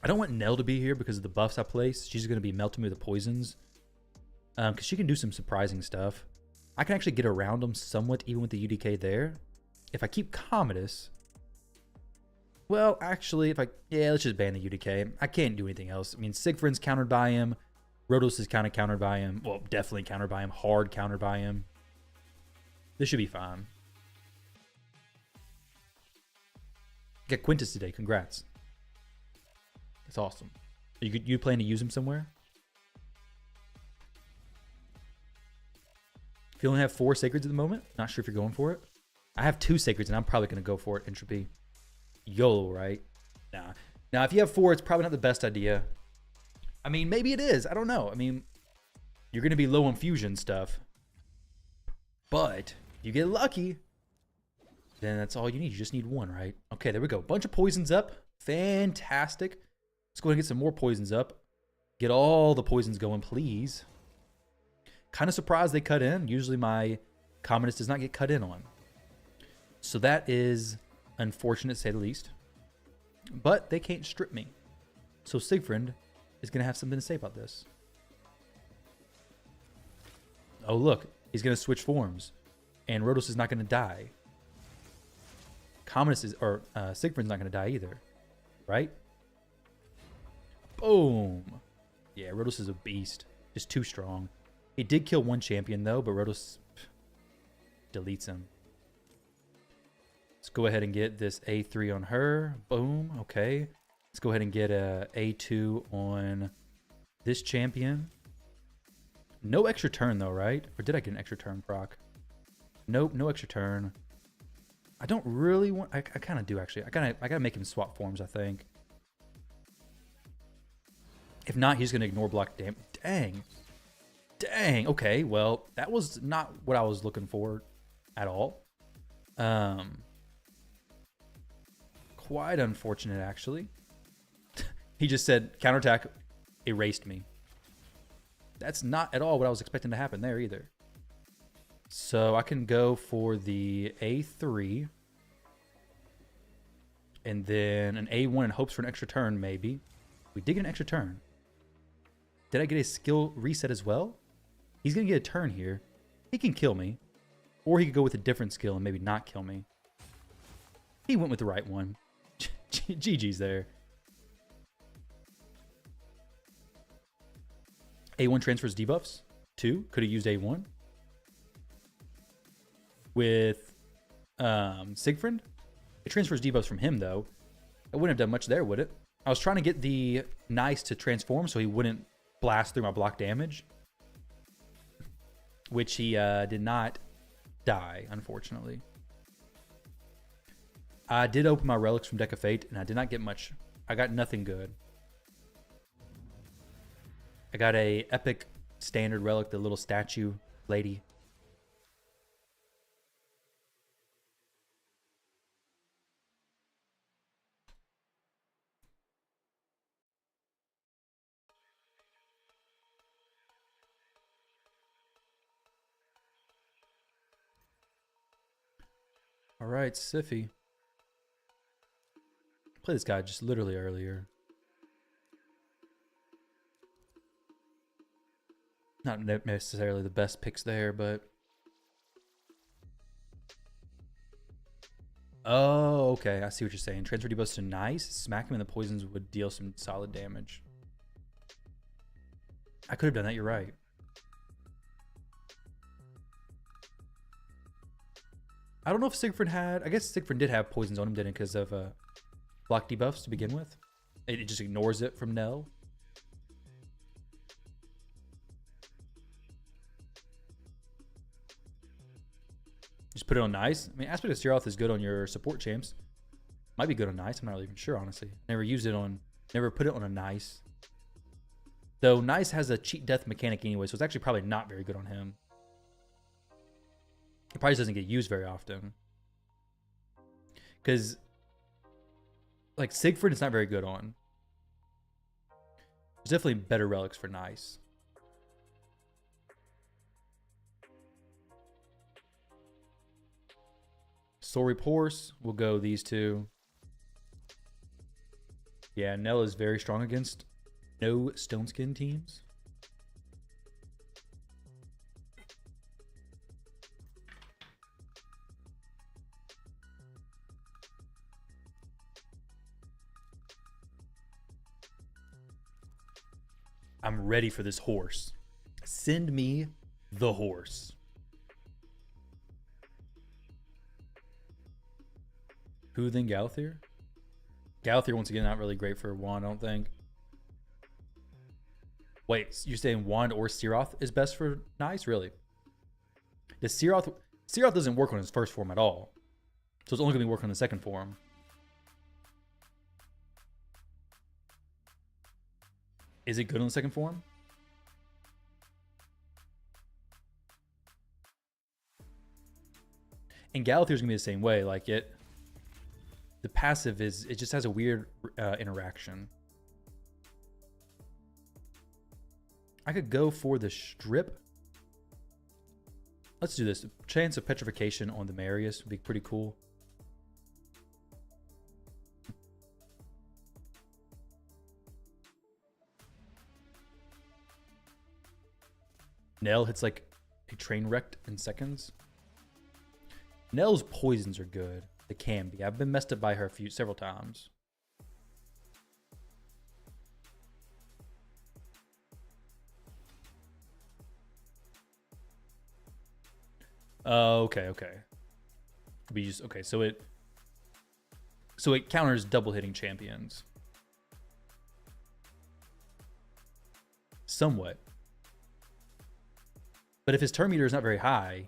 I don't want Nell to be here because of the buffs I place. She's going to be melting me with the poisons. Because she can do some surprising stuff. I can actually get around them somewhat even with the UDK there. If I keep Commodus... Well, actually, let's just ban the UDK. I can't do anything else. I mean, Siegfried's countered by him. Rotos is kind of countered by him. Well, definitely countered by him. Hard countered by him. This should be fine. Get Quintus today. Congrats. That's awesome. You plan to use him somewhere? If you only have 4 Sacreds at the moment, not sure if you're going for it. I have 2 Sacreds, and I'm probably going to go for it. Entropy. YOLO, right? Nah. Now, if you have 4, it's probably not the best idea. I mean, maybe it is. I don't know. I mean, you're going to be low on fusion stuff. But if you get lucky, then that's all you need. You just need 1, right? Okay, there we go. Bunch of poisons up. Fantastic. Let's go ahead and get some more poisons up. Get all the poisons going, please. Kind of surprised they cut in. Usually my Commodus does not get cut in on. So that is unfortunate, to say the least. But they can't strip me. So Siegfried is going to have something to say about this. Oh, look. He's going to switch forms. And Rotos is not going to die. Commodus is... Or Siegfried's not going to die either. Right? Boom. Yeah, Rotos is a beast. Just too strong. He did kill 1 champion, though, but Rotos deletes him. Let's go ahead and get this A3 on her. Boom. Okay. Let's go ahead and get a A2 on this champion. No extra turn, though, right? Or did I get an extra turn proc? Nope, no extra turn. I don't really want... I kind of do, actually. I gotta make him swap forms, I think. If not, he's going to ignore block damage. Dang. Dang. Okay, well, that was not what I was looking for at all. Quite unfortunate, actually. He just said, counterattack erased me. That's not at all what I was expecting to happen there either. So I can go for the A3. And then an A1 in hopes for an extra turn, maybe. We did get an extra turn. Did I get a skill reset as well? He's going to get a turn here. He can kill me. Or he could go with a different skill and maybe not kill me. He went with the right one. GG's there. A1 transfers debuffs. 2. Could have used A1. With Siegfried. It transfers debuffs from him, though. It wouldn't have done much there, would it? I was trying to get the Nice to transform so he wouldn't blast through my block damage. Which he did not die, unfortunately. I did open my relics from Deck of Fate, and I did not get much. I got nothing good. I got a epic standard relic, the little statue lady. All right, Siffy. Play this guy just literally earlier. Not necessarily the best picks there, but... Oh, okay. I see what you're saying. Transfer debuffs to Nice. Smack him and the poisons would deal some solid damage. I could have done that. You're right. I don't know if Siegfried had... I guess Siegfried did have poisons on him, didn't it? Because of block debuffs to begin with. It just ignores it from Nell. Just put it on Nice. I mean, Aspect of Searoth is good on your support champs. Might be good on Nice. I'm not even sure, honestly. Never used it on... Never put it on a Nice. Though Nice has a cheat death mechanic anyway, so it's actually probably not very good on him. It probably doesn't get used very often. Because... Like, Siegfried is not very good on. There's definitely better relics for Nice. Soul Reap Horse, we'll go these two. Yeah, Nell is very strong against no Stone Skin teams. I'm ready for this horse. Send me the horse. Who then Galthier? Galthier, once again, not really great for Wand, I don't think. Wait, you're saying Wand or Searoth is best for Nice? Really? The Searoth doesn't work on his first form at all. So it's only going to be working on the second form. Is it good on the second form? And Galathier's going to be the same way. Like it... The passive is, it just has a weird interaction. I could go for the strip. Let's do this. Chance of petrification on the Marius would be pretty cool. Nell hits like a train wrecked in seconds. Nell's poisons are good. They can be. I've been messed up by her several times. Okay. We just okay. So it counters double hitting champions. Somewhat. But if his turn meter is not very high,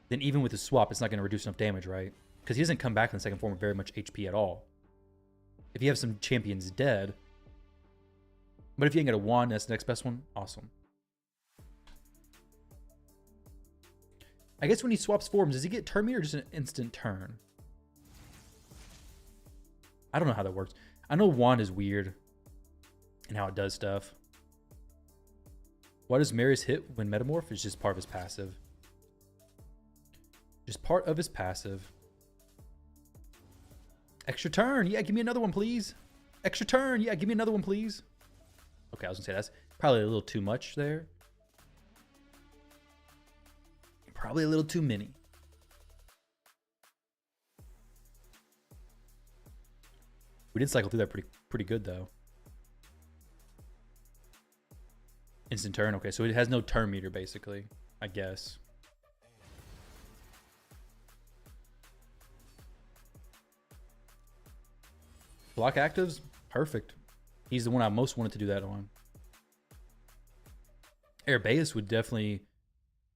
then even with the swap, it's not going to reduce enough damage, right? Because he doesn't come back in the second form with very much HP at all. If you have some champions dead. But if you ain't got a wand, that's the next best one. Awesome. I guess when he swaps forms, does he get turn meter or just an instant turn? I don't know how that works. I know wand is weird and how it does stuff. Why does Marius hit when metamorph? It's just part of his passive. Just part of his passive. Extra turn. Yeah, give me another one, please. Extra turn. Yeah, give me another one, please. Okay, I was gonna say that's probably a little too much there. Probably a little too many. We did cycle through that pretty good though. Instant turn. Okay, so it has no turn meter basically, I guess. Block actives, perfect. He's the one I most wanted to do that on. Arabeus would definitely,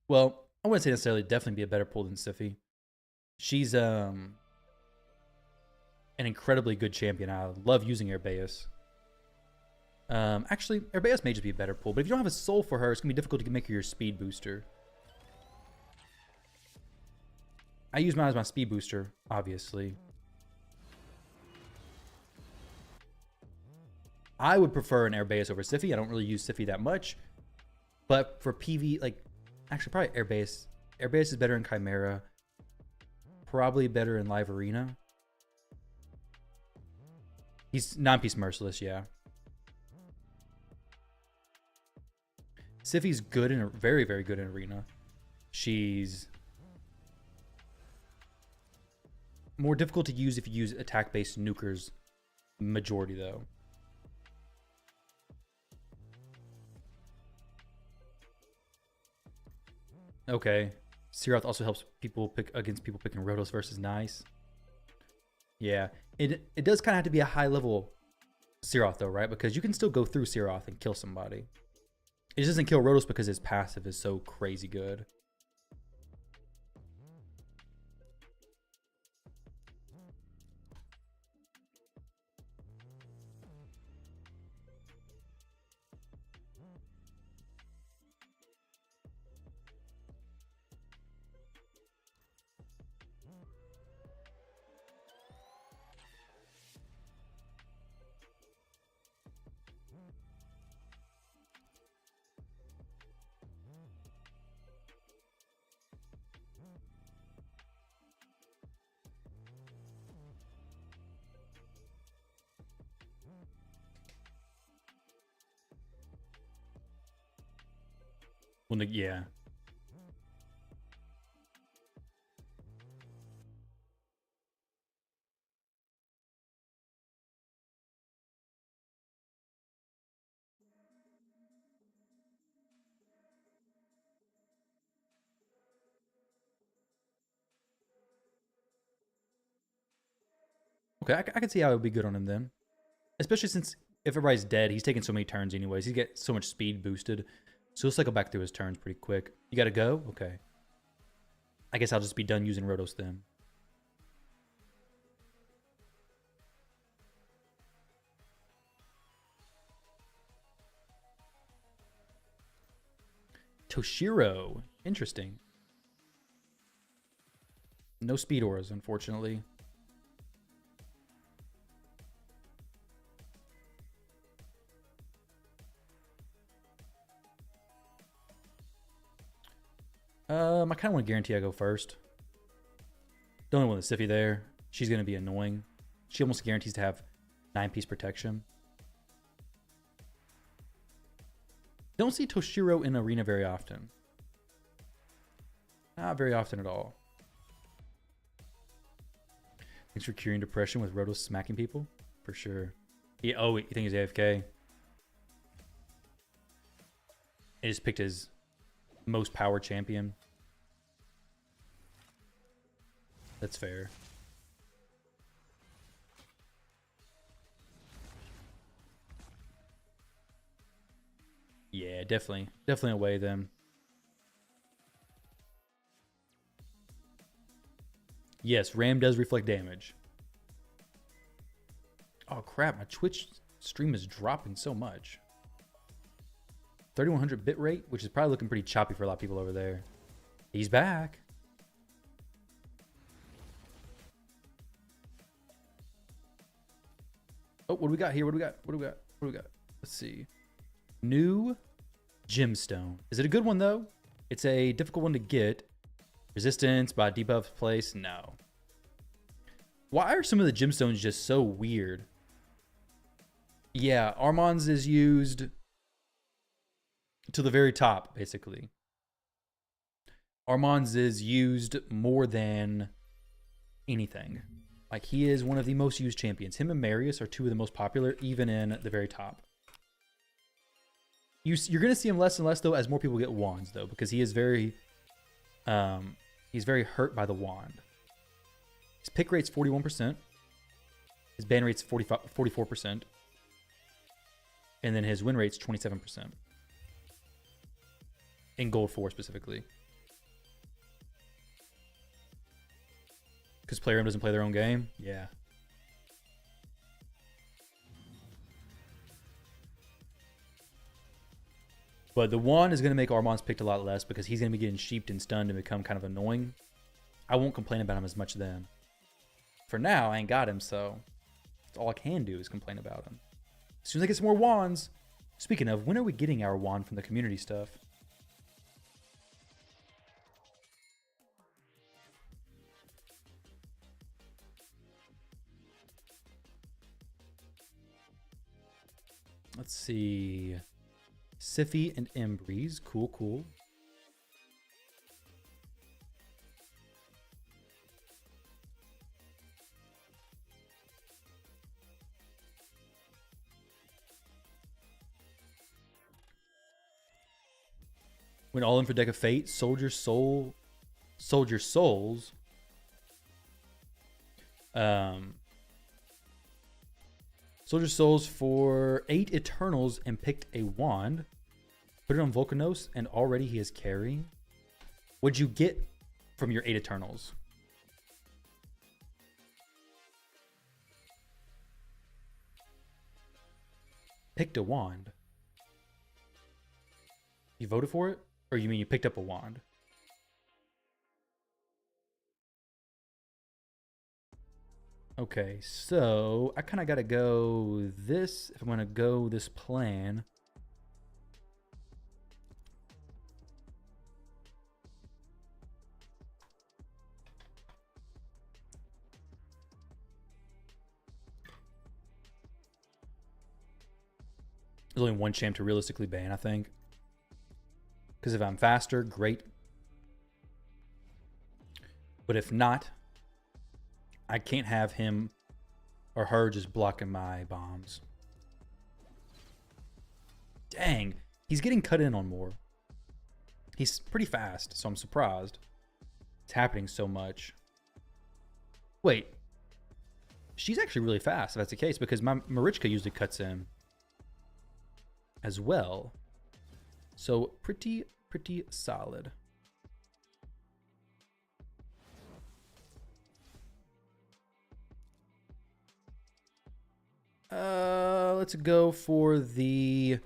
well, I wouldn't say necessarily definitely be a better pull than Siphi. She's an incredibly good champion. I love using Arabeus. Actually, Arabeus may just be a better pull, but if you don't have a soul for her, it's gonna be difficult to make her your speed booster. I use mine as my speed booster, obviously. I would prefer an Arabeus over Siphi. I don't really use Siphi that much. But for PV, like, actually probably Arabeus. Arabeus is better in Chimera. Probably better in Live Arena. He's non-piece merciless, yeah. Siphi's good in very, very good in Arena. She's more difficult to use if you use attack-based nukers. Majority, though. Okay. Siroth also helps people pick against people picking Rotos versus Nice. Yeah. It does kind of have to be a high level Siroth though, right? Because you can still go through Siroth and kill somebody. It just doesn't kill Rotos because his passive is so crazy good. Well, yeah. Okay, I can see how it would be good on him then. Especially since if everybody's dead, he's taking so many turns anyways. He gets so much speed boosted. So he'll cycle back through his turns pretty quick. You gotta go? Okay. I guess I'll just be done using Rotos then. Toshiro. Interesting. No speed auras, unfortunately. I kind of want to guarantee I go first. Don't want the Siphi there. She's going to be annoying. She almost guarantees to have 9-piece protection. Don't see Toshiro in Arena very often. Not very often at all. Thanks for curing depression with Rotos smacking people. For sure. Yeah, oh, you think he's AFK? He just picked his most power champion. That's fair. Yeah, definitely. Definitely away then. Yes, RAM does reflect damage. Oh crap, my Twitch stream is dropping so much. 3100 bit rate, which is probably looking pretty choppy for a lot of people over there. He's back. Oh, what do we got here? What do we got? What do we got? What do we got? Let's see. New gemstone. Is it a good one though? It's a difficult one to get. Resistance by debuff place? No. Why are some of the gemstones just so weird? Yeah, Armand's is used to the very top, basically. Armand's is used more than anything. Like, he is one of the most used champions. Him and Marius are two of the most popular, even in the very top. You're going to see him less and less, though, as more people get wands, though, because he is very... he's very hurt by the wand. His pick rate's 41%. His ban rate's 44%. And then his win rate's 27%. In Gold 4 specifically. Because Player doesn't play their own game? Yeah. But the wand is going to make Armand's picked a lot less because he's going to be getting sheeped and stunned and become kind of annoying. I won't complain about him as much then. For now, I ain't got him, so that's all I can do is complain about him. As soon as I get some more wands. Speaking of, when are we getting our wand from the community stuff? Let's see. Siffy and Embreeze. Cool, cool. Went all in for Deck of Fate. Soldier Souls. Soldier Souls for 8 Eternals and picked a wand. Put it on Volcanos and already he is carrying. What'd you get from your 8 Eternals? Picked a wand. You voted for it? Or you mean you picked up a wand? Okay, so I kind of got to go this. If I'm going to go this plan. There's only one champ to realistically ban, I think. Because if I'm faster, great. But if not, I can't have him or her just blocking my bombs. Dang, he's getting cut in on more. He's pretty fast, so I'm surprised. It's happening so much. Wait. She's actually really fast, if that's the case, because my Marichka usually cuts in as well. So pretty solid. Let's go for the,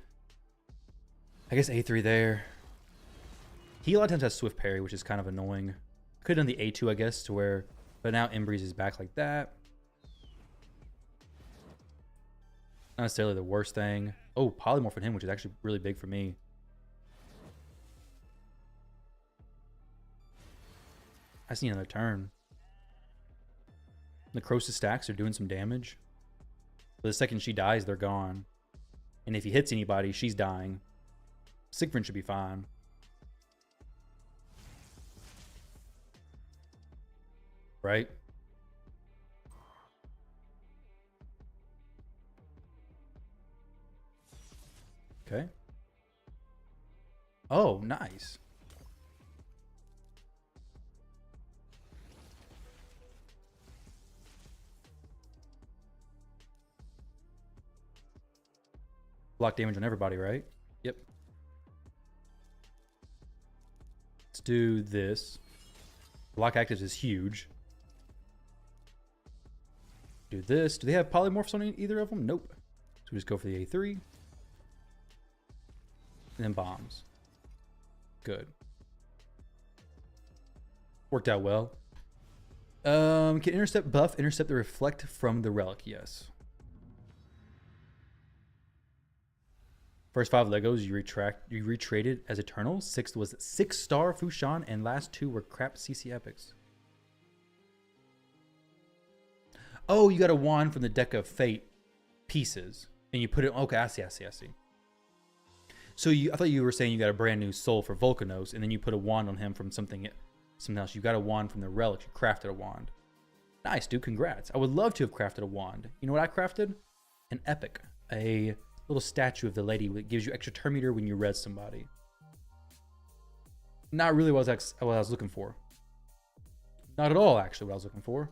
I guess A3 there. He a lot of times has Swift Parry, which is kind of annoying. Could have done the A2, I guess, to where, but now Embreeze is back like that. Not necessarily the worst thing. Oh, Polymorph on him, which is actually really big for me. I see another turn. Necrosis stacks are doing some damage. But the second she dies, they're gone. And if he hits anybody, she's dying. Siegfried should be fine. Right? Okay. Oh, nice. Block damage on everybody, right? Yep. Let's do this. Block actives is huge. Do this. Do they have polymorphs on either of them? Nope. So we just go for the A3. And then bombs. Good. Worked out well. Can intercept buff intercept the reflect from the relic? Yes. First 5 Legos you retraded as Eternal. 6th was 6-star Fushan, and last 2 were crap CC epics. Oh, you got a wand from the deck of fate pieces, and you put it. Okay, I see. So I thought you were saying you got a brand new soul for Volcanos, and then you put a wand on him from something else. You got a wand from the relic. You crafted a wand. Nice, dude. Congrats. I would love to have crafted a wand. You know what I crafted? An epic. A little statue of the lady that gives you extra turn meter when you res somebody. Not really what I was looking for. Not at all, actually, what I was looking for.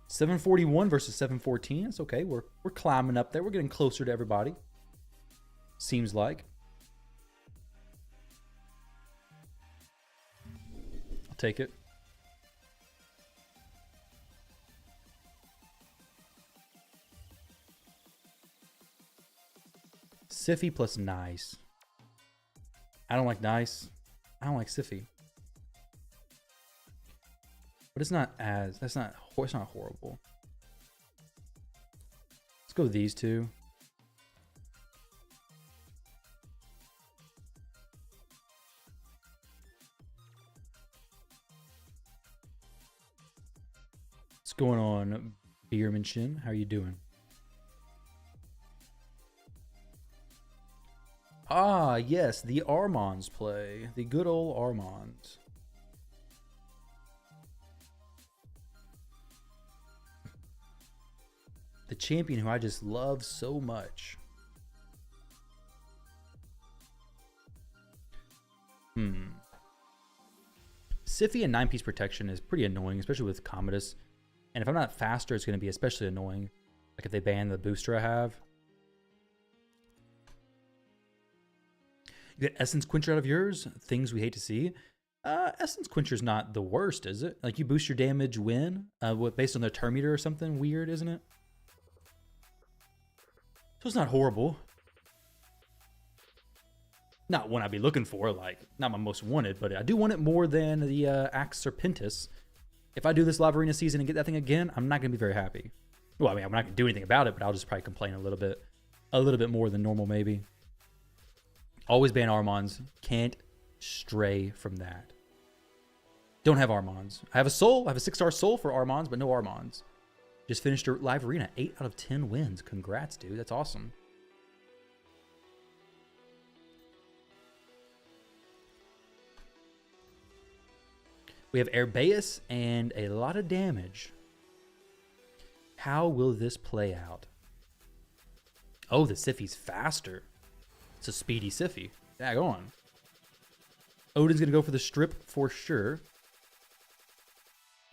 741 versus 714. It's okay. We're climbing up there. We're getting closer to everybody. Seems like. I'll take it. Siffy plus nice. I don't like nice. I don't like Siffy. But it's not horrible. Let's go with these two. What's going on, Beermanchin? How are you doing? Ah, yes, the Armons play. The good old Armons. The champion who I just love so much. Siffy and 9-piece protection is pretty annoying, especially with Commodus. And if I'm not faster, it's going to be especially annoying. Like if they ban the booster I have. You get Essence Quencher out of yours? Things we hate to see. Essence Quencher's not the worst, is it? Like you boost your damage when? Based on the turn meter or something weird, isn't it? So it's not horrible. Not one I'd be looking for, like, not my most wanted, but I do want it more than the Axe Serpentis. If I do this Lava Arena season and get that thing again, I'm not going to be very happy. Well, I mean, I'm not going to do anything about it, but I'll just probably complain a little bit more than normal, maybe. Always ban Armons. Can't stray from that. Don't have Armons. I have a soul. I have a 6-star soul for Armons, but no Armons. Just finished a live arena. 8 out of 10 wins. Congrats, dude. That's awesome. We have Airbeus and a lot of damage. How will this play out? Oh, the Siffy's faster. It's a speedy Siffy. Dag on. Odin's going to go for the strip for sure.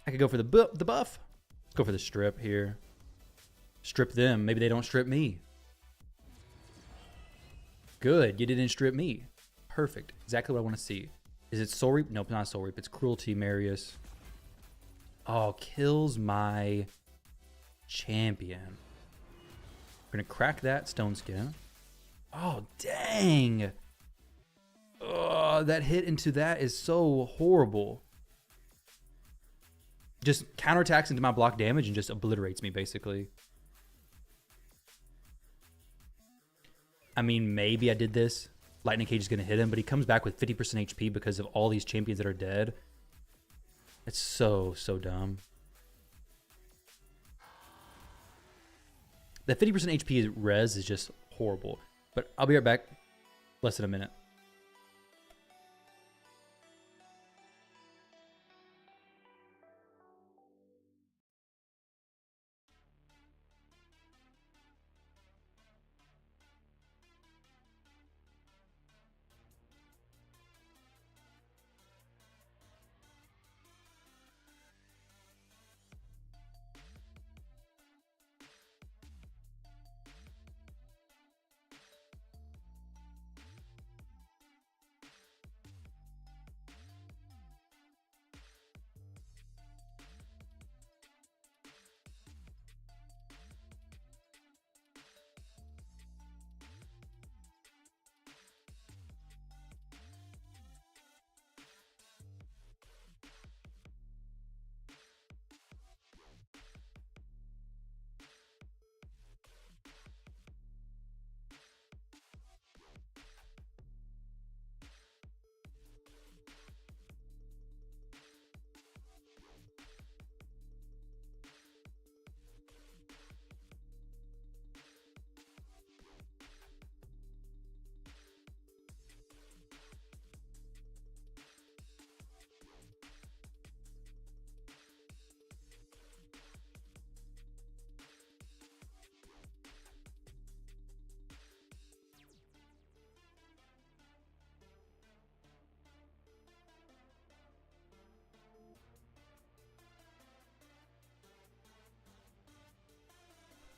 I could go for the buff. Let's go for the strip here. Strip them. Maybe they don't strip me. Good. You didn't strip me. Perfect. Exactly what I want to see. Is it Soul Reap? Nope, not Soul Reap. It's Cruelty, Marius. Oh, kills my champion. We're going to crack that Stone Skin. Oh, dang. Oh, that hit into that is so horrible. Just counterattacks into my block damage and just obliterates me, basically. I mean, maybe I did this. Lightning Cage is going to hit him, but he comes back with 50% HP because of all these champions that are dead. It's so dumb. That 50% HP res is just horrible. But I'll be right back. Less than a minute.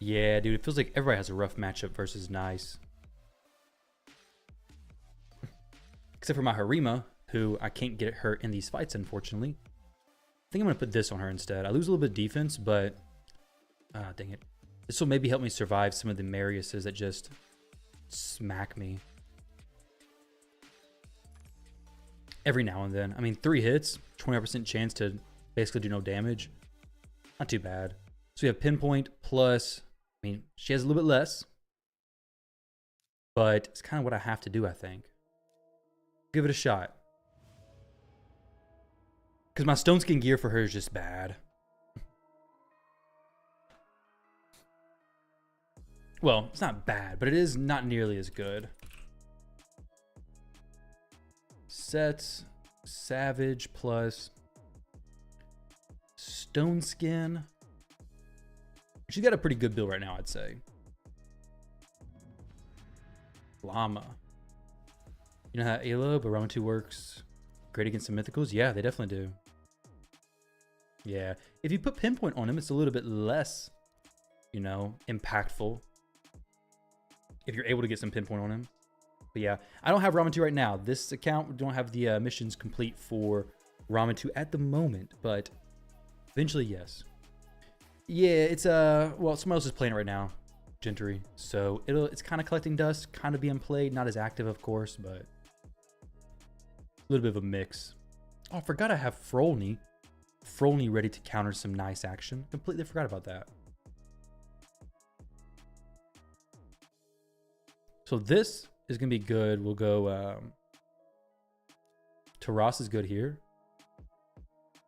Yeah, dude, it feels like everybody has a rough matchup versus Nice. Except for my Harima, who I can't get her in these fights, unfortunately. I think I'm going to put this on her instead. I lose a little bit of defense, but... dang it. This will maybe help me survive some of the Mariuses that just smack me. Every now and then. I mean, 3 hits, 20% chance to basically do no damage. Not too bad. So we have Pinpoint plus... I mean, she has a little bit less. But it's kind of what I have to do, I think. Give it a shot. Because my Stone Skin gear for her is just bad. Well, it's not bad, but it is not nearly as good. Sets, Savage plus Stone Skin. She's got a pretty good build right now, I'd say. Llama. You know how Ayla, but round 2 works great against the mythicals? Yeah, they definitely do. Yeah. If you put Pinpoint on him, it's a little bit less, you know, impactful. If you're able to get some Pinpoint on him. But yeah, I don't have Ramen 2 right now. This account, we don't have the missions complete for Ramen 2 at the moment, but eventually, yes. Yeah, it's well, someone else is playing it right now, Gentry. So it's kind of collecting dust, kind of being played, not as active, of course, but a little bit of a mix. Oh, I forgot I have Frolny. Frolny ready to counter some nice action. Completely forgot about that. So this is gonna be good. We'll go. Taras is good here.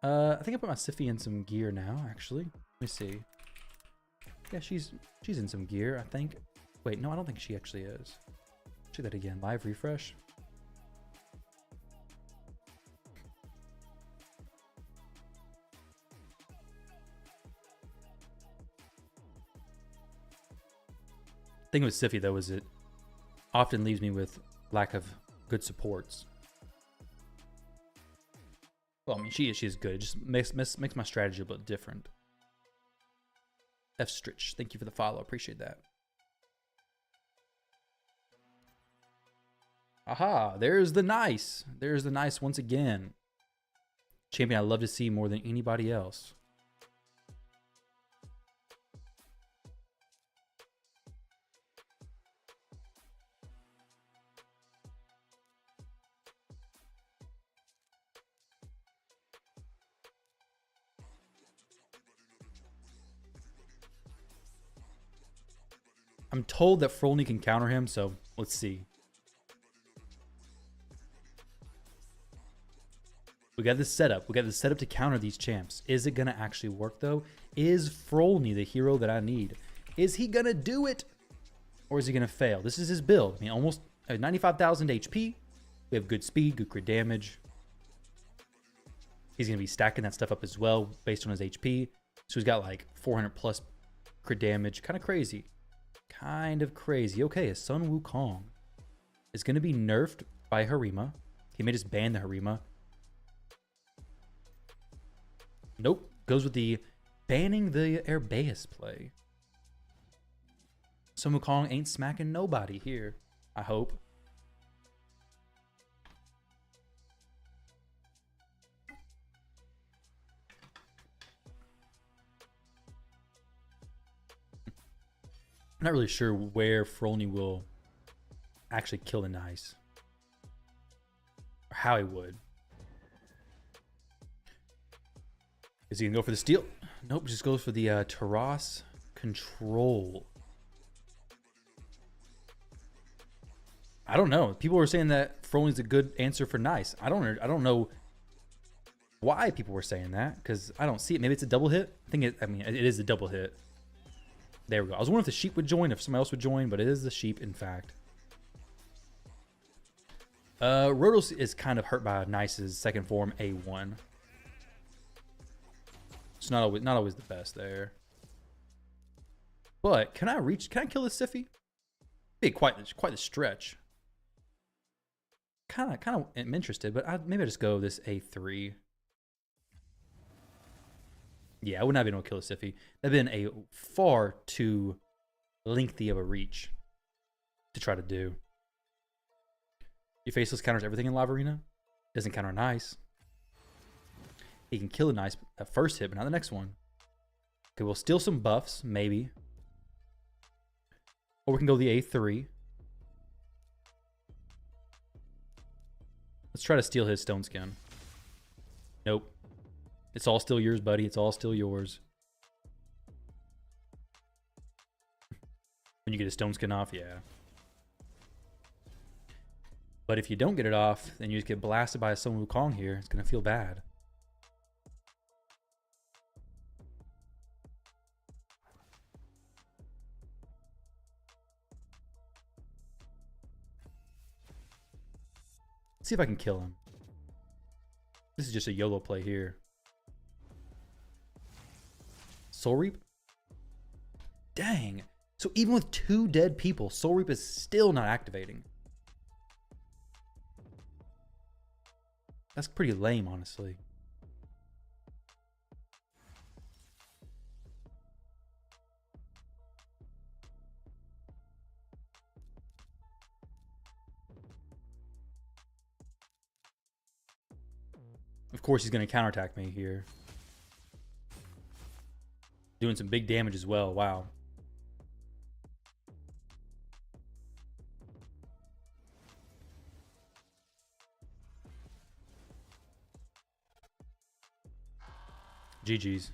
I think I put my Siphi in some gear now. Actually, let me see. Yeah, she's in some gear, I think. Wait, no, I don't think she actually is. Check that again. Live refresh. Thing with Siphi though is it often leaves me with lack of good supports. Well, I mean, she is good. It just makes my strategy a bit different. F Stritch, thank you for the follow. Appreciate that. Aha, there's the nice. There's the nice once again. Champion I love to see more than anybody else. I'm told that Frolny can counter him, so let's see. We got this setup. We got the setup to counter these champs. Is it going to actually work, though? Is Frolny the hero that I need? Is he going to do it? Or is he going to fail? This is his build. I mean, almost 95,000 HP. We have good speed, good crit damage. He's going to be stacking that stuff up as well based on his HP. So he's got like 400 plus crit damage. Kind of crazy. Kind of crazy. Okay, his son Wukong is going to be nerfed by Harima. He may just ban the Harima. Nope. Goes with the banning the Herbaeus play. So Wukong ain't smacking nobody here, I hope. I'm not really sure where Frolny will actually kill the nice. Or how he would. Is he going to go for the steal? Nope, just goes for the Taras control. I don't know. People were saying that Frolny's a good answer for nice. I don't know why people were saying that, because I don't see it. Maybe it's a double hit. I mean, it is a double hit. There we go. I was wondering if the sheep would join, if somebody else would join, but it is the sheep, in fact. Rotos is kind of hurt by Nice's second form, A1. It's not always the best there. But can I kill this Siphi? Be quite the stretch. Kind of am interested, but maybe I just go this A3. Yeah, I would not have been able to kill a Siphi. That'd been a far too lengthy of a reach to try to do. Your Faceless counters everything in Live Arena. Doesn't counter an ice. He can kill an ice at first hit, but not the next one. Okay, we'll steal some buffs, maybe. Or we can go the A3. Let's try to steal his Stone Skin. Nope. It's all still yours, buddy. It's all still yours. When you get a Stone Skin off, yeah. But if you don't get it off, then you just get blasted by a Sun Wukong here. It's going to feel bad. Let's see if I can kill him. This is just a YOLO play here. Soul Reap? Dang. So even with 2 dead people, Soul Reap is still not activating. That's pretty lame, honestly. Of course, he's going to counterattack me here. Doing some big damage as well. Wow. GG's.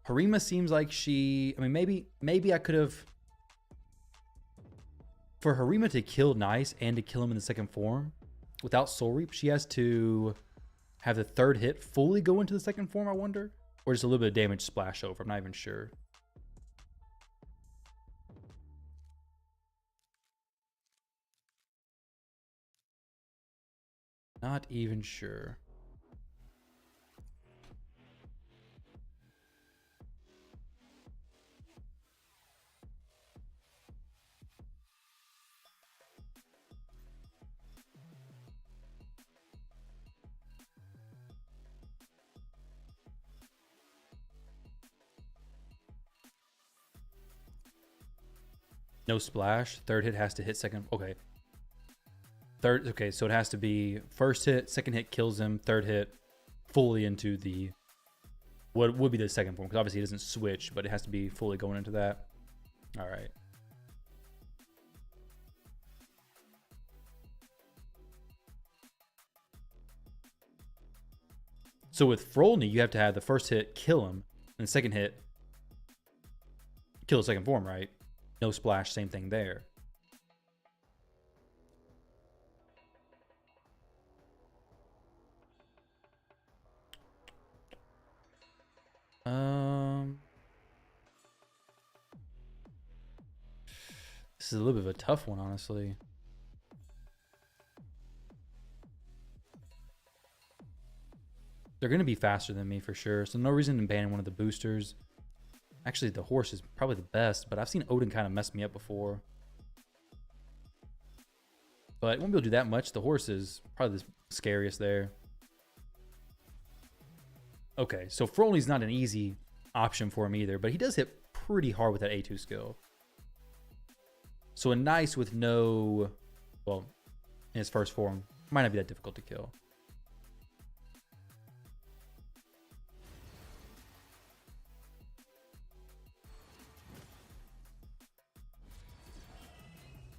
Harima seems like she... I mean, maybe I could have... For Harima to kill Nice and to kill him in the second form, without Soul Reap, she has to have the third hit fully go into the second form, I wonder? Or just a little bit of damage splash over. I'm not even sure. Not even sure. No splash. Third hit has to hit second. Okay. Okay, so it has to be first hit, second hit kills him, third hit fully into the what would be the second form, because obviously it doesn't switch, but it has to be fully going into that. All right. So with Frolny, you have to have the first hit kill him, and the second hit kill the second form, right? No splash, same thing there. This is a little bit of a tough one, honestly. They're going to be faster than me for sure, so no reason to ban one of the boosters. Actually, the horse is probably the best, but I've seen Odin kind of mess me up before. But it won't be able to do that much. The horse is probably the scariest there. Okay, so Frolny's not an easy option for him either, but he does hit pretty hard with that A2 skill. So a Nice with no, well, in his first form, might not be that difficult to kill.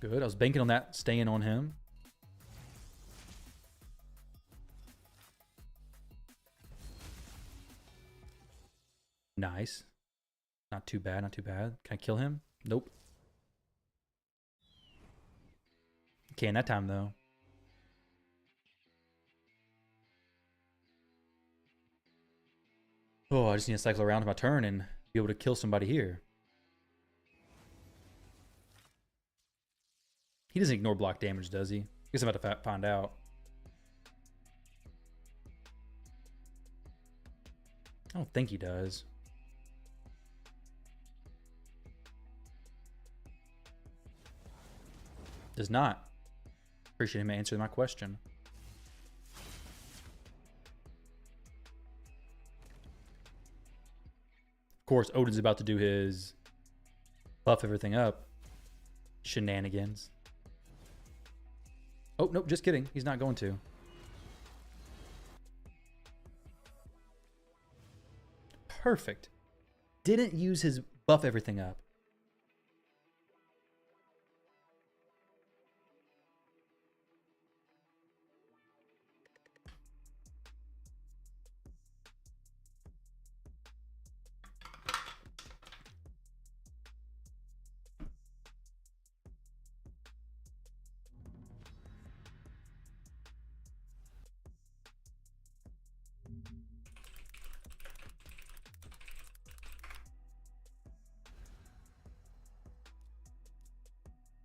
Good. I was banking on that staying on him. Nice. Not too bad, not too bad. Can I kill him? Nope. Can that time, though. Oh, I just need to cycle around my turn and be able to kill somebody here. He doesn't ignore block damage, does he? I guess I'm about to find out. I don't think he does. Does not. Appreciate him answering my question. Of course, Odin's about to do his buff everything up shenanigans. Oh, nope, just kidding. He's not going to. Perfect. Didn't use his buff everything up.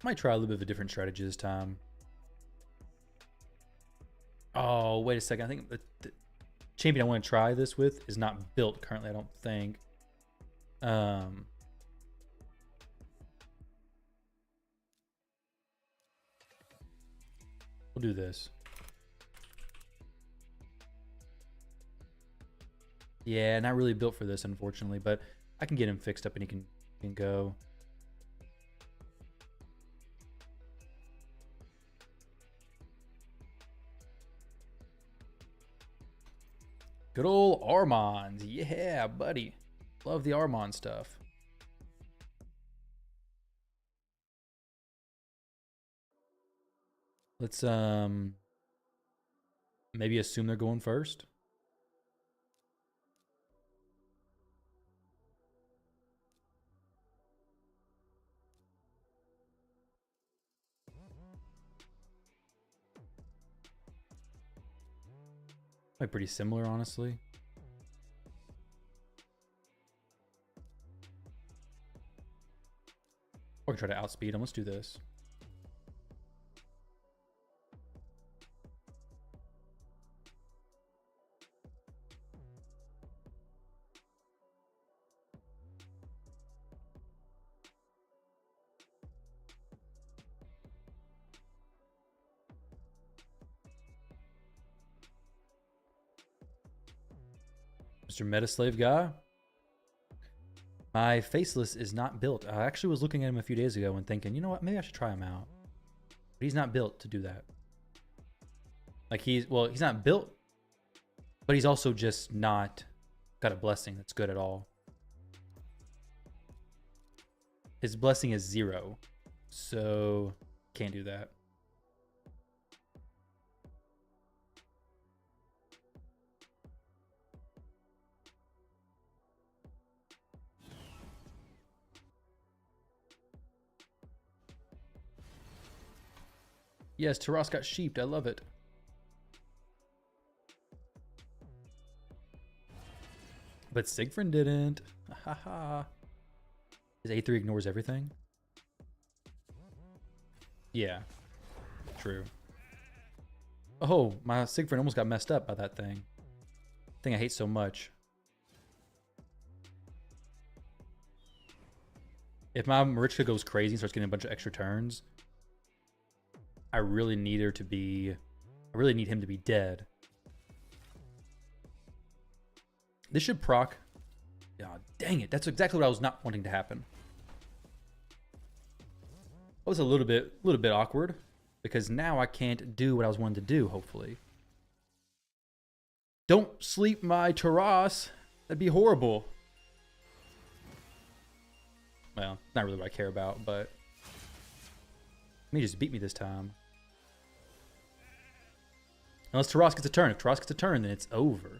Might try a little bit of a different strategy this time. Oh, wait a second. I think the champion I want to try this with is not built currently, I don't think. We'll do this. Yeah, not really built for this, unfortunately, but I can get him fixed up and he can go. Good old Armand. Yeah, buddy. Love the Armand stuff. Let's maybe assume they're going first. Probably pretty similar, honestly. Or try to outspeed him. Let's do this. Mr. Metaslave guy. My faceless is not built. I actually was looking at him a few days ago and thinking, you know what, maybe I should try him out. But he's not built to do that. Like he's not built, but he's also just not got a blessing that's good at all. His blessing is 0, so can't do that. Yes, Taras got sheeped. I love it. But Siegfried didn't. Haha. His A3 ignores everything? Yeah. True. Oh, my Siegfried almost got messed up by that thing. Thing I hate so much. If my Marichka goes crazy and starts getting a bunch of extra turns, I really need him to be dead. This should proc. God dang it. That's exactly what I was not wanting to happen. That was a little bit awkward because now I can't do what I was wanting to do, hopefully. Don't sleep my Taras. That'd be horrible. Well, not really what I care about, but he just beat me this time. Unless Taras gets a turn. If Taras gets a turn, then it's over.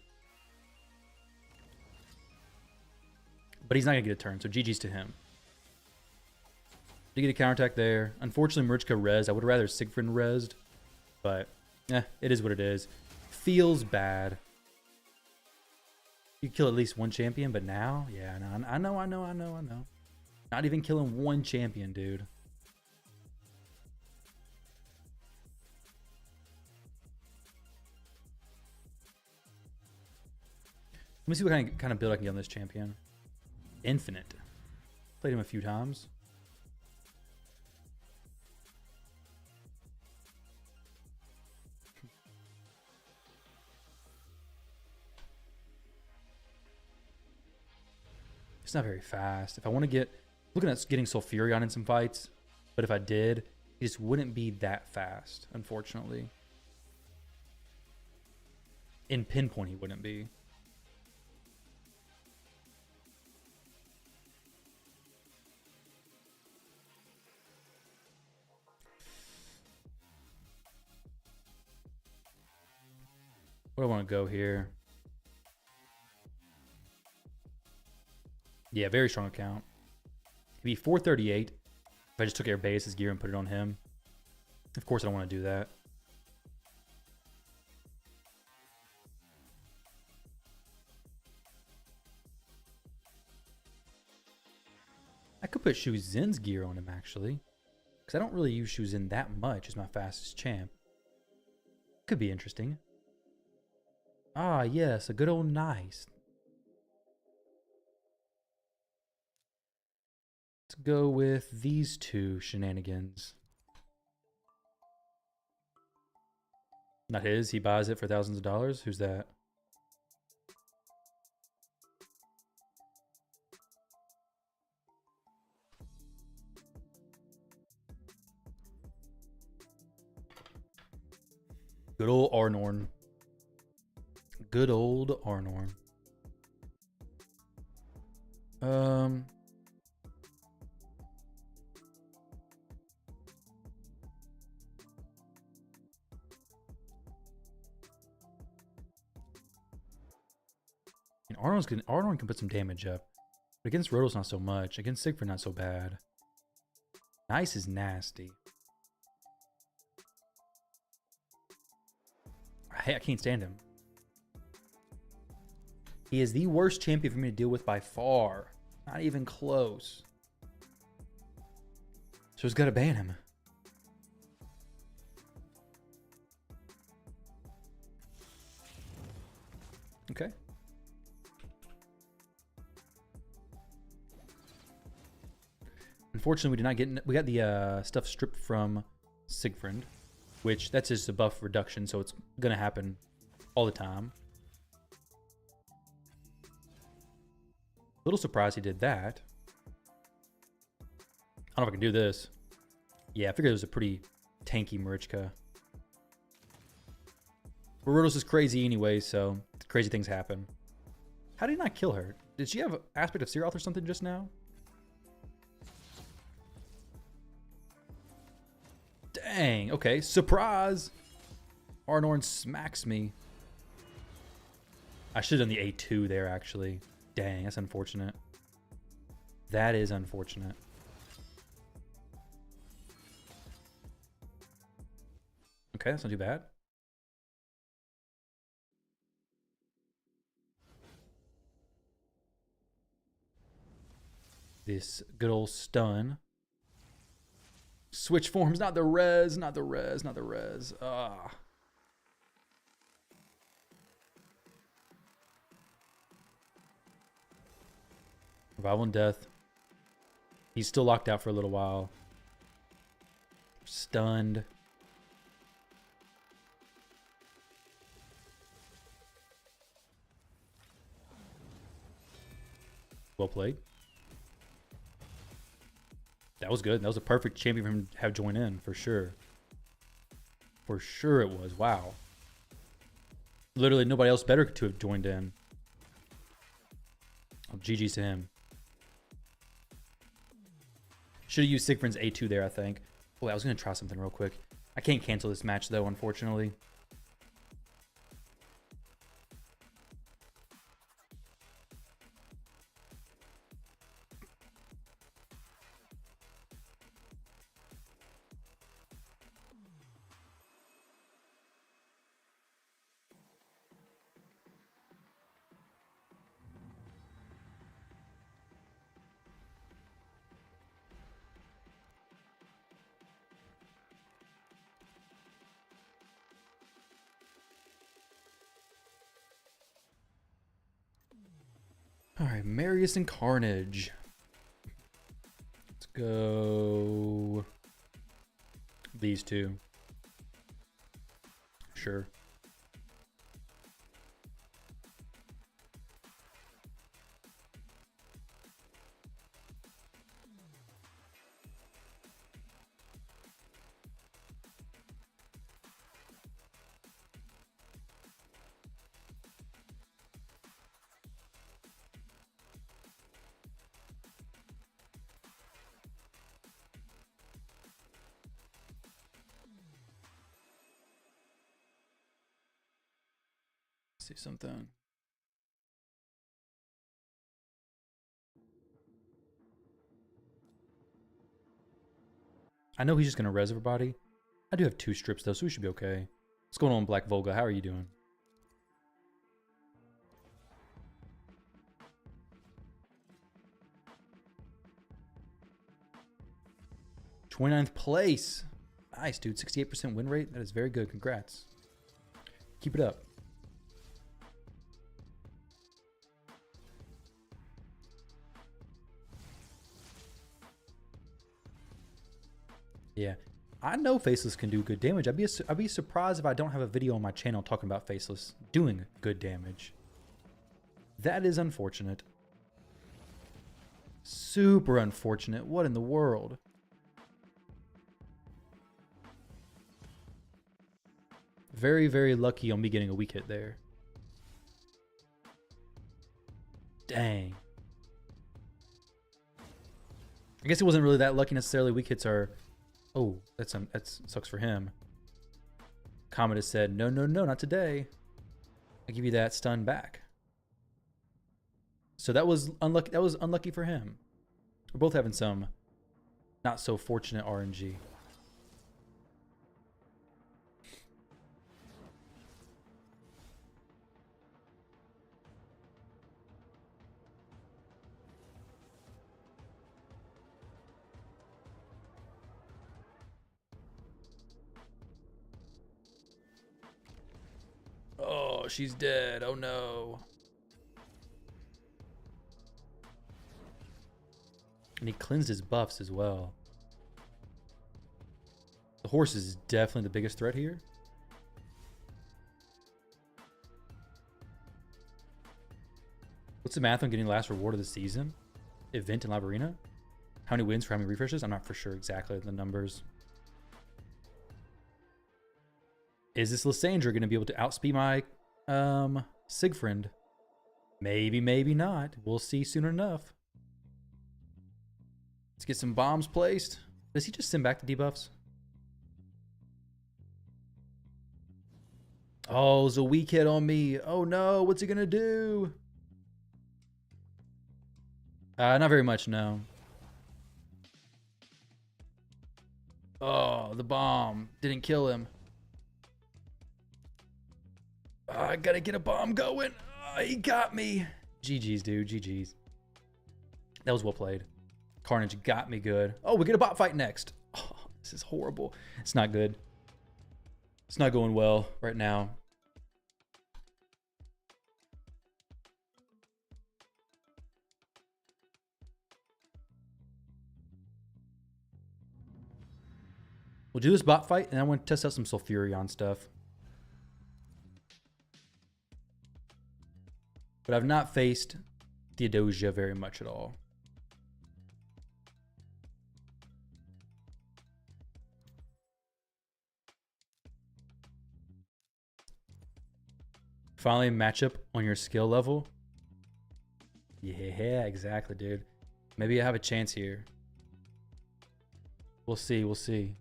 But he's not going to get a turn, so GG's to him. Did get a counterattack there. Unfortunately, Marichka rezzed. I would have rather Siegfried rezzed. But, it is what it is. Feels bad. You kill at least one champion, but now? Yeah, no, I know. Not even killing one champion, dude. Let me see what kind of build I can get on this champion. Infinite. Played him a few times. not very fast. If I want to get, looking at getting Sulfurion in some fights, but if I did, he just wouldn't be that fast, unfortunately. In pinpoint, he wouldn't be. Where do I want to go here? Yeah, very strong account. He'd be 438 if I just took Airbase's gear and put it on him. Of course, I don't want to do that. I could put Shu Zen's gear on him, actually. Because I don't really use Shu Zen that much as my fastest champ. Could be interesting. Ah, yes, a good old nice. Let's go with these two shenanigans. Not his, he buys it for thousands of dollars. Who's that? Good old Arnorn. Good old Arnorn. And Arnorn can put some damage up. But against Rotos, not so much. Against Siegfried, not so bad. Nice is nasty. I can't stand him. He is the worst champion for me to deal with by far. Not even close. So he's got to ban him. Okay. Unfortunately, we did not get. We got the stuff stripped from Siegfried, which that's just a buff reduction, so it's gonna happen all the time. Little surprised he did that. I don't know if I can do this. Yeah, I figured it was a pretty tanky Marichka. Rotos is crazy anyway, so crazy things happen. How did he not kill her? Did she have aspect of Seeroth or something just now? Dang, okay. Surprise! Arnorn smacks me. I should have done the A2 there, actually. Dang, that's unfortunate. That is unfortunate. Okay, that's not too bad. This good old stun. Switch forms, not the res, not the res, not the res. Ah. Revival and death. He's still locked out for a little while. Stunned. Well played. That was good. That was a perfect champion for him to have join in, for sure. For sure it was. Wow. Literally nobody else better to have joined in. Oh, GG's to him. Should have used Siegfried's A2 there, I think. Boy, I was going to try something real quick. I can't cancel this match, though, unfortunately. All right, Marius and Carnage. Let's go these two. Sure. Let's see something. I know he's just going to res everybody. I do have 2 strips, though, so we should be okay. What's going on, Black Volga? How are you doing? '29th place. Nice, dude. 68% win rate. That is very good. Congrats. Keep it up. Yeah. I know Faceless can do good damage. I'd be surprised if I don't have a video on my channel talking about Faceless doing good damage. That is unfortunate. Super unfortunate. What in the world? Very, very lucky on me getting a weak hit there. Dang. I guess it wasn't really that lucky necessarily. Weak hits are... Oh, that sucks for him. Comet has said, no, no, no, not today. I give you that stun back. So that was unlucky. That was unlucky for him. We're both having some not so fortunate RNG. Oh, she's dead. Oh no. And he cleansed his buffs as well. The horse is definitely the biggest threat here. What's the math on getting the last reward of the season? Event in Live Arena? How many wins for how many refreshes? I'm not for sure exactly the numbers. Is this Lysandra going to be able to outspeed my Siegfried? Maybe, maybe not. We'll see soon enough. Let's get some bombs placed. Does he just send back the debuffs? Oh, there's a weak hit on me. Oh no, what's he going to do? Not very much, no. Oh, the bomb didn't kill him. I gotta get a bomb going. He got me. GG's, dude. GG's. That was well played. Carnage got me good. Oh, we get a bot fight next. Oh, this is horrible. It's not good. It's not going well right now. We'll do this bot fight, and I want to test out some Sulfurion stuff. But I've not faced Theodosia very much at all. Finally, matchup on your skill level. Yeah, exactly, dude. Maybe I have a chance here. We'll see, we'll see.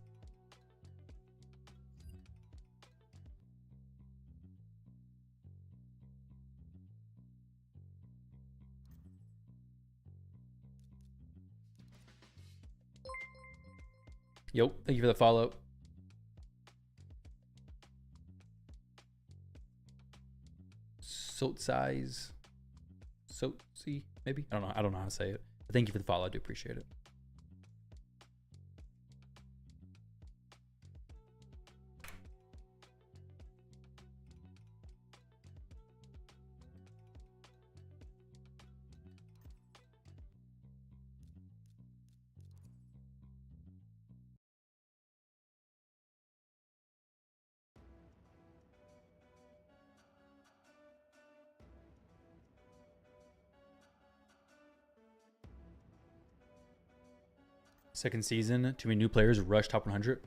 Yo, thank you for the follow. Size. See, maybe? I don't know how to say it. But thank you for the follow. I do appreciate it. Second season, too many new players rush top 100.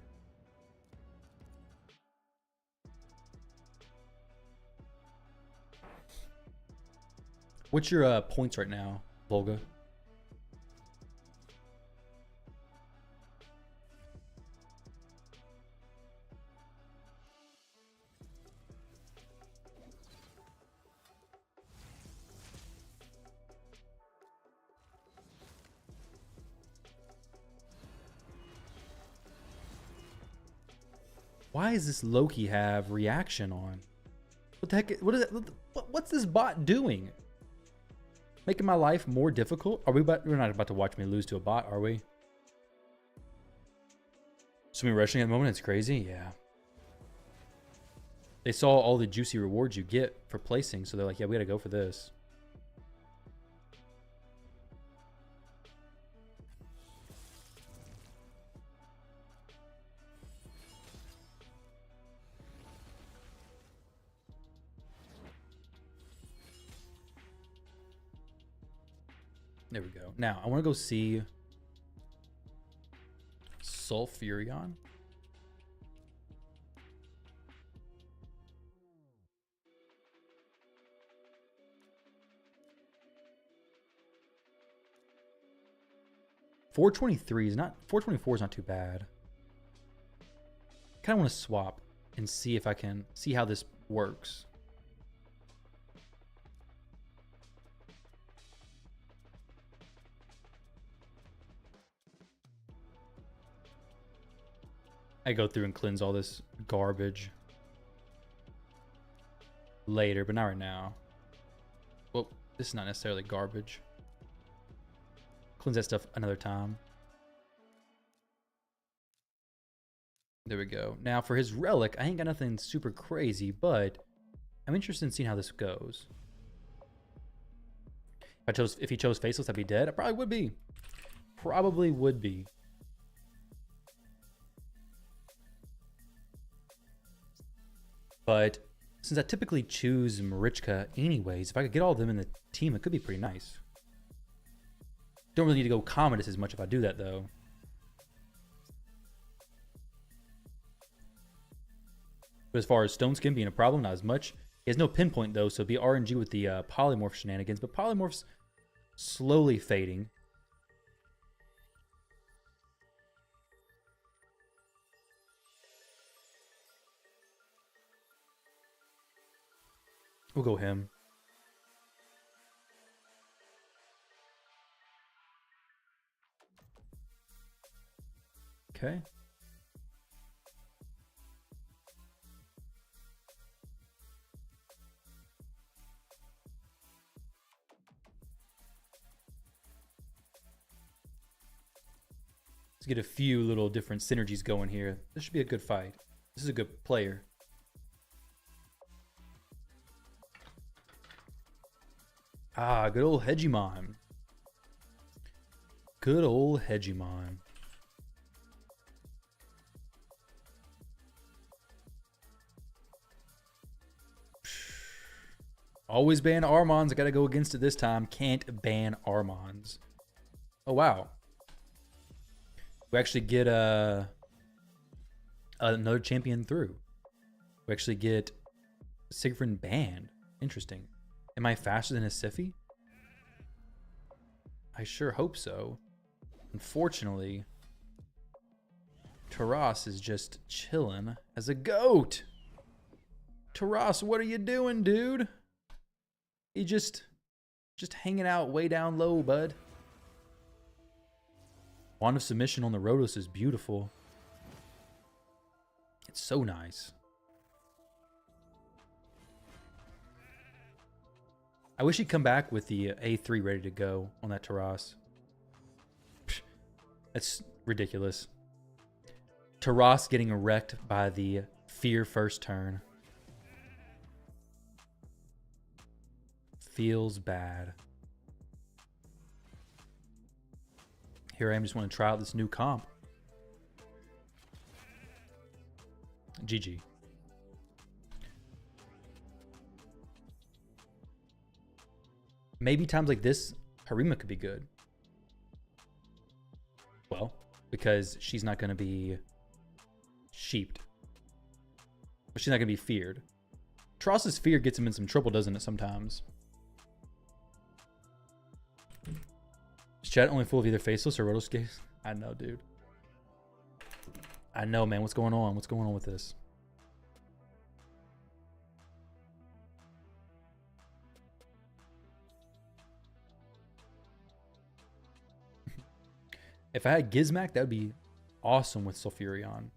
What's your points right now, Volga? Why does this Loki have reaction on? What the heck? What is it? What's this bot doing? Making my life more difficult? We're not about to watch me lose to a bot, are we? So me rushing at the moment, it's crazy. Yeah. They saw all the juicy rewards you get for placing, so they're like, yeah, we gotta go for this. There we go. Now, I want to go see Sulfurion. $423 is not, $424 is not too bad. Kind of want to swap and see if I can see how this works. I go through and cleanse all this garbage later, but not right now. Well, this is not necessarily garbage. Cleanse that stuff another time. There we go. Now for his relic, I ain't got nothing super crazy, but I'm interested in seeing how this goes. If he chose Faceless, I'd be dead. I probably would be. Probably would be. But since I typically choose Marichka anyways, if I could get all of them in the team, it could be pretty nice. Don't really need to go Commodus as much if I do that, though. But as far as Stone Skin being a problem, not as much. He has no pinpoint, though, so it'd be RNG with the Polymorph shenanigans. But Polymorph's slowly fading. We'll go him. Okay. Let's get a few little different synergies going here. This should be a good fight. This is a good player. Ah, good old Hegemon. Good old Hegemon. Always ban Armons. I gotta go against it this time. Can't ban Armons. Oh, wow. We actually get another champion through. We actually get Siegfried banned. Interesting. Am I faster than a Siphi? I sure hope so. Unfortunately, Taras is just chilling as a goat. Taras, what are you doing, dude? He just hanging out way down low, bud. Wand of Submission on the Rhodos is beautiful. It's so nice. I wish he'd come back with the A3 ready to go on that Taras. That's ridiculous. Taras getting wrecked by the Fear first turn. Feels bad. Here I am, just want to try out this new comp. GG. Maybe times like this, Harima could be good. Well, because she's not going to be sheeped. But she's not going to be feared. Trost's fear gets him in some trouble, doesn't it, sometimes? Is chat only full of either Faceless or Rotoscapes? I know, dude. I know, man. What's going on? What's going on with this? If I had Gizmac, that would be awesome with Sulfurion.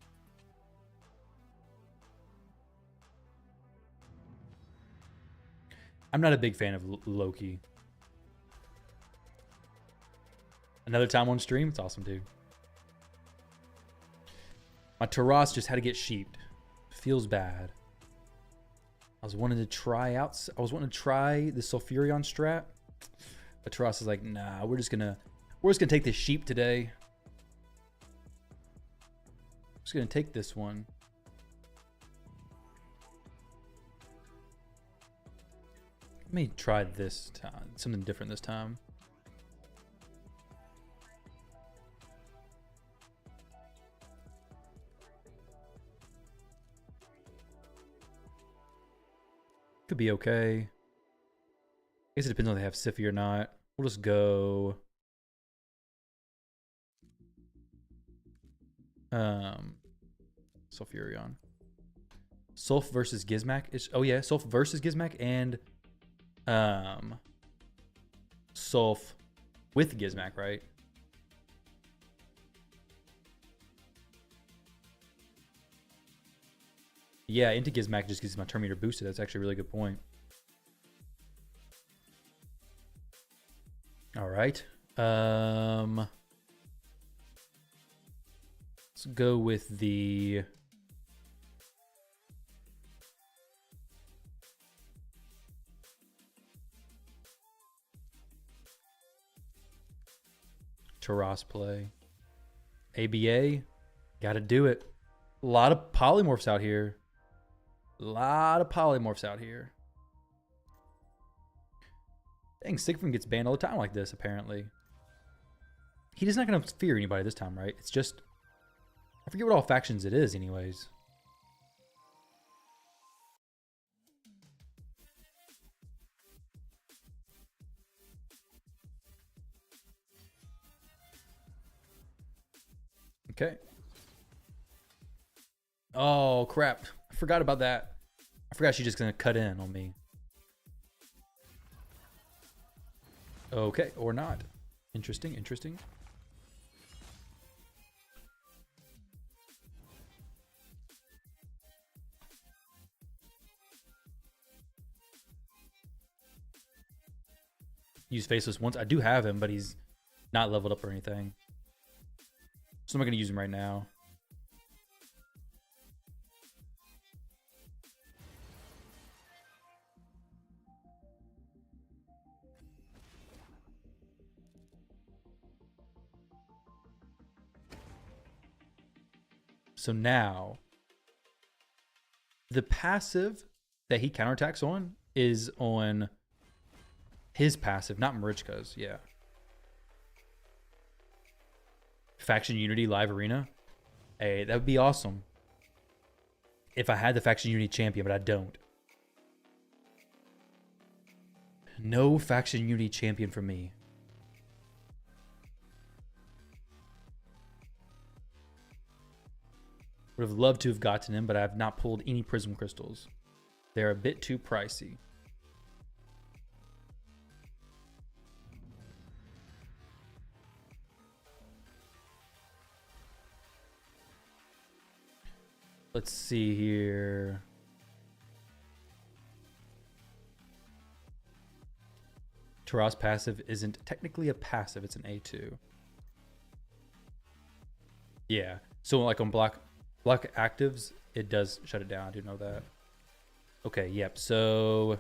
I'm not a big fan of Loki. Another time on stream? It's awesome, dude. My Taras just had to get sheeped. Feels bad. I was wanting to try the Sulfurion strat. But Taras is like, nah, we're just gonna take this sheep today. Just gonna take this one. Let me try this time. Something different this time. Could be okay. I guess it depends on if they have Siphi or not. We'll just go. Sulfurion. Sulf versus Gizmac. Oh yeah, Sulf versus Gizmac and Sulf with Gizmac, right? Yeah, into Gizmac just gives my turn meter boosted. That's actually a really good point. All right. Let's go with the Taras play. ABA, gotta do it. A lot of polymorphs out here. Dang, Sigfrid gets banned all the time like this, apparently. He's not going to fear anybody this time, right? It's just... I forget what all factions it is, anyways. Okay. Oh, crap. I forgot about that. I forgot she's just going to cut in on me. Okay, or not. Interesting, interesting. Use Faceless once. I do have him, but he's not leveled up or anything. So I'm not going to use him right now. So now, the passive that he counterattacks on is on his passive, not Marichka's. Yeah. Faction Unity live arena. Hey, that would be awesome if I had the Faction Unity champion, but I don't. No Faction Unity champion for me. Would have loved to have gotten him, but I have not pulled any Prism Crystals. They're a bit too pricey. Let's see here. Taras passive isn't technically a passive, it's an A2. Yeah. So like on block actives, it does shut it down. I do know that. Okay, yep. So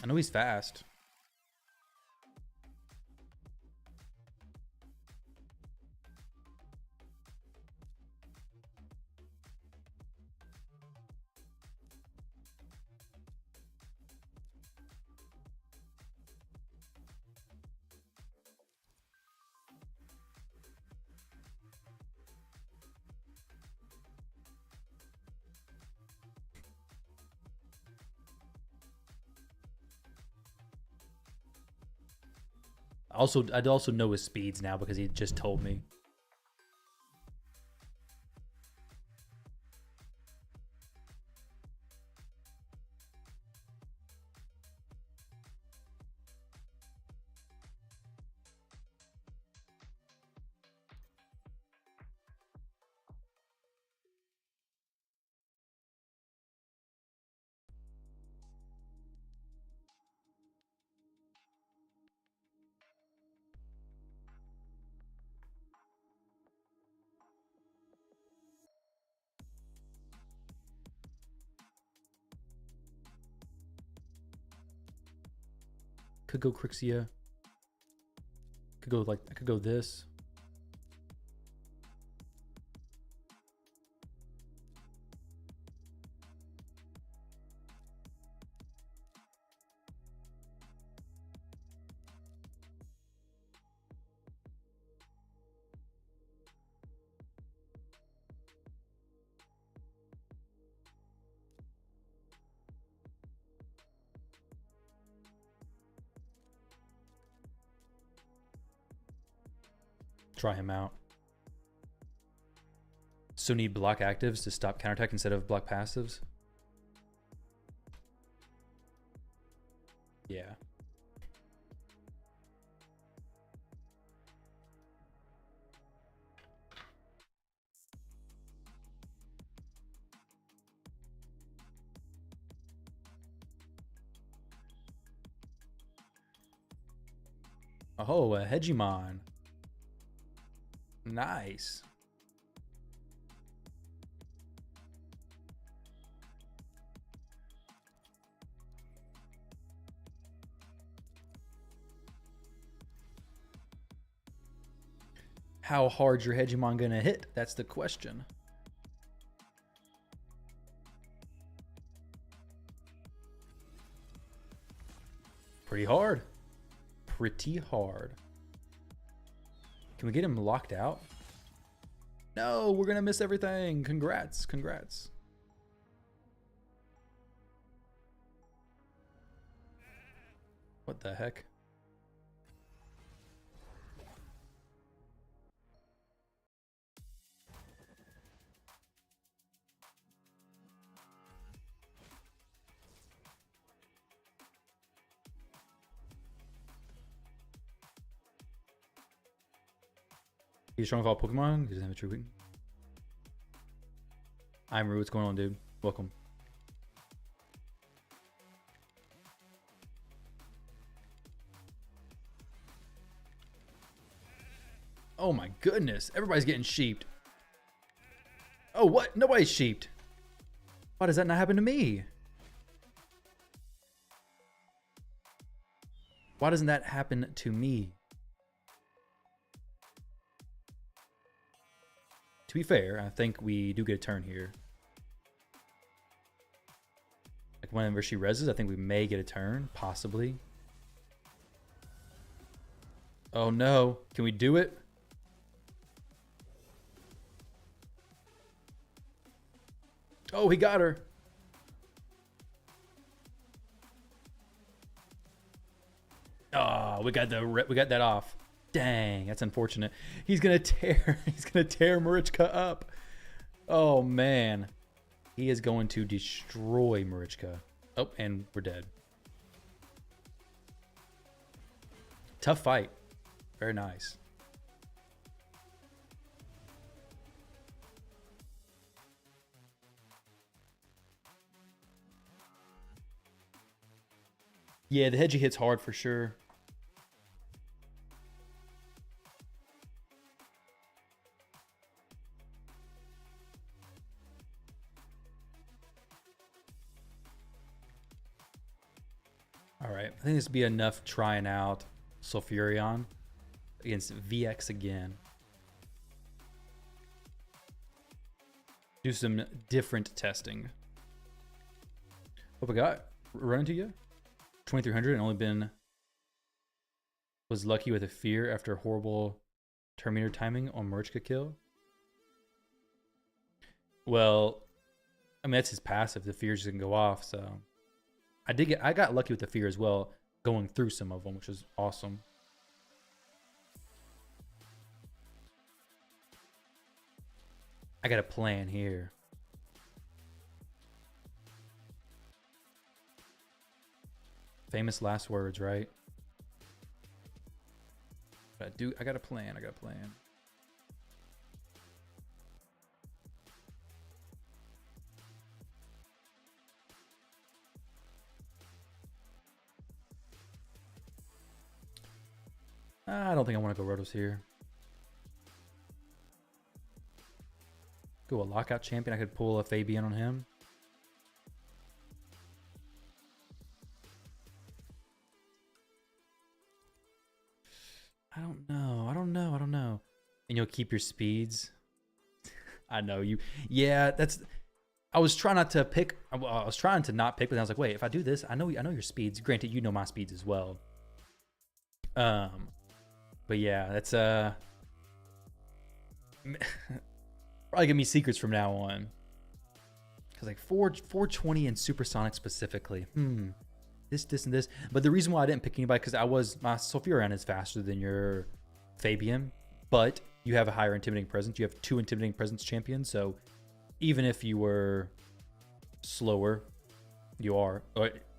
I know he's fast. I'd also know his speeds now because he just told me. Could go Crixia. Could go like, I could go this. Try him out. So need block actives to stop counterattack instead of block passives. Yeah. Oh, a Hegemon. Nice. How hard's your Hegemon gonna hit? That's the question. Pretty hard. Pretty hard. Can we get him locked out? No, we're gonna miss everything. Congrats, congrats. What the heck? He's strong with all Pokemon. He doesn't have a true weakness. I'm Rue. What's going on, dude? Welcome. Oh my goodness. Everybody's getting sheeped. Oh, what? Nobody's sheeped. Why does that not happen to me? Why doesn't that happen to me? To be fair, I think we do get a turn here. Like whenever she reses, I think we may get a turn, possibly. Oh no, can we do it? Oh, he got her. Oh, we got that off. Dang, that's unfortunate. He's gonna tear Marichka up. Oh man. He is going to destroy Marichka. Oh, and we're dead. Tough fight. Very nice. Yeah, the Hedgie hits hard for sure. All right, I think this would be enough trying out Sulfurion against VX again. Do some different testing. What we got? Running to you? 2300 and only was lucky with a fear after horrible Terminator timing on Marichka kill. Well, I mean, that's his passive. The fear's just gonna go off, so. I got lucky with the fear as well, going through some of them, which is awesome. I got a plan here. Famous last words, right? But I got a plan. I got a plan. I don't think I want to go Rotos here. Go a lockout champion. I could pull a Fabian on him. I don't know. I don't know. I don't know. And you'll keep your speeds. I know you. Yeah, that's. I was trying not to pick. I was trying to not pick, but I was like, wait, if I do this, I know your speeds. Granted, you know my speeds as well. But yeah, that's probably give me secrets from now on. Cause like 420 and supersonic specifically. This, and this. But the reason why I didn't pick anybody because my Sulfurion is faster than your Fabian, but you have a higher intimidating presence. You have 2 intimidating presence champions, so even if you were slower, or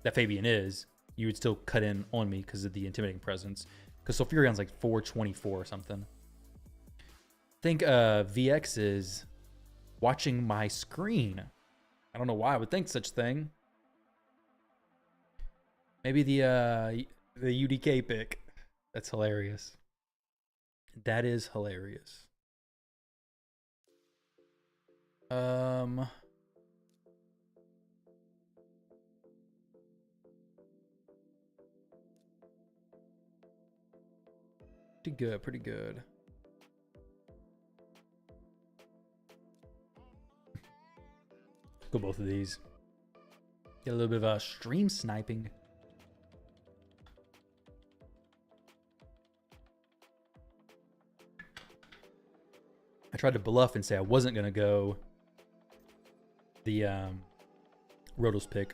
that Fabian is, you would still cut in on me because of the intimidating presence. Because Sulfurion's like 424 or something. I think VX is watching my screen. I don't know why I would think such thing. Maybe the UDK pick. That's hilarious. That is hilarious. Pretty good, pretty good. Go both of these. Get a little bit of stream sniping. I tried to bluff and say I wasn't gonna go the Rotos pick.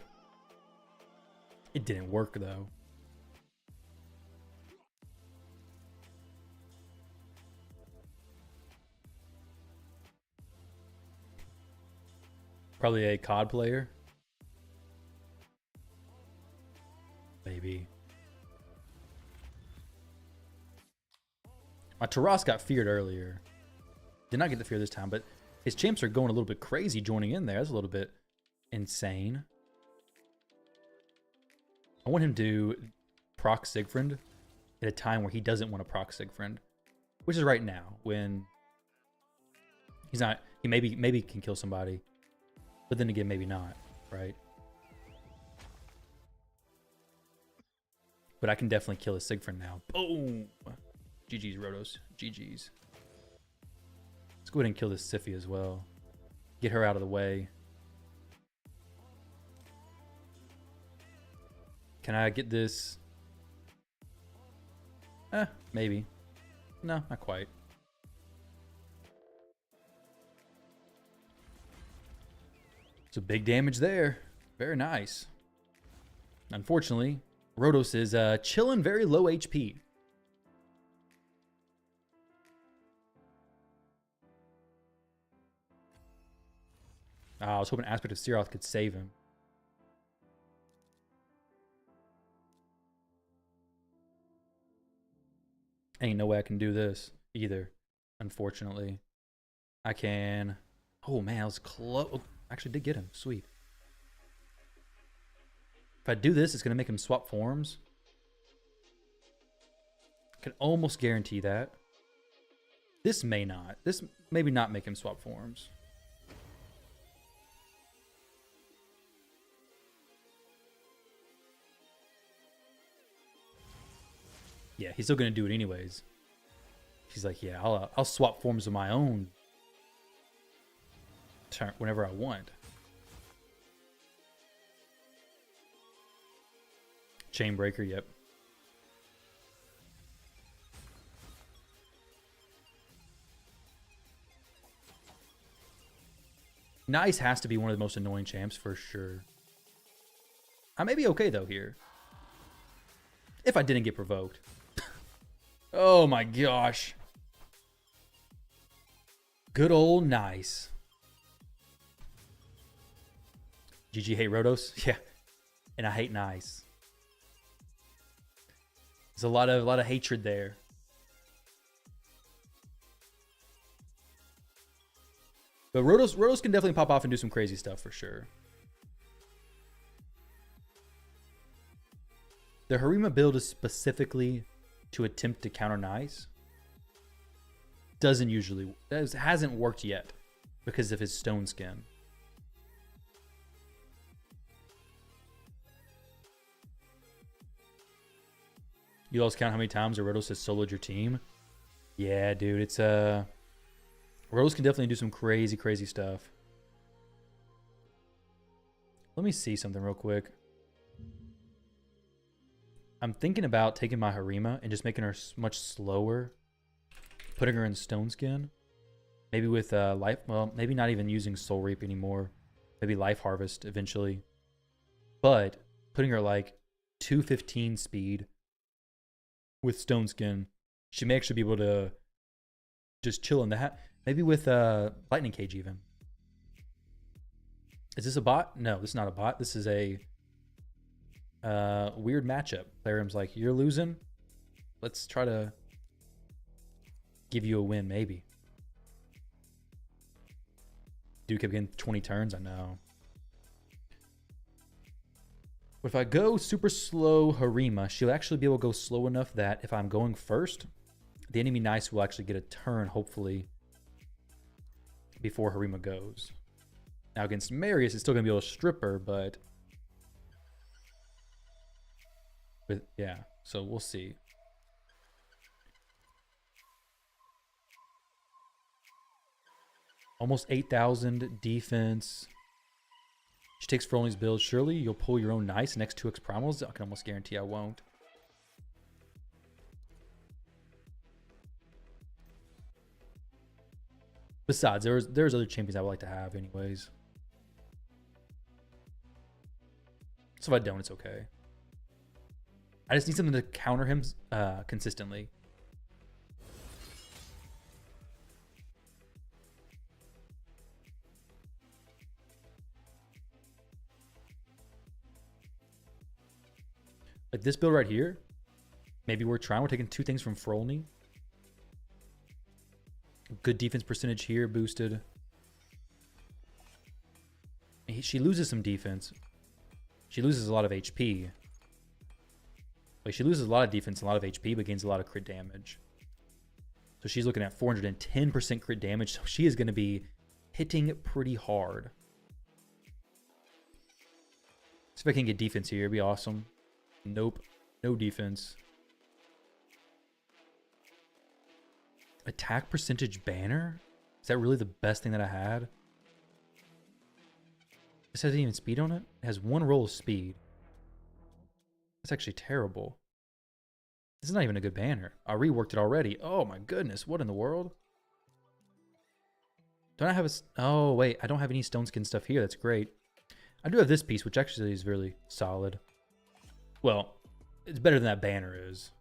It didn't work though. Probably a COD player. Maybe. My Taras got feared earlier. Did not get the fear this time, but his champs are going a little bit crazy joining in there. That's a little bit insane. I want him to proc Siegfried at a time where he doesn't want to proc Siegfried, which is right now when he's not. He maybe can kill somebody, but then again, maybe not, right? But I can definitely kill a Siegfried now. Boom! GG's, Rotos. GG's. Let's go ahead and kill this Siphi as well. Get her out of the way. Can I get this? Maybe. No, not quite. So big damage there. Very nice. Unfortunately, Rotos is chilling very low HP. I was hoping Aspect of Searoth could save him. Ain't no way I can do this either, unfortunately. I can... Oh, man, I was close. Actually did get him. Sweet. If I do this, it's going to make him swap forms. I can almost guarantee that. This may not. This maybe not make him swap forms. Yeah, he's still going to do it anyways. He's like, yeah, I'll swap forms of my own turn whenever I want. Chainbreaker, yep. Nice has to be one of the most annoying champs for sure. I may be okay though here. If I didn't get provoked. Oh my gosh. Good old nice. GG hate Rotos? Yeah. And I hate nice. There's a lot of hatred there. But Rotos can definitely pop off and do some crazy stuff for sure. The Harima build is specifically to attempt to counter nice. Hasn't worked yet because of his stone skin. You lost count how many times Rotos has soloed your team? Yeah, dude. It's Rotos can definitely do some crazy, crazy stuff. Let me see something real quick. I'm thinking about taking my Harima and just making her much slower. Putting her in Stone Skin. Maybe with Life... Well, maybe not even using Soul Reap anymore. Maybe Life Harvest eventually. But putting her like 215 speed with Stone Skin, she may actually be able to just chill in that. Maybe with Lightning Cage even. Is this a bot? No, this is not a bot. This is a weird matchup. Clarium's like, you're losing. Let's try to give you a win, maybe. Dude kept getting 20 turns, I know. But if I go super slow Harima, she'll actually be able to go slow enough that if I'm going first, the enemy Nice will actually get a turn, hopefully, before Harima goes. Now against Marius, it's still going to be able to strip her, but... yeah, so we'll see. Almost 8,000 defense. She takes Froley's build. Surely you'll pull your own Nice next 2x primals. I can almost guarantee I won't. Besides, there's other champions I would like to have anyways. So if I don't, it's okay. I just need something to counter him consistently. Like this build right here, maybe we're trying. We're taking 2 things from Frolny. Good defense percentage here, boosted. She loses some defense. She loses a lot of HP. Like she loses a lot of defense, a lot of HP, but gains a lot of crit damage. So she's looking at 410% crit damage. So she is going to be hitting pretty hard. See if I can get defense here. It'd be awesome. Nope. No defense. Attack percentage banner? Is that really the best thing that I had? This hasn't even speed on it? It has 1 roll of speed. That's actually terrible. This is not even a good banner. I reworked it already. Oh my goodness. What in the world? Don't I have a... Oh, wait. I don't have any stone skin stuff here. That's great. I do have this piece, which actually is really solid. Well, it's better than that banner is.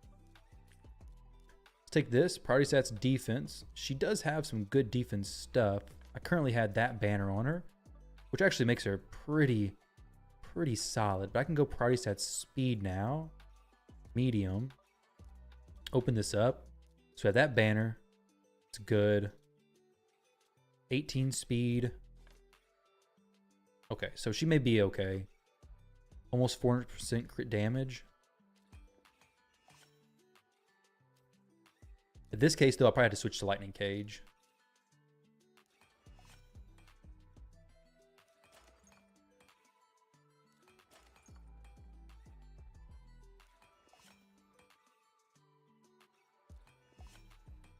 Let's take this. Priority stats defense. She does have some good defense stuff. I currently had that banner on her, which actually makes her pretty solid. But I can go priority stats speed now. Medium. Open this up. So I have that banner. It's good. 18 speed. Okay, so she may be okay. Almost 400% crit damage. In this case, though, I'll probably have to switch to Lightning Cage.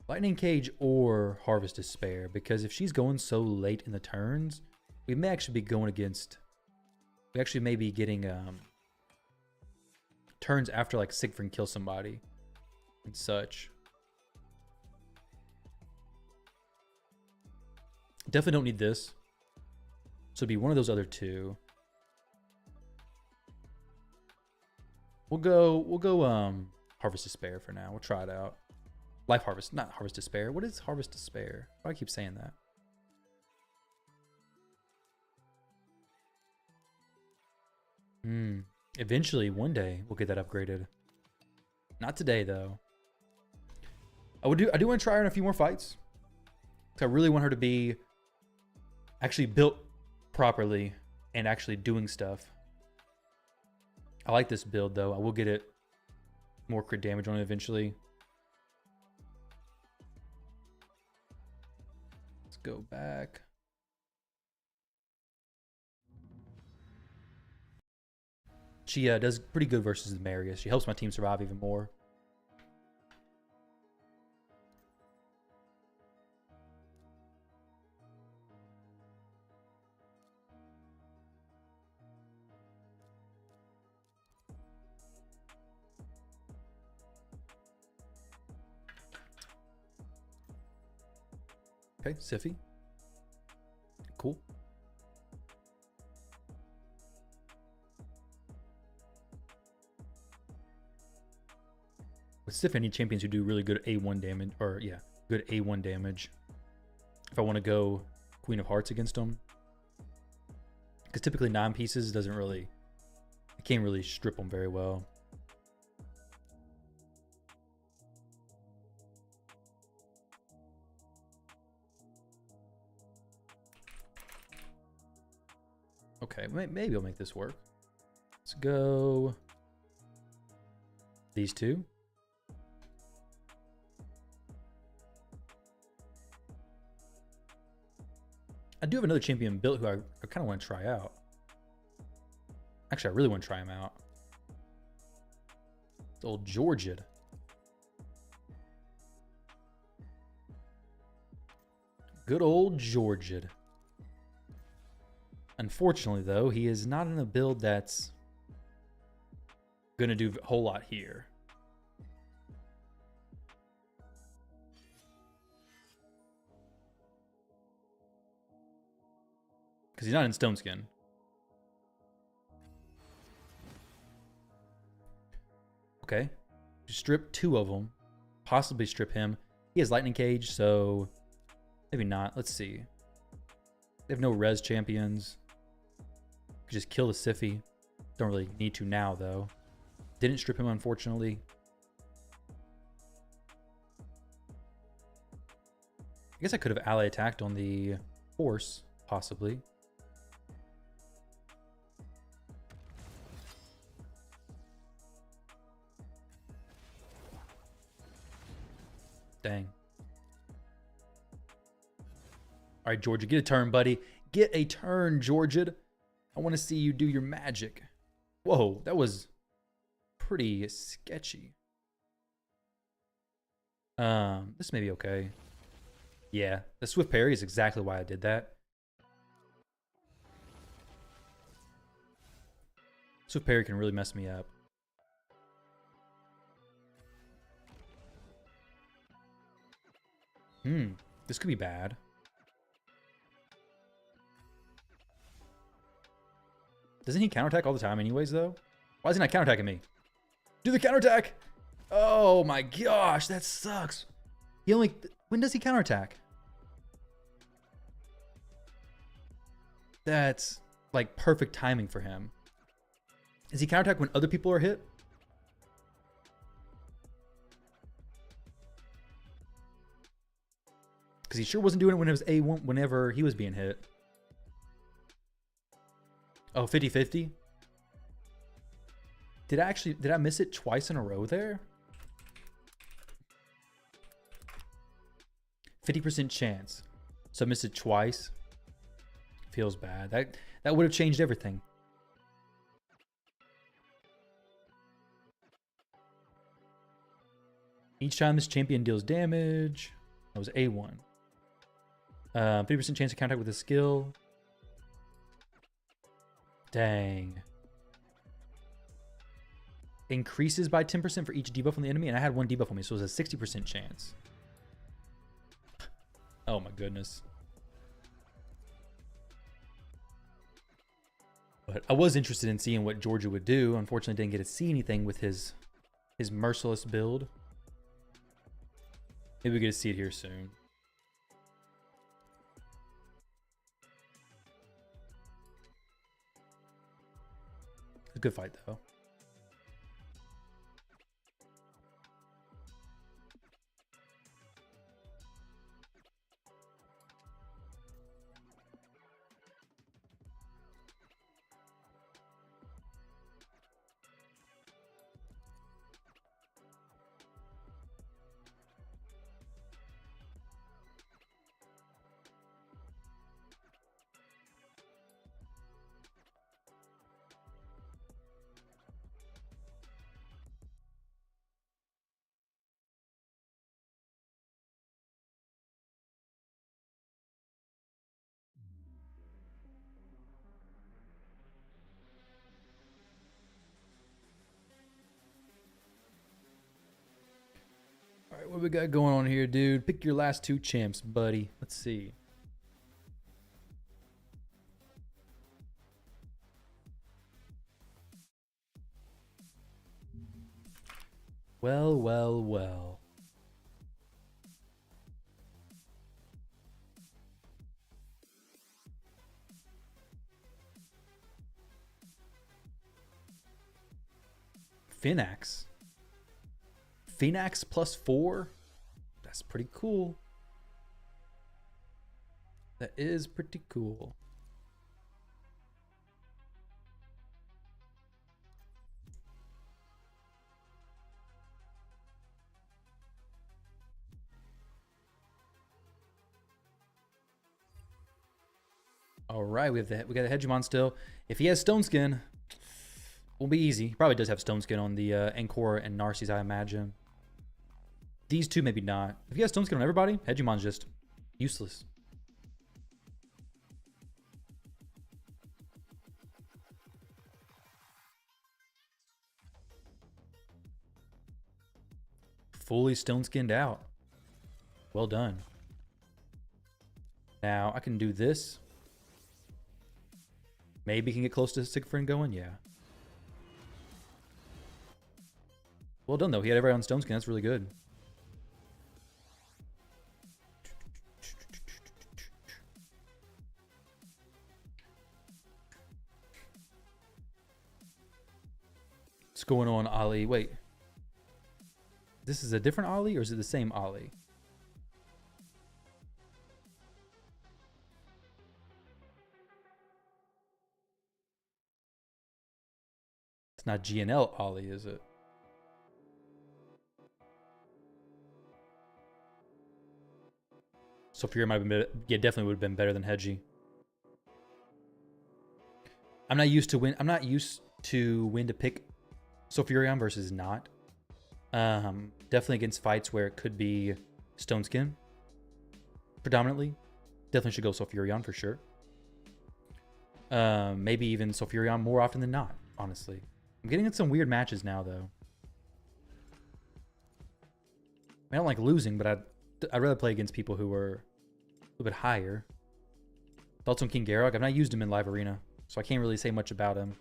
Lightning Cage or Harvest Despair, because if she's going so late in the turns, we may actually be going against... We actually may be getting turns after like Siegfried kills somebody and such. Definitely don't need this. So it'd be one of those other 2. We'll go Harvest Despair for now. We'll try it out. Life Harvest, not Harvest Despair. What is Harvest Despair? Why do I keep saying that? Eventually, one day, we'll get that upgraded. Not today, though. I do want to try her in a few more fights. Because I really want her to be actually built properly and actually doing stuff. I like this build, though. I will get it more crit damage on it eventually. Let's go back. She does pretty good versus the Marius. She helps my team survive even more. Okay, Siffy. Cool. With Sif, I need champions who do really good A1 damage, or yeah, good A1 damage. If I want to go Queen of Hearts against them. Because typically 9 pieces doesn't really, I can't really strip them very well. Okay, maybe I'll make this work. Let's go these two. I do have another champion built who I kind of want to try out. Actually, I really want to try him out. It's old Georgid. Good old Georgid. Unfortunately, though, he is not in a build that's going to do a whole lot here. Because he's not in Stone Skin. Okay. Strip 2 of them. Possibly strip him. He has Lightning Cage, so maybe not. Let's see. They have no res champions. Could just kill the Siffy. Don't really need to now, though. Didn't strip him, unfortunately. I guess I could have ally attacked on the horse, possibly. Dang. All right, Georgia, get a turn, buddy. Get a turn, Georgia. I want to see you do your magic. Whoa, that was pretty sketchy. This may be okay. Yeah, the Swift Parry is exactly why I did that. Swift Parry can really mess me up. This could be bad. Doesn't he counterattack all the time anyways, though? Why is he not counterattacking me? Do the counterattack! Oh my gosh, that sucks. He only... When does he counterattack? That's like perfect timing for him. Is he counterattack when other people are hit? Because he sure wasn't doing it when it was A1, whenever he was being hit. Oh, 50-50? Did I miss it twice in a row there? 50% chance. So I missed it twice. Feels bad. That would have changed everything. Each time this champion deals damage. That was A1. 50% chance to counteract with a skill. Dang. Increases by 10% for each debuff on the enemy, and I had 1 debuff on me, so it was a 60% chance. Oh my goodness. But I was interested in seeing what Georgia would do. Unfortunately, didn't get to see anything with his merciless build. Maybe we get to see it here soon. A good fight, though. what we got going on here, dude? Pick your last 2 champs, buddy. Let's see. Well, well, well. Finax. Finax +4. That's pretty cool. That is pretty cool. All right, we got the Hegemon still. If he has Stone Skin, will be easy. He probably does have Stone Skin on the Encore and Narcies, I imagine. These two, maybe not. If he has Stone Skin on everybody, Hegemon's just useless. Fully Stone Skinned out. Well done. Now, I can do this. Maybe can get close to Siegfried going, yeah. Well done, though. He had everybody on Stone Skin. That's really good. What's going on, Ollie? Wait. This is a different Ollie, or is it the same Ollie? It's not GNL Ollie, is it? Sophia might have been, yeah, definitely would have been better than Hedgie. I'm not used to when to pick Sulfurion versus not. Definitely against fights where it could be Stone Skin. Predominantly. Definitely should go Sulfurion for sure. Maybe even Sulfurion more often than not, honestly. I'm getting in some weird matches now, though. I don't like losing, but I'd rather play against people who are a little bit higher. Thoughts on King Garrock? I've not used him in live arena, so I can't really say much about him.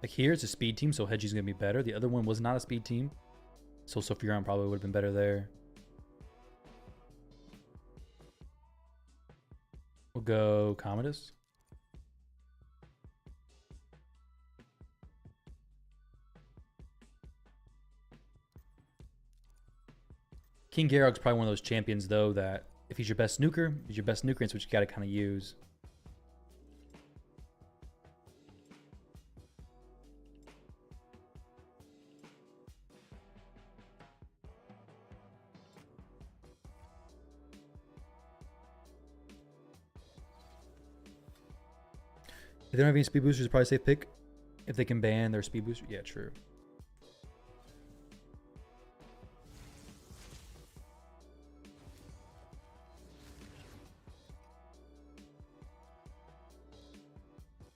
Like here, it's a speed team, so Hedgie's going to be better. The other one was not a speed team, so Sulfurion probably would have been better there. We'll go Commodus. King Garrock's probably one of those champions, though, that if he's your best snooker, he's your best snooker, and it's what you got to kind of use. If they don't have any speed boosters, probably safe pick. If they can ban their speed booster. Yeah, true.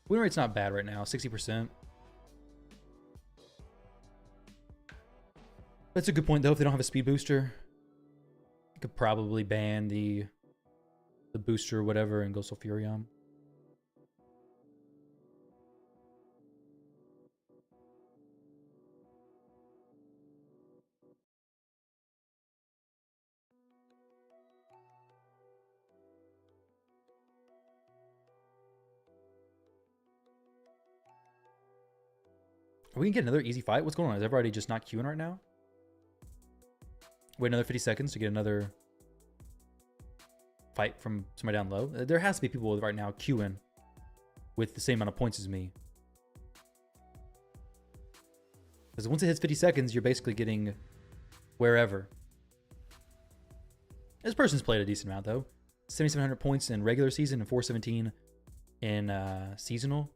Win rate's not bad right now, 60%. That's a good point, though. If they don't have a speed booster, you could probably ban the booster or whatever and go Sulfurion. Are we gonna get another easy fight? What's going on? Is everybody just not queuing right now? Wait another 50 seconds to get another fight from somebody down low. There has to be people right now queuing with the same amount of points as me. Because once it hits 50 seconds, you're basically getting wherever. This person's played a decent amount, though. 7,700 points in regular season and 417 in seasonal.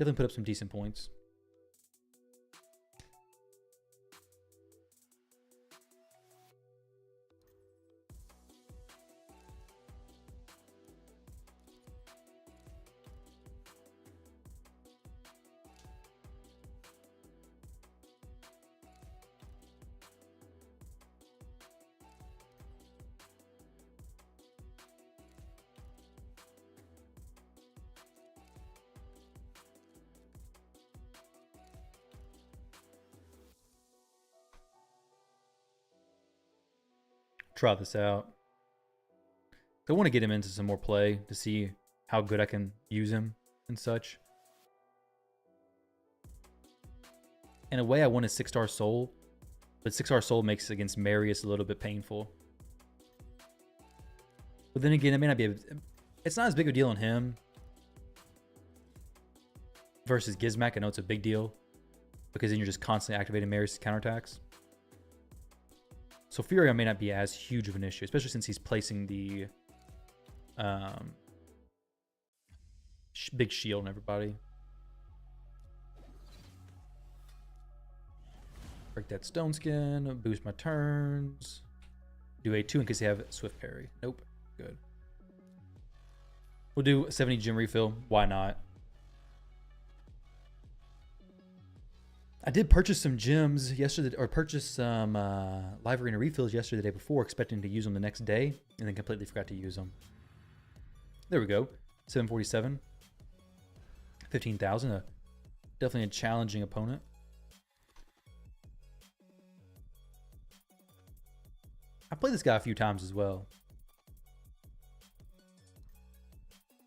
Definitely put up some decent points. Try this out. I want to get him into some more play to see how good I can use him and such. In a way, I want a 6-star soul, but 6-star soul makes against Marius a little bit painful. But then again, it may not be. It's not as big a deal on him versus Gizmak. I know it's a big deal because then you're just constantly activating Marius' counterattacks. So Furia may not be as huge of an issue, especially since he's placing the big shield on everybody. Break that stone skin, boost my turns. Do a 2 in case they have swift parry. Nope. Good. We'll do a 70 gem refill. Why not? I did purchase some gems yesterday, or purchase some live arena refills yesterday, the day before, expecting to use them the next day, and then completely forgot to use them. There we go. 747. 15,000. Definitely a challenging opponent. I played this guy a few times as well.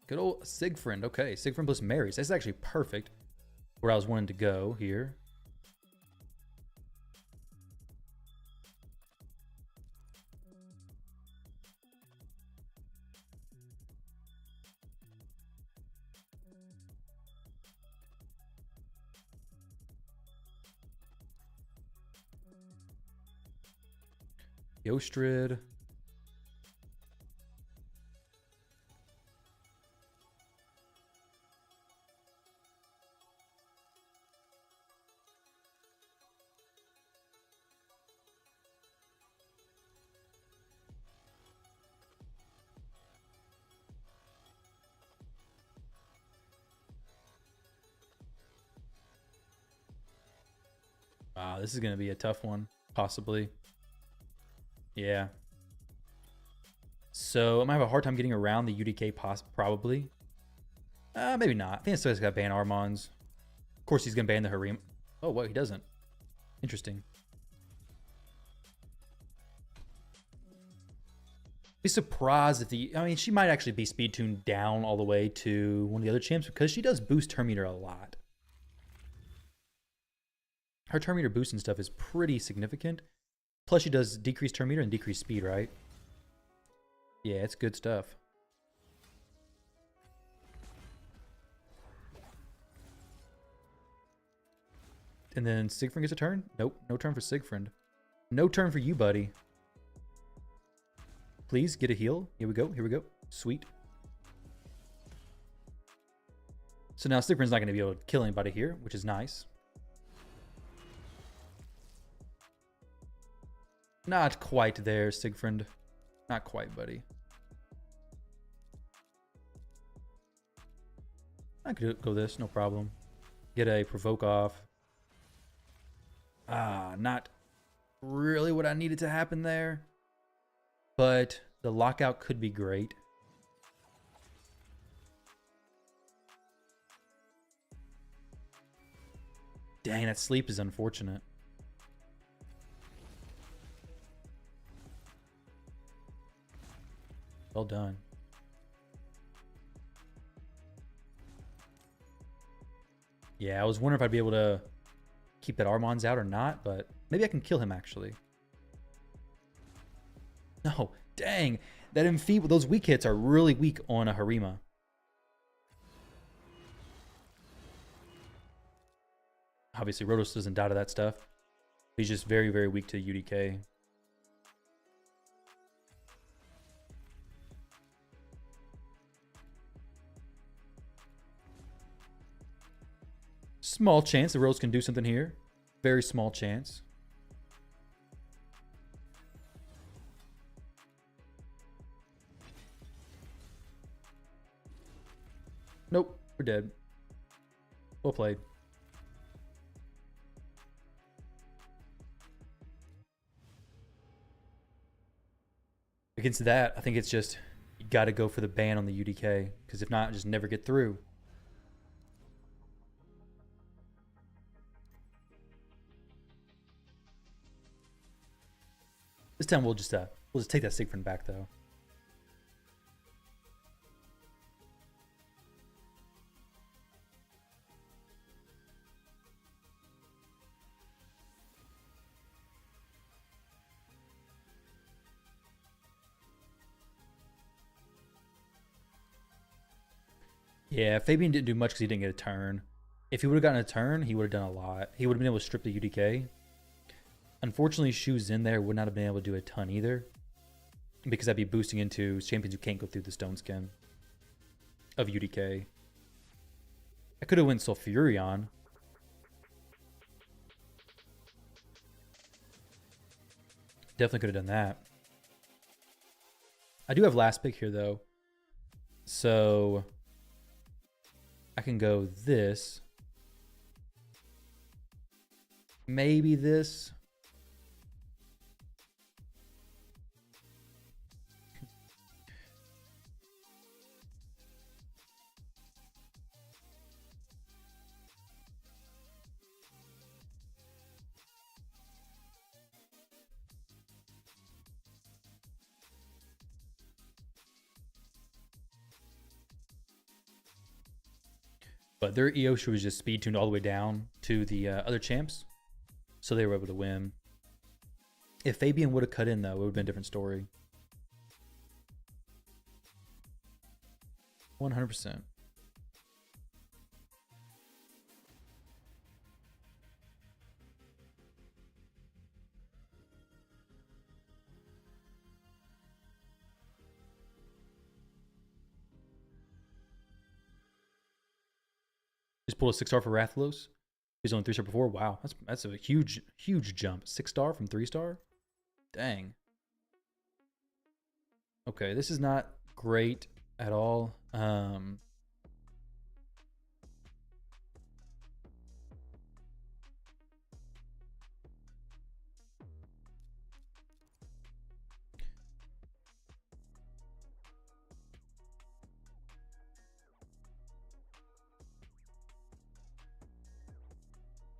Good old Siegfried. Okay, Siegfried plus Marius. That's actually perfect where I was wanting to go here. Tshirt. Wow, this is going to be a tough one, possibly. Yeah. So I might have a hard time getting around the UDK probably. Maybe not. I think it's got to ban Armons. Of course, he's going to ban the Harem. Oh, what? He doesn't. Interesting. Be surprised if the... I mean, she might actually be speed tuned down all the way to one of the other champs because she does boost turn meter a lot. Her turn meter boost and stuff is pretty significant. Plus, she does decrease turn meter and decrease speed, right? Yeah, it's good stuff. And then Siegfried gets a turn? Nope, no turn for Siegfried. No turn for you, buddy. Please get a heal. Here we go, here we go. Sweet. So now Siegfried's not going to be able to kill anybody here, which is nice. Not quite there, Siegfried. Not quite, buddy. I could go this, no problem. Get a provoke off. Not really what I needed to happen there. But the lockout could be great. Dang, that sleep is unfortunate. Well done. Yeah, I was wondering if I'd be able to keep that Armons out or not, but maybe I can kill him actually. No, dang. That enfeeble, those weak hits are really weak on a Harima. Obviously, Rotos doesn't die to that stuff. He's just very, very weak to UDK. Small chance the Rose can do something here. Very small chance. Nope, we're dead. Well played. Against that, I think it's just, you got to go for the ban on the UDK, because if not, just never get through. This time we'll just take that Siegfried back though. Yeah, Fabian didn't do much because he didn't get a turn. If he would have gotten a turn, he would have done a lot. He would have been able to strip the UDK. Unfortunately, Shoes in there would not have been able to do a ton either, because I'd be boosting into champions who can't go through the stone skin of UDK. I could have went Sulfurion. Definitely could have done that. I do have last pick here though, so I can go this. Maybe this. But their Eosha was just speed tuned all the way down to the other champs, so they were able to win. If Fabian would have cut in though, it would have been a different story. 100%. Just pulled a 6-star for Rathalos. He's only 3-star before. Wow, that's a huge jump. 6-star from 3-star. Dang. Okay, this is not great at all.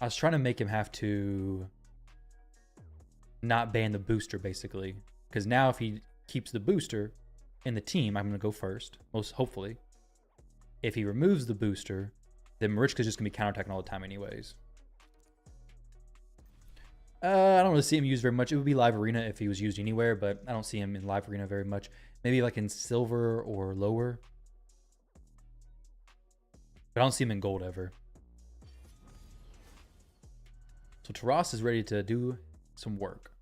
I was trying to make him have to not ban the booster, basically. Because now if he keeps the booster in the team, I'm going to go first, most hopefully. If he removes the booster, then Marichka's just going to be counterattacking all the time anyways. I don't really see him used very much. It would be Live Arena if he was used anywhere, but I don't see him in Live Arena very much. Maybe like in Silver or lower. But I don't see him in Gold ever. So Taras is ready to do some work.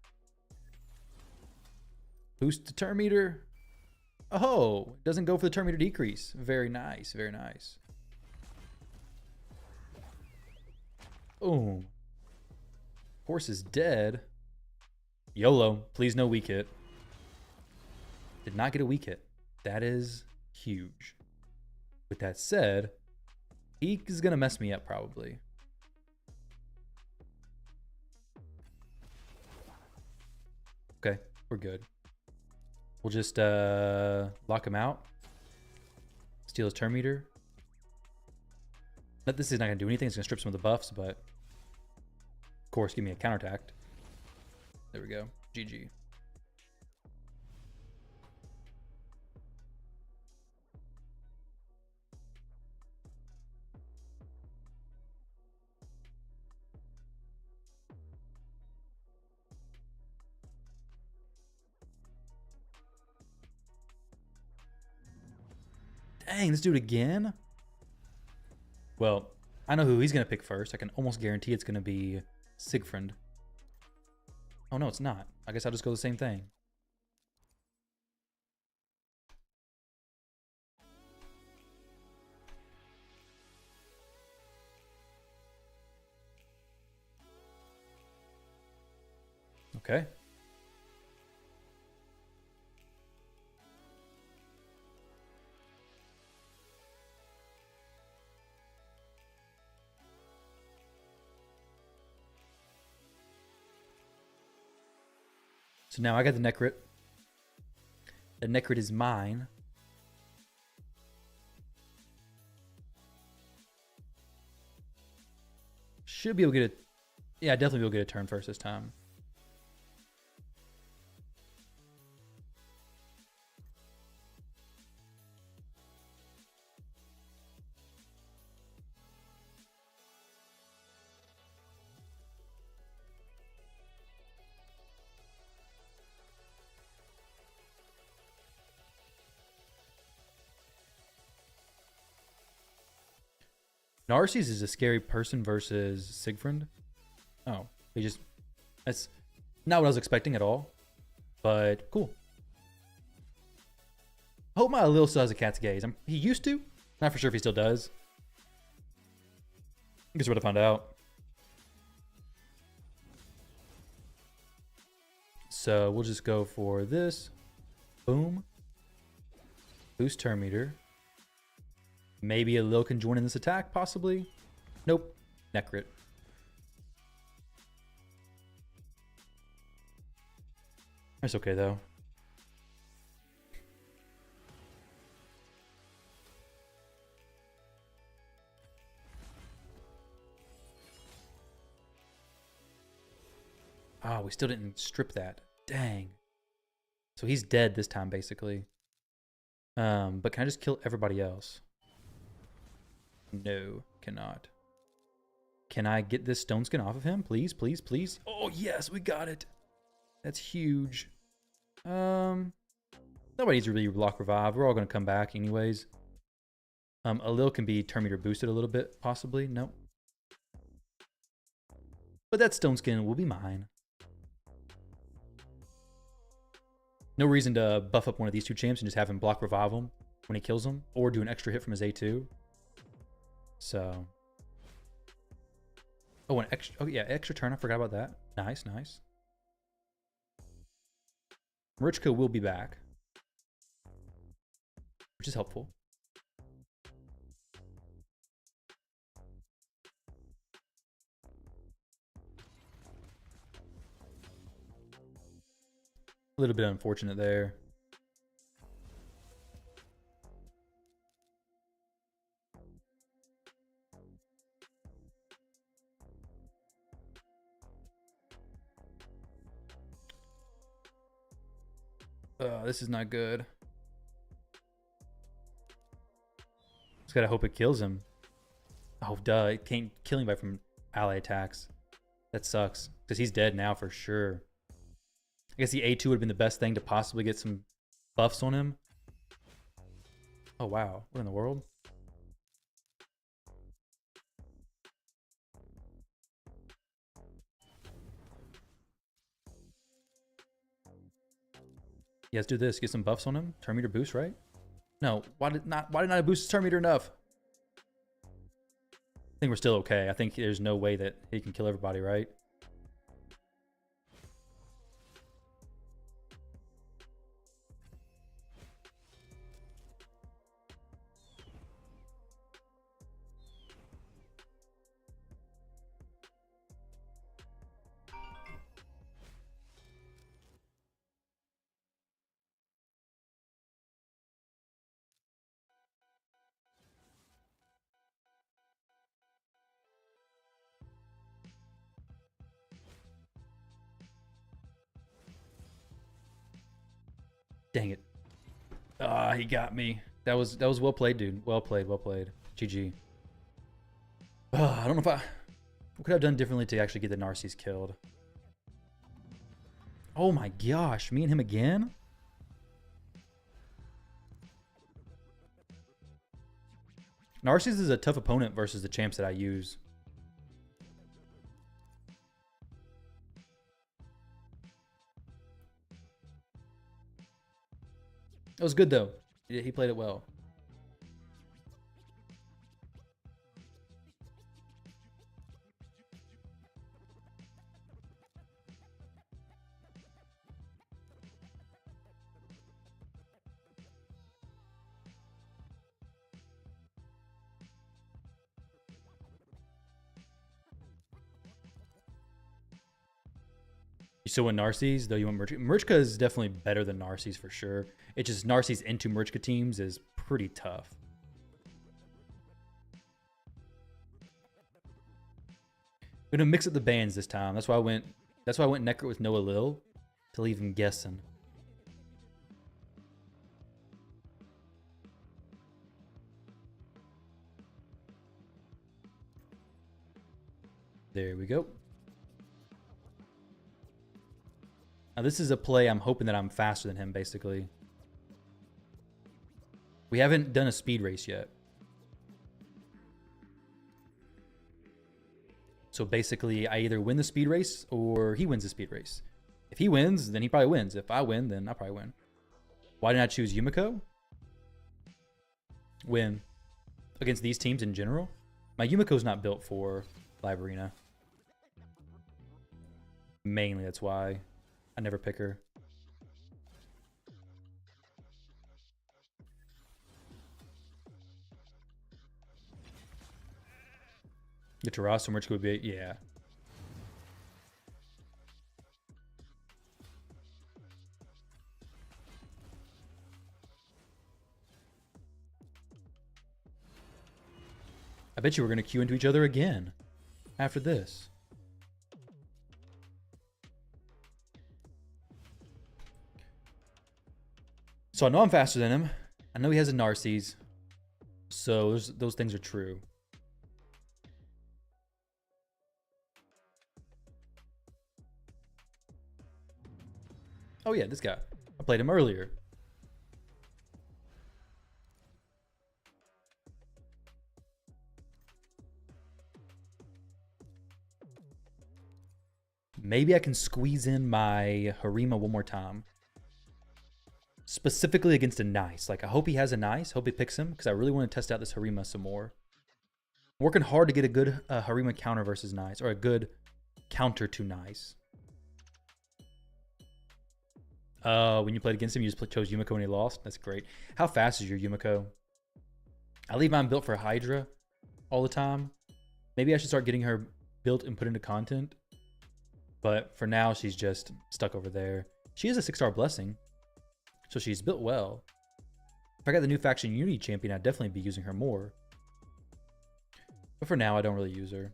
Boost the turn meter. Oh, doesn't go for the turn meter decrease. Very nice, very nice. Boom. Horse is dead. YOLO, please no weak hit. Did not get a weak hit. That is huge. With that said, he is going to mess me up probably. Okay, we're good. We'll just lock him out. Steal his turn meter. But this is not going to do anything. It's going to strip some of the buffs, but of course, give me a counterattack. There we go. GG. Dang, this dude again? Well, I know who he's going to pick first. I can almost guarantee it's going to be Siegfried. Oh, no, it's not. I guess I'll just go the same thing. Okay. So now I got the Necrit. The Necrit is mine. Should be able to get it. Yeah, definitely be able to get a turn first this time. Narcisse is a scary person versus Siegfried. Oh, that's not what I was expecting at all, but cool. I hope my Lil still has a cat's gaze. He used to. Not for sure if he still does. I guess we're to find out. So we'll just go for this. Boom. Boost turn meter. Maybe a Lil can join in this attack, possibly. Nope. Necrit. That's okay, though. Oh, we still didn't strip that. Dang. So he's dead this time, basically. But can I just kill everybody else? No, cannot. Can I get this stone skin off of him? Please, please, please. Oh, yes, we got it. That's huge. Nobody needs to really block revive. We're all going to come back anyways. Alil can be turn meter boosted a little bit, possibly. Nope. But that stone skin will be mine. No reason to buff up one of these two champs and just have him block revive him when he kills him, or do an extra hit from his A2. So, oh, an extra. Oh yeah, extra turn. I forgot about that. Nice, nice. Marichka will be back, which is helpful. A little bit unfortunate there. This is not good. Just gotta hope it kills him. Oh, duh. It can't kill him by from ally attacks. That sucks. Because he's dead now for sure. I guess the A2 would have been the best thing to possibly get some buffs on him. Oh, wow. What in the world? Yeah, let's do this. Get some buffs on him. Turn meter boost, right? No. Why did not I boost his turn meter enough? I think we're still okay. I think there's no way that he can kill everybody, right? Dang it. Ah, he got me. That was well played, dude. Well played, well played. GG. I don't know if what could I have done differently to actually get the Narcisse killed. Oh my gosh, me and him again? Narcisse is a tough opponent versus the champs that I use. It was good though. He played it well. You still want Narcisse, though you want Murchka. Murchka is definitely better than Narcisse for sure. It's just Narcisse into Murchka teams is pretty tough. I'm gonna mix up the bands this time. That's why I went Necro with Noah Lil to leave him guessing. There we go. Now this is a play I'm hoping that I'm faster than him, basically. We haven't done a speed race yet. So basically, I either win the speed race or he wins the speed race. If he wins, then he probably wins. If I win, then I probably win. Why didn't I choose Yumiko? Win. Against these teams in general? My Yumiko's not built for Live Arena. Mainly, that's why I never pick her. Get to Ross, so much would be, yeah. I bet you we're going to queue into each other again after this. So I know I'm faster than him. I know he has a Narcisse. So those things are true. Oh yeah, this guy. I played him earlier. Maybe I can squeeze in my Harima one more time. Specifically against a Nice. Like, I hope he has a Nice. Hope he picks him, because I really want to test out this Harima some more. I'm working hard to get a good Harima counter versus Nice, or a good counter to Nice. When you played against him, you just chose Yumiko when he lost? That's great. How fast is your Yumiko? I leave mine built for Hydra all the time. Maybe I should start getting her built and put into content. But for now, she's just stuck over there. She is a 6-star blessing, so she's built well. If I got the new faction Unity champion, I'd definitely be using her more. But for now, I don't really use her.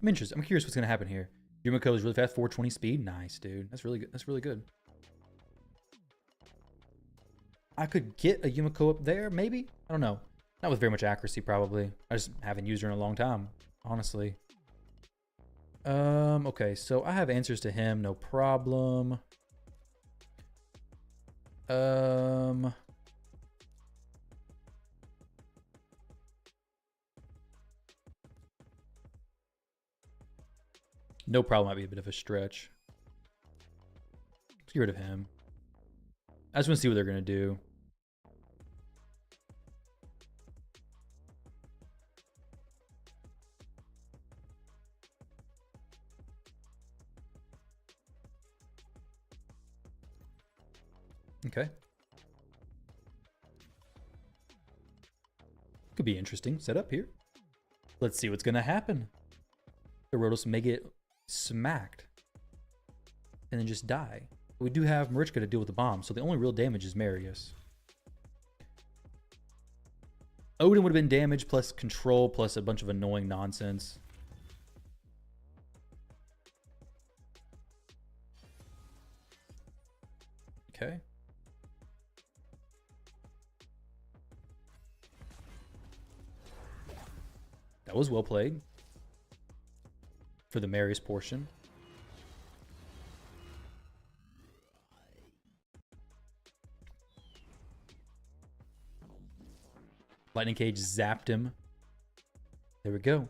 I'm interested. I'm curious what's gonna happen here. Yumiko is really fast, 420 speed. Nice, dude. That's really good. That's really good. I could get a Yumiko up there, maybe. I don't know. Not with very much accuracy, probably. I just haven't used her in a long time, honestly. Okay, so I have answers to him, no problem. No problem might be a bit of a stretch. Let's get rid of him. I just want to see what they're going to do. Okay. Could be interesting setup here. Let's see what's going to happen. The Rotos may get smacked and then just die. We do have Marichka to deal with the bomb, so the only real damage is Marius. Odin would have been damage plus control plus a bunch of annoying nonsense. Okay. That was well played for the Marius portion. Lightning Cage zapped him. There we go.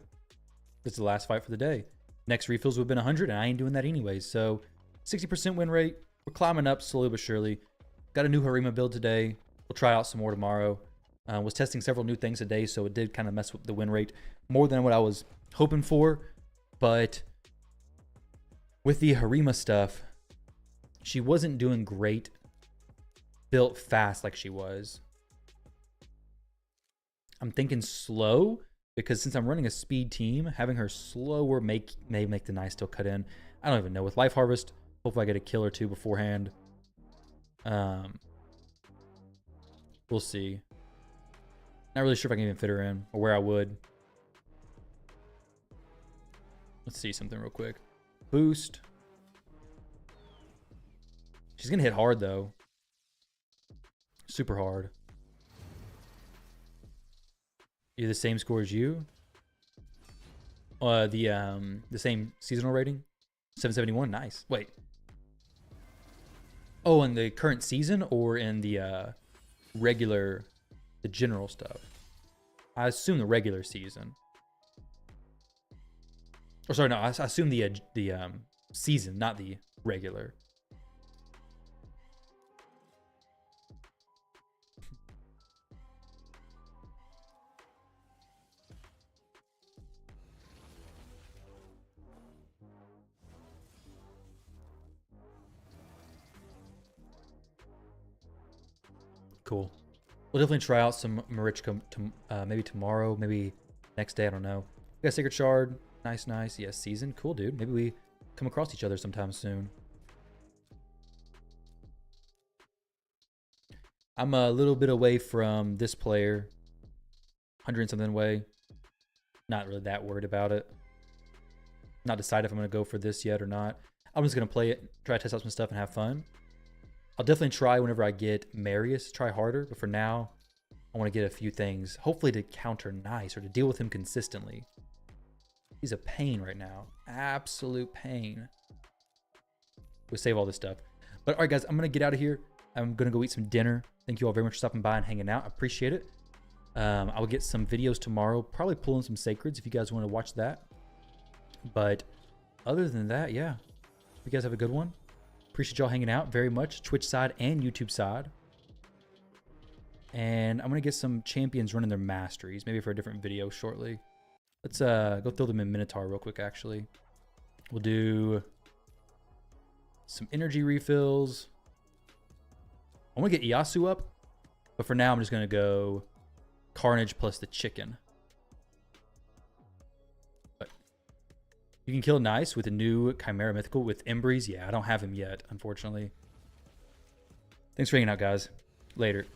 This is the last fight for the day. Next refills would have been 100, and I ain't doing that anyways. So 60% win rate. We're climbing up slowly but surely. Got a new Harima build today. We'll try out some more tomorrow. Was testing several new things today, so it did kind of mess with the win rate more than what I was hoping for. But with the Harima stuff, she wasn't doing great built fast like she was. I'm thinking slow, because since I'm running a speed team, having her slower may make the nice still cut in. I don't even know. With Life Harvest, hopefully I get a kill or two beforehand. We'll see. Not really sure if I can even fit her in or where I would. Let's see something real quick. Boost. She's going to hit hard, though. Super hard. You're the same score as you? The same seasonal rating? 771. Nice. Wait. Oh, in the current season or in the regular, the general stuff? I assume the regular season. Or sorry, no, I assume the season, not the regular. Cool. We'll definitely try out some Marichka maybe tomorrow, maybe next day. I don't know. We got Sacred Shard. Nice, nice. Yes, season. Cool, dude. Maybe we come across each other sometime soon. I'm a little bit away from this player. 100 and something away. Not really that worried about it. Not decided if I'm going to go for this yet or not. I'm just going to play it, try to test out some stuff and have fun. I'll definitely try whenever I get Marius, try harder. But for now, I want to get a few things, hopefully to counter Nice or to deal with him consistently. He's a pain right now. Absolute pain. We'll save all this stuff. But all right, guys, I'm going to get out of here. I'm going to go eat some dinner. Thank you all very much for stopping by and hanging out. I appreciate it. I will get some videos tomorrow. Probably pulling some Sacreds if you guys want to watch that. But other than that, yeah. You guys have a good one. Appreciate y'all hanging out very much. Twitch side and YouTube side. And I'm going to get some champions running their masteries. Maybe for a different video shortly. Let's go throw them in Minotaur real quick, actually. We'll do some energy refills. I want to get Iyasu up. But for now, I'm just going to go Carnage plus the chicken. But you can kill Nice with a new Chimera Mythical with Embreeze. Yeah, I don't have him yet, unfortunately. Thanks for hanging out, guys. Later.